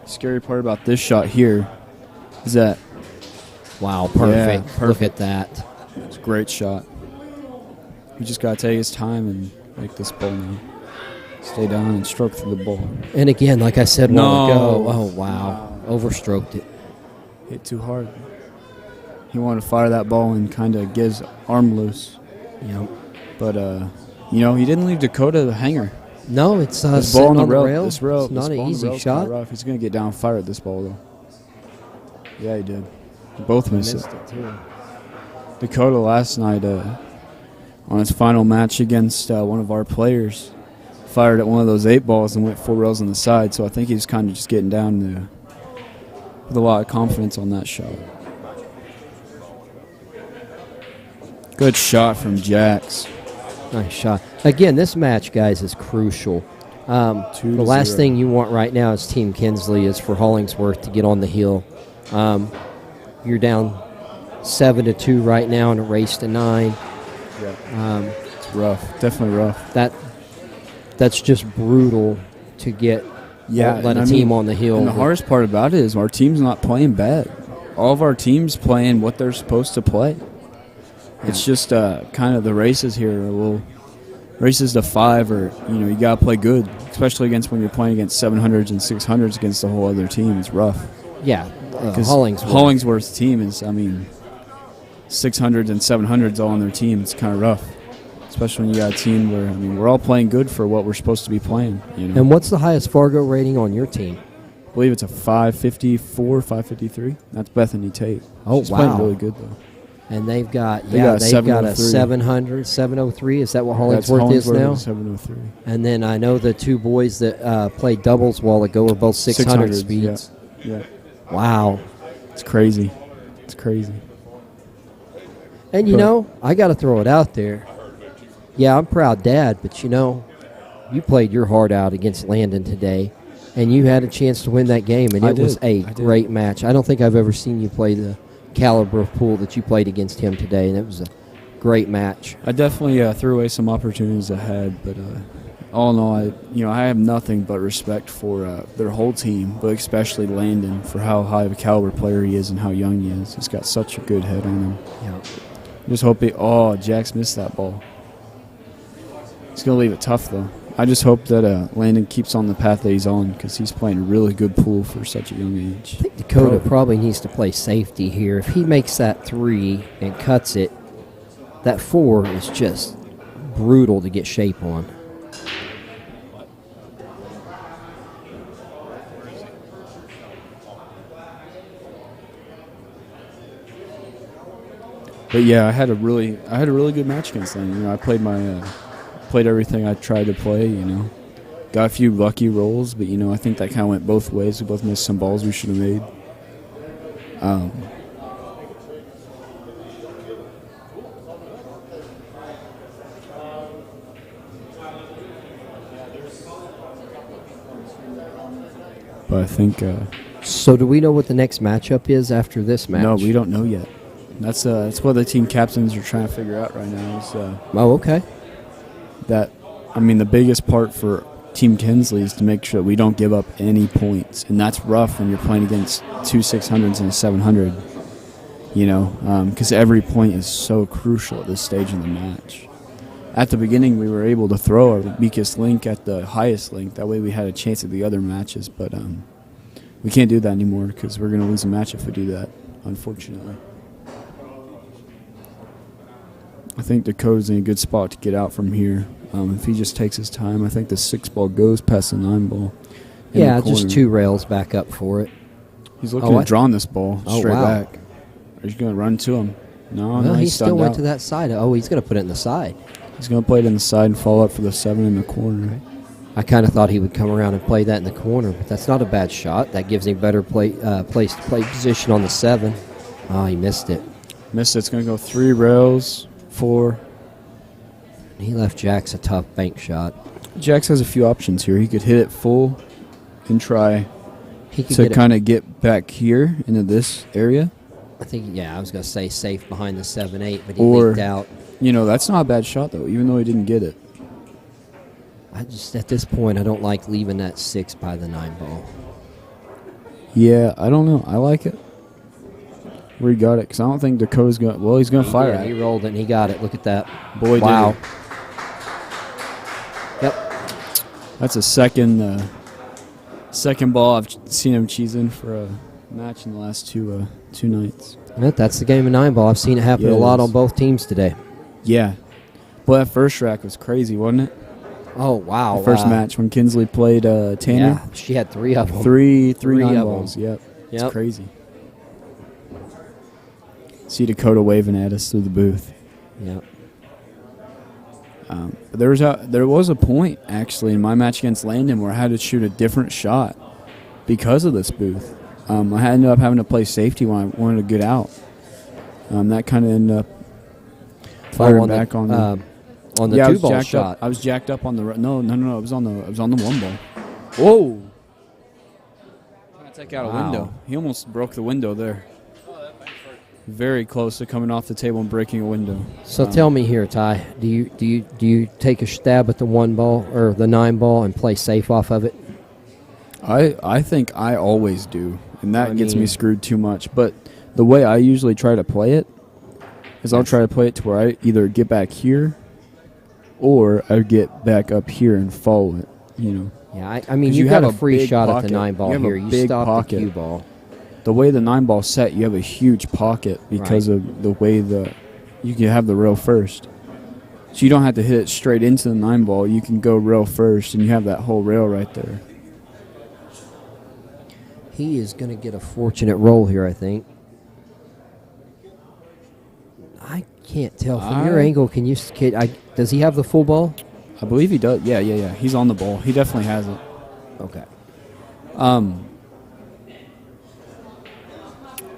Scary part about this shot here is that Wow, perfect. perfect. Look at that. it's a great shot. We just got to take his time and make this ball now. Stay down and stroke through the ball. And again, like I said a while No. ago, oh, wow. Overstroked it. Hit too hard. He wanted to fire that ball and kind of get his arm loose. Yep. But, he didn't leave Dakota the hanger. No, it's This ball sitting on the rail. rail. This rail. It's not this an ball on the easy rail's kinda shot. rough. He's going to get down and fire at this ball, though. Yeah, he did. Both missed it. too. Dakota last night on his final match against one of our players fired at one of those 8 balls and went 4 rails on the side. So I think he was kind of just getting down with a lot of confidence on that shot. Good shot from Jax. Nice shot. Again, this match, guys, is crucial. The 2-0. last thing you want right now as Team Kinsley is for Hollingsworth to get on the hill. You're down 7-2 right now in a race to 9. It's rough. Definitely rough. That's just brutal to get. Let and a I team mean, on the hill. And the hardest part about it is our team's not playing bad. All of our teams playing what they're supposed to play. It's just kind of the races here. Races to 5, or you gotta play good, especially when you're playing against 700s and 600s against a whole other team. It's rough. Yeah, Because Hollingsworth. Hollingsworth's team is, 600s and 700s all on their team. It's kind of rough, especially when you got a team where we're all playing good for what we're supposed to be playing. And what's the highest Fargo rating on your team? I believe it's a 554, 553. That's Bethany Tate. Oh, She's playing wow. really good though. And they've got They got a a 703. 700, 703. Is that what That's Hollingsworth is now? and 703. And then I know the 2 boys that played doubles a while ago are both 600 600s, speeds. Yeah. Wow. It's crazy. It's crazy. And I got to throw it out there. Yeah, I'm proud dad, but you played your heart out against Landon today, and you had a chance to win that game, and it was a great match. I don't think I've ever seen you play the caliber of pool that you played against him today, and it was a great match. I definitely threw away some opportunities I had, but all in all, I have nothing but respect for their whole team, but especially Landon for how high of a caliber player he is and how young he is. He's got such a good head on him. Yeah. Just hope Jax missed that ball. He's going to leave it tough, though. I just hope that Landon keeps on the path that he's on, because he's playing a really good pool for such a young age. I think Dakota probably needs to play safety here. If he makes that 3 and cuts it, that 4 is just brutal to get shape on. But yeah, I had a really good match against them. I played played everything I tried to play. Got a few lucky rolls, but I think that kind of went both ways. We both missed some balls we should have made. But I think So do we know what the next matchup is after this match? no, we don't know yet. That's what the team captains are trying to figure out right now. Is Oh, okay. the biggest part for Team Kinsley is to make sure that we don't give up any points, and that's rough when you're playing against 2 600s and a 700. Because every point is so crucial at this stage in the match. at the beginning we were able to throw our weakest link at the highest link. That way we had a chance at the other matches, but we can't do that anymore because we're going to lose a match if we do that, unfortunately. I think Dakota's in a good spot to get out from here. If he just takes his time, I think the 6 ball goes past the 9 ball. Yeah, just 2 rails back up for it. He's looking at drawing this ball straight wow. back. Are you going to run to him? No, Well, he still went out. to that side. Oh, he's going to put it in the side. He's going to play it in the side and follow up for the 7 in the corner. I kind of thought he would come around and play that in the corner, but that's not a bad shot. That gives him better place to play position on the 7. Oh, he missed it. Missed it. It's going to go 3 rails, 4. He left Jax a tough bank shot. Jax has a few options here. He could hit it full and try He could to get kind of get back here into this area. I think, I was going to say safe behind the 7-8, but he Or- leaked out. That's not a bad shot, though, even though he didn't get it. I just, at this point, I don't like leaving that 6 by the 9 ball. Yeah, I don't know. I like it. Where he got it, because I don't think Dakota's going to... Well, he's going to fire He it. rolled it, and he got it. Look at that. Boy, wow. did he. Yep. That's a second ball I've seen him cheesing for a match in the last two nights. That's the game of 9 ball. I've seen it happen Yeah, a it lot is. on both teams today. Yeah. Well, that first rack was crazy, wasn't it? Oh, wow. The first match when Kinsley played Tanner. Yeah, she had 3 of them. Three 3 9 of balls. them. Yep. It's Yep. crazy. See Dakota waving at us through the booth. Yep. But there was a point, actually, in my match against Landon where I had to shoot a different shot because of this booth. I ended up having to play safety when I wanted to get out. That kind of ended up firing back on the... on the yeah, 2 ball shot. I was jacked up on the... No. It was on the 1 ball. Whoa! Trying to take out a Wow. window. He almost broke the window there. Very close to coming off the table and breaking a window. So tell me here, Ty, do you take a stab at the 1 ball or the 9 ball and play safe off of it? I think I always do, and that gets me mean- screwed too much. But the way I usually try to play it is I'll try to play it to where I either get back here or I get back up here and follow it, Yeah, I mean, 'Cause you you got have a a free big shot at pocket. the 9 ball You have a here. You big stop pocket. the cue ball. The way the 9 ball set, you have a huge pocket because Right. of the way you can have the rail first. So you don't have to hit it straight into the 9 ball. You can go rail first, and you have that whole rail right there. He is going to get a fortunate roll here, I think. I can't tell from your angle. Does he have the full ball? I believe he does. Yeah. He's on the ball. He definitely has it. Okay.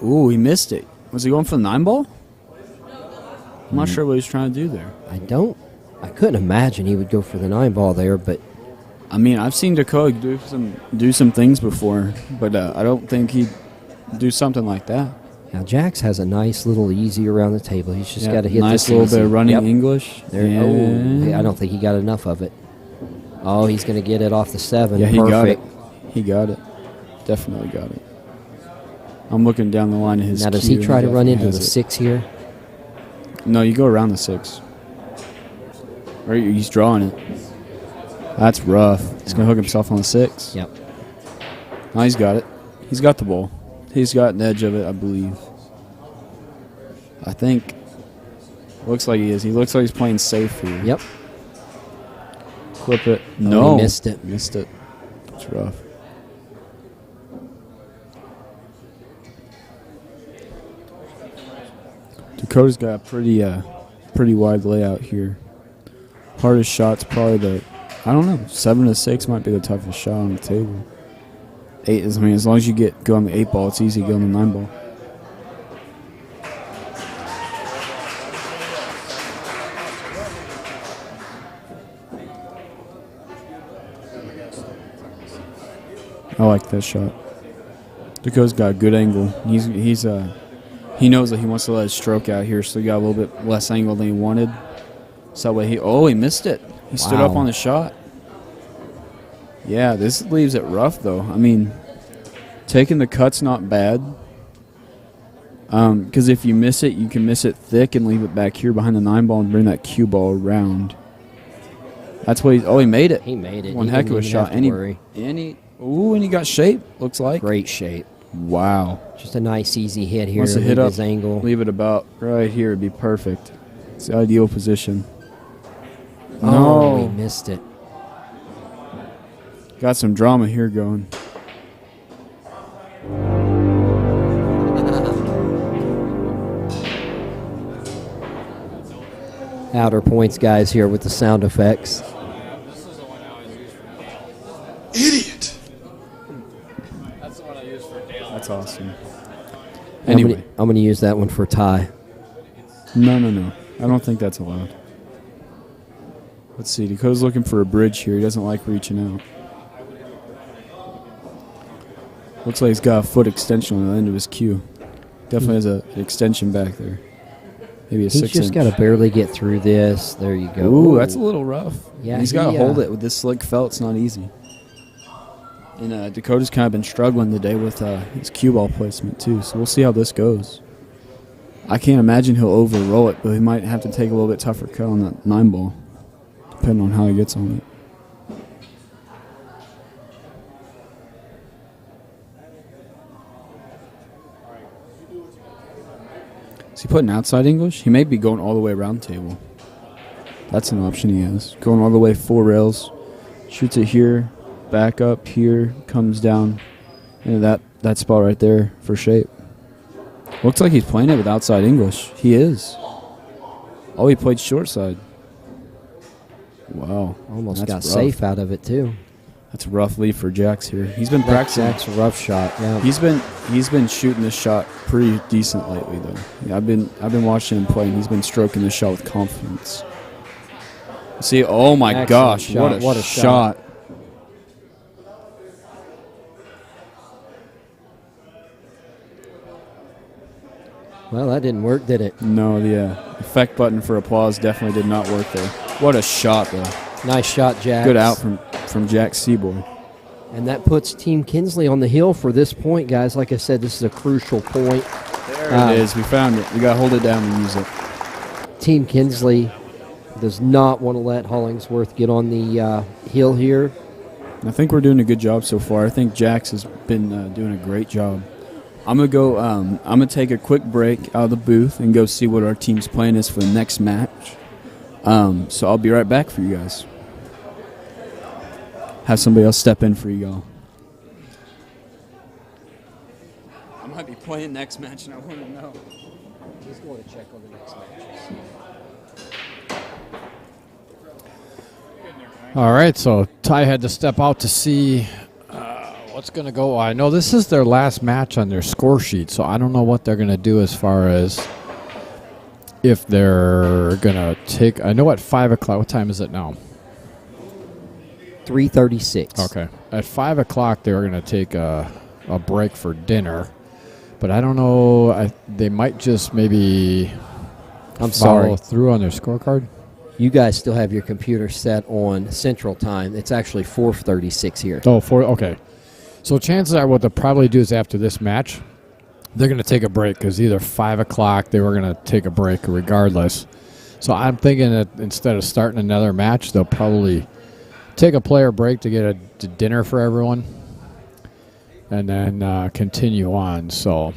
Ooh, he missed it. Was he going for the 9 ball? I'm not sure what he's trying to do there. I couldn't imagine he would go for the 9 ball there, but I mean, I've seen Dakota do some things before, but I don't think he'd do something like that. now Jax has a nice little easy around the table. He's just got to hit nice this little easy. bit of running Yep. English. There, And- I don't think he got enough of it. Oh, he's going to get it off the 7. Yeah, he Perfect. got it. He got it. Definitely got it. I'm looking down the line of his Now, does cue, he try to run definitely into has the it. 6 here? No, you go around the 6. Or he's drawing it. That's rough. He's going to hook himself on the 6. Yep. No, he's got it. He's got the ball. He's got an edge of it, I believe. I think. Looks like he is. He looks like he's playing safe here. Yep. Clip it. Oh, No. he missed it. Missed it. It's rough. Dakota's got a pretty wide layout here. Hardest shot's probably I don't know, 7 to 6 might be the toughest shot on the table. 8 is, as long as you go on the 8 ball, it's easy to go on the 9 ball. I like that shot. Dakota's got a good angle. He knows that he wants to let his stroke out here, so he got a little bit less angle than he wanted. So that way he missed it. He stood up Wow. on the shot. Yeah, this leaves it rough though. I mean, taking the cut's not bad. Because if you miss it, you can miss it thick and leave it back here behind the 9 ball and bring that cue ball around. That's what he made it. He made it. One He heck didn't of a even shot. have to worry. And he got shape, looks like. Great shape. Wow. Just a nice, easy hit here. Wants to Leave hit up, his angle. leave it about right here. It'd be perfect. It's the ideal position. Oh, he No. missed it. Got some drama here going. Outer points guys here with the sound effects. Idiot. That's awesome. I'm Anyway. going to use that one for tie. No. I don't think that's allowed. Let's see. Dakota's looking for a bridge here. He doesn't like reaching out. Looks like he's got a foot extension on the end of his cue. Definitely has an extension back there. Maybe a He's 6 just inch. got to barely get through this. There you go. Ooh, that's a little rough. Yeah, He's got to he, hold it with this slick felt. It's not easy. And Dakota's kind of been struggling today with his cue ball placement, too. So we'll see how this goes. I can't imagine he'll over-roll it, but he might have to take a little bit tougher cut on that 9 ball, depending on how he gets on it. Is he putting outside English? He may be going all the way around the table. That's an option he has. Going all the way 4 rails. Shoots it here, back up here, comes down into that spot right there for shape. Looks like he's playing it with outside English. He is. Oh, he played short side. Wow. Almost That's got rough. safe out of it, too. That's a rough lead for Jax here. He's been practicing. That's a rough shot, yeah. He's been shooting this shot pretty decent lately, though. Yeah, I've been watching him play, and he's been stroking this shot with confidence. See, oh my Excellent gosh, shot. what a shot! Well, that didn't work, did it? No, the effect button for applause definitely did not work there. What a shot, though! Nice shot, Jack. Good out from Jack Seaboy. And that puts Team Kinsley on the hill for this point, guys. Like I said, this is a crucial point. There it is. We found it. We got to hold it down and use it. Team Kinsley does not want to let Hollingsworth get on the hill here. I think we're doing a good job so far. I think Jax has been doing a great job. I'm gonna go. I'm gonna take a quick break out of the booth and go see what our team's plan is for the next match. So I'll be right back for you guys. Have somebody else step in for you all. I might be playing next match, and I want to know. He's going to check on the next matches. All right, so Ty had to step out to see what's going to go. I know this is their last match on their score sheet, so I don't know what they're going to do as far as if they're going to take. I know at 5 o'clock. What time is it now? 3:36. Okay. At 5 o'clock, they were going to take a break for dinner, but I don't know. They might just maybe I'm follow sorry. through on their scorecard. You guys still have your computer set on Central Time. It's actually 4:36 here. Oh, okay. So chances are what they'll probably do is after this match, they're going to take a break because either 5 o'clock they were going to take a break regardless. So I'm thinking that instead of starting another match, they'll probably take a player break to get a dinner for everyone and then continue on. So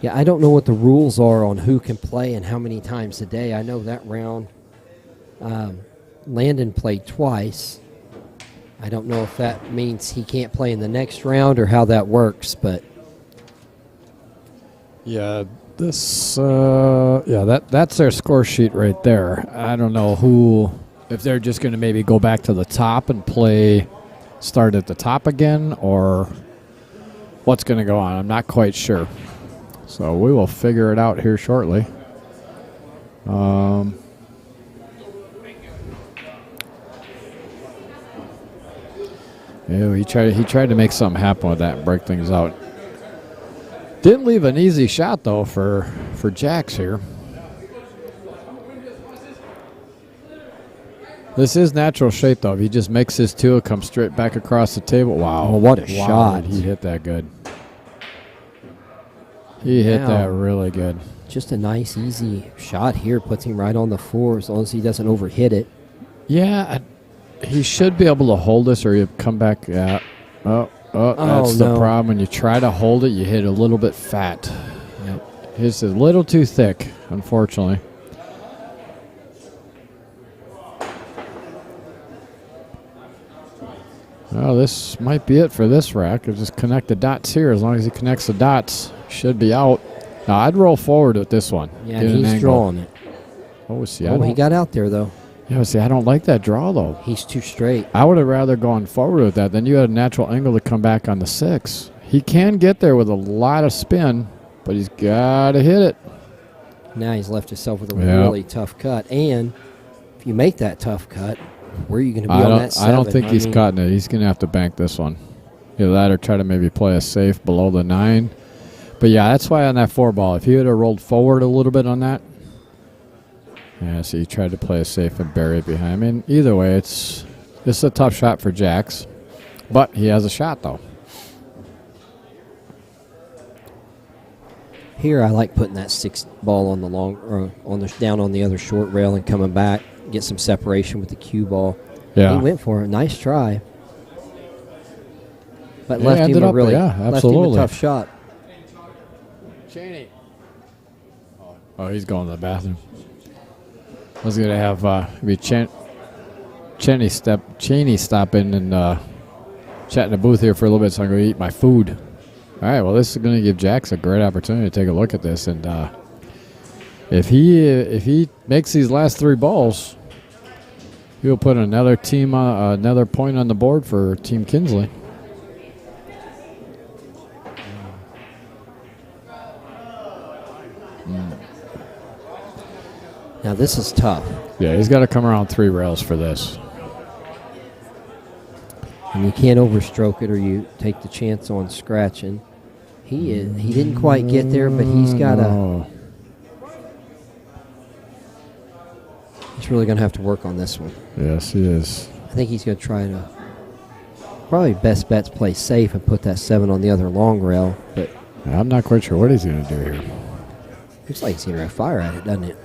Yeah, I don't know what the rules are on who can play and how many times a day. I know that round Landon played twice. I don't know if that means he can't play in the next round or how that works, but yeah, that's their score sheet right there. I don't know if they're just going to maybe go back to the top and start at the top again, or what's going to go on. I'm not quite sure. So we will figure it out here shortly. Yeah, he tried to make something happen with that and break things out. Didn't leave an easy shot though for Jax here. This is natural shape though. If he just makes his two, it comes straight back across the table. Wow, Oh, what a shot. He hit that good. He hit Now, that really good. Just a nice, easy shot here. Puts him right on the floor as long as he doesn't overhit it. Yeah, he should be able to hold this, or you come back. Yeah. That's the no. problem. When you try to hold it, you hit a little bit fat. Yep. It's a little too thick, unfortunately. Well, this might be it for this rack. I'll just connect the dots here. As long as he connects the dots, should be out. Now, I'd roll forward with this one. Yeah, Get an he's angle. drawing it. Oh, see, Oh, he got out there, though. Yeah, see, I don't like that draw, though. He's too straight. I would have rather gone forward with that. Then you had a natural angle to come back on the 6. He can get there with a lot of spin, but he's got to hit it. Now he's left himself with a Yep. really tough cut. And if you make that tough cut, where are you going to be on that 7? I don't think he's cutting it. He's going to have to bank this one. Either that or try to maybe play a safe below the 9. But, yeah, that's why on that 4 ball, if he would have rolled forward a little bit on that. Yeah, so he tried to play a safe and bury it behind. I mean, either way, it's a tough shot for Jax. But he has a shot, though. Here, I like putting that 6 ball on the long, or down on the other short rail and coming back, get some separation with the cue ball. Yeah. He went for it. Nice try. But Yeah, left him ended a up- really yeah, left him absolutely. a tough shot. Cheney. Oh, he's going to the bathroom. I was gonna have Cheney stop in and chat in the booth here for a little bit, so I'm gonna eat my food. All right. Well, this is gonna give Jax a great opportunity to take a look at this, and if he makes these last 3 balls, he'll put another point on the board for Team Kinsley. Now, this is tough. Yeah, he's got to come around 3 rails for this. And you can't overstroke it or you take the chance on scratching. He didn't quite get there, but he's got Oh. he's really going to have to work on this one. Yes, he is. I think he's going to try to, probably best bet's play safe and put that 7 on the other long rail, but I'm not quite sure what he's going to do here. looks like he's going to fire at it, doesn't it?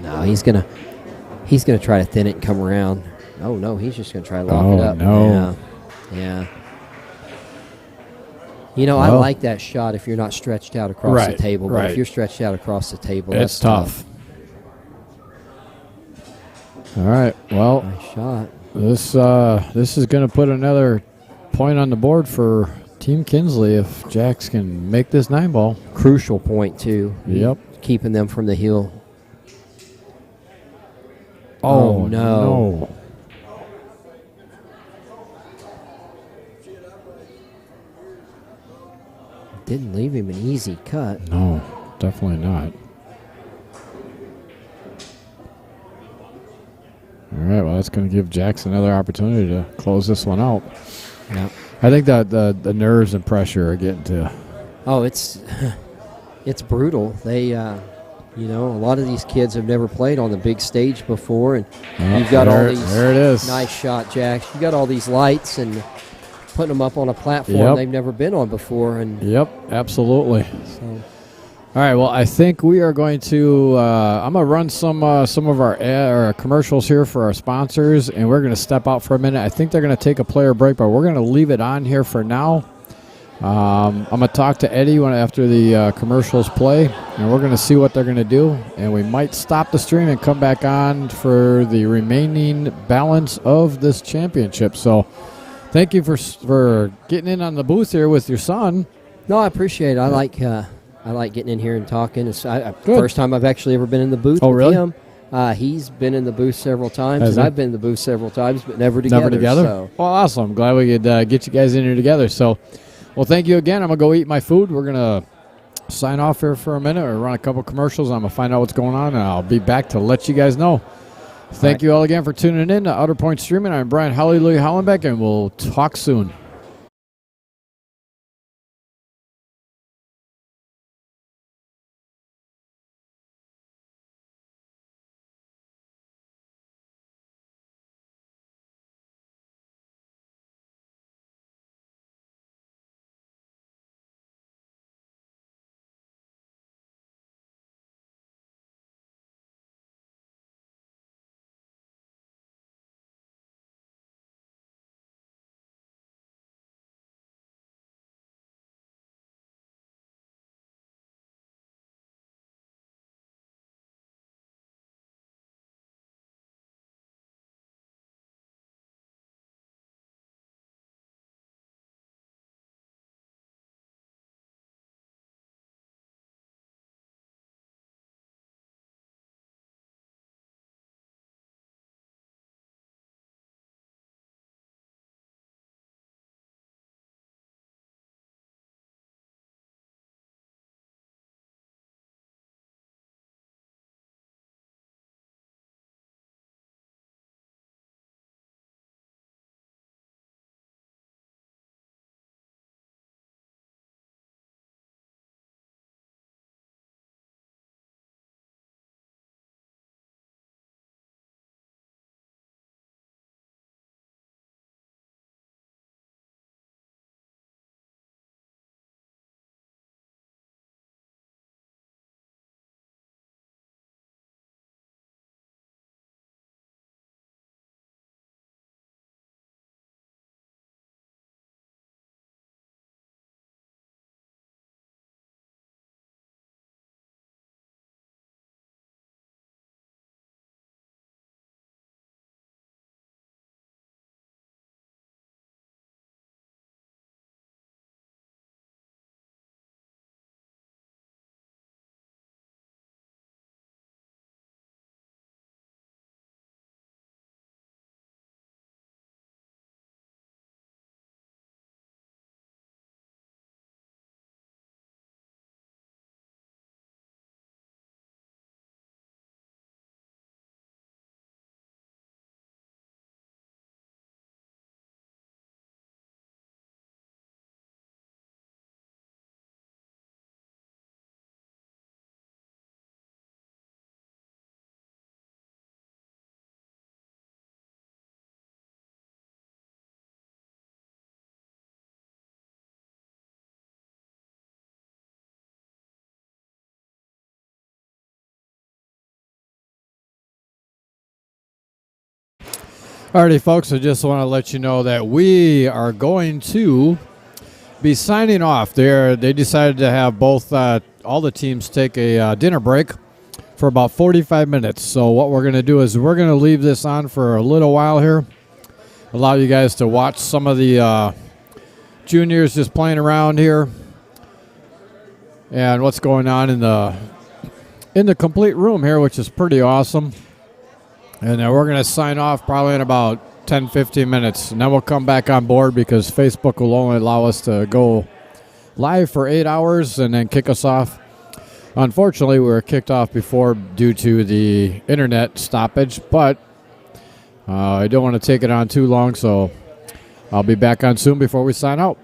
No, he's going to try to thin it and come around. Oh, no, he's just going to try to lock it up. no. Yeah. You know, I Well, like that shot if you're not stretched out across the Right, table, but right. if you're stretched out across the table, It's that's tough. All right. Well, Nice shot. this is going to put another point on the board for Team Kinsley if Jax can make this 9 ball. Crucial point, too. Yep. Keeping them from the heel. Oh, no. Didn't leave him an easy cut. No, definitely not. All right. Well, that's going to give Jax another opportunity to close this one out. Yeah. I think that the nerves and pressure are getting to. Oh, it's brutal. They, a lot of these kids have never played on the big stage before, and you've got all these. There it is. Nice shot, Jax. You got all these lights and putting them up on a platform Yep. they've never been on before, and Yep, absolutely. so All right, well, I think we are going to. I'm gonna run some of our commercials here for our sponsors, and we're gonna step out for a minute. I think they're gonna take a player break, but we're gonna leave it on here for now. I'm gonna talk to Eddie after the commercials play, and we're gonna see what they're gonna do, and we might stop the stream and come back on for the remaining balance of this championship. So, thank you for getting in on the booth here with your son. no, I appreciate it. I like getting in here and talking. It's Good. first time I've actually ever been in the booth Oh, with really? him. He's been in the booth several times, Has and he? I've been in the booth several times, but never together. Never together? So. Well, awesome. I'm glad we could get you guys in here together. So, well, thank you again. I'm going to go eat my food. We're going to sign off here for a minute or run a couple commercials. I'm going to find out what's going on, and I'll be back to let you guys know. Thank you all again for tuning in to Outer Point Streaming. I'm Brian Hallelujah Hollenbeck, and we'll talk soon. Alrighty, folks, I just want to let you know that we are going to be signing off. They decided to have both all the teams take a dinner break for about 45 minutes. So what we're going to do is we're going to leave this on for a little while here, allow you guys to watch some of the juniors just playing around here and what's going on in the complete room here, which is pretty awesome. And then we're going to sign off probably in about 10, 15 minutes. And then we'll come back on board because Facebook will only allow us to go live for 8 hours and then kick us off. Unfortunately, we were kicked off before due to the internet stoppage, but I don't want to take it on too long, so I'll be back on soon before we sign out.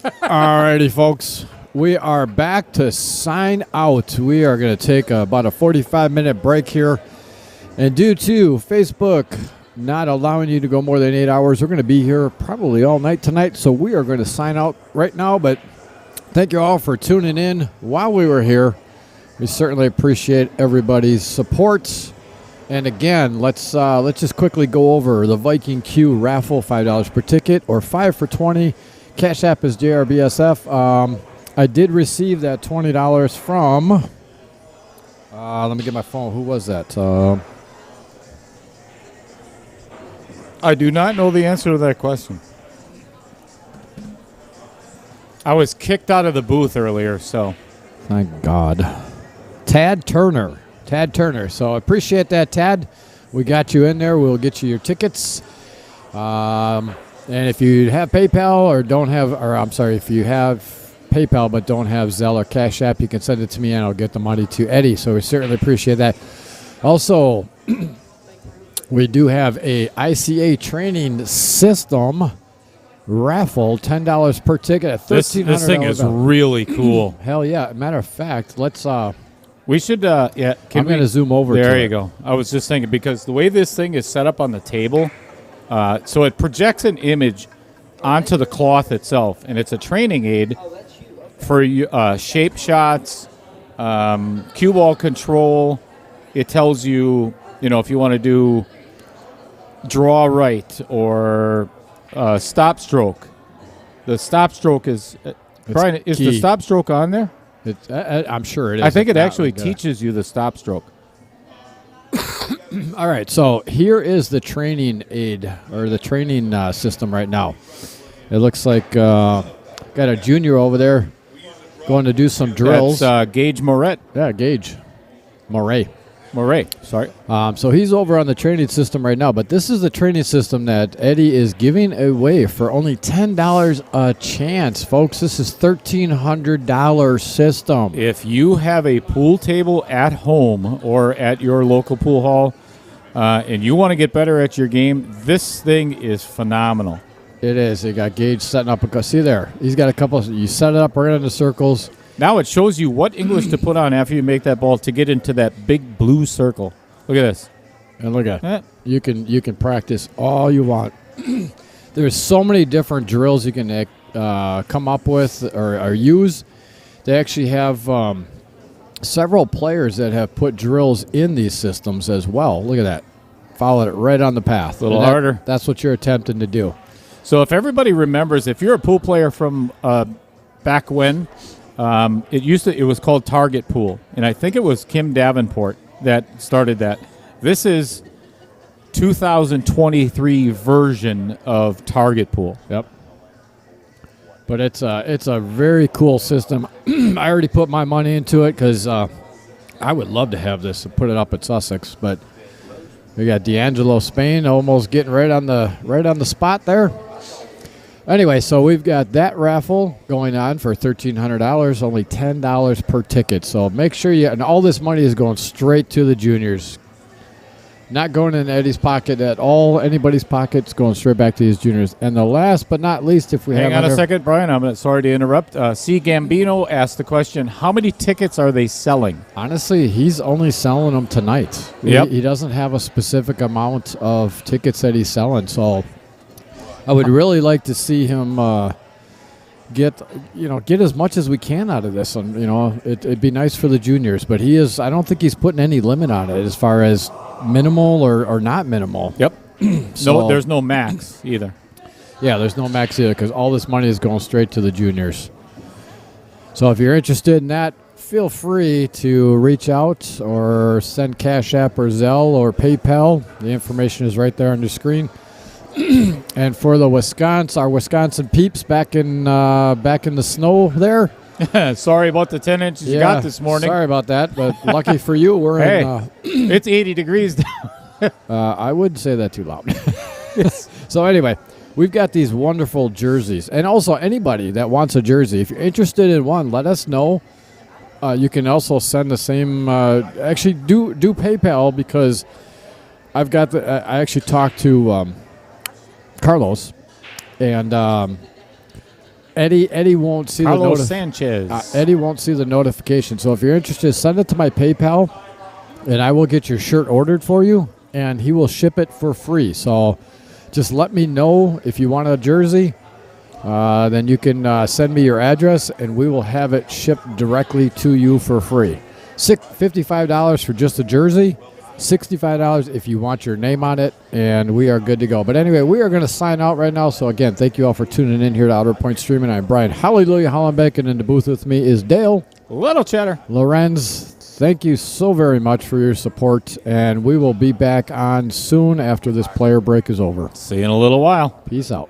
Alrighty, folks. We are back to sign out. We are going to take about a 45-minute break here. And due to Facebook not allowing you to go more than 8 hours, we're going to be here probably all night tonight. So we are going to sign out right now. But thank you all for tuning in while we were here. We certainly appreciate everybody's support. And again, let's just quickly go over the Viking Q raffle, $5 per ticket or 5 for 20. Cash App is JRBSF. I did receive that $20 from, let me get my phone. Who was that? I do not know the answer to that question. I was kicked out of the booth earlier, so. Thank God. Tad Turner. So I appreciate that, Tad. We got you in there. We'll get you your tickets. And if you have PayPal or don't have, or I'm sorry, if you have PayPal but don't have Zelle or Cash App, you can send it to me and I'll get the money to Eddie. So we certainly appreciate that. Also, we do have a ICA training system raffle, $10 per ticket at $1,300. This thing is really cool. Hell yeah. Matter of fact, let's We should, I'm going to zoom over to There you it. go. I was just thinking, because the way this thing is set up on the table, so it projects an image onto the cloth itself, and it's a training aid for shape shots, cue ball control. It tells you, if you want to do draw right or stop stroke. The stop stroke is, Brian, is the key. stop stroke on there? I'm sure it is. I think If it not, actually we gotta- teaches you the stop stroke. All right, so here is the training aid or the training system right now. It looks like got a junior over there going to do some drills. That's Gage Moret. Yeah, Gage. Moray. Sorry. So he's over on the training system right now, but this is the training system that Eddie is giving away for only $10 a chance, folks. This is $1,300 system. If you have a pool table at home or at your local pool hall and you want to get better at your game, this thing is phenomenal. It is. They got Gage setting up see there. He's got a couple. You set it up right in the circles. Now it shows you what English to put on after you make that ball to get into that big blue circle. Look at this. And look at Eh. you can practice all you want. There's so many different drills you can come up with or use. They actually have several players that have put drills in these systems as well. Look at that. Followed it right on the path. A little And harder. That's what you're attempting to do. So if everybody remembers, if you're a pool player from back when, it was called Target Pool, and I think it was Kim Davenport that started that. This is 2023 version of Target Pool. Yep. But it's a very cool system. I already put my money into it because I would love to have this and put it up at Sussex. But we got D'Angelo Spain almost getting right on the spot there. Anyway, so we've got that raffle going on for $1,300, only $10 per ticket. So make sure and all this money is going straight to the juniors. Not going in Eddie's pocket at all. Anybody's pocket. It's going straight back to his juniors. And the last but not least, if we Hang have on a second, Brian. I'm sorry to interrupt. C. Gambino asked the question, how many tickets are they selling? Honestly, he's only selling them tonight. Yep. He doesn't have a specific amount of tickets that he's selling. So I would really like to see him get as much as we can out of this. And it'd be nice for the juniors. But I don't think he's putting any limit on it as far as minimal or not minimal. Yep. So- No, there's no max either. Yeah, there's no max either because all this money is going straight to the juniors. So if you're interested in that, feel free to reach out or send Cash App or Zelle or PayPal. The information is right there on the screen. And for the our Wisconsin peeps back in the snow there. Sorry about the 10 inches you got this morning. Sorry about that, but lucky for you, we're Hey, in. it's 80 degrees down. I wouldn't say that too loud. So anyway, we've got these wonderful jerseys. And also anybody that wants a jersey, if you're interested in one, let us know. You can also send the same actually do PayPal because I actually talked to Carlos and Eddie won't see Carlos the Sanchez. Eddie won't see the notification. So if you're interested, send it to my PayPal, and I will get your shirt ordered for you, and he will ship it for free. So just let me know if you want a jersey. Then you can send me your address, and we will have it shipped directly to you for free. $55 for just a jersey, $65 if you want your name on it, and we are good to go. But anyway, we are going to sign out right now. So again, thank you all for tuning in here to Outer Point Streaming. I'm Brian Hallelujah Hollenbeck, and in the booth with me is Dale. Little Cheddar. Lorenz, thank you so very much for your support, and we will be back on soon after this player break is over. See you in a little while. Peace out.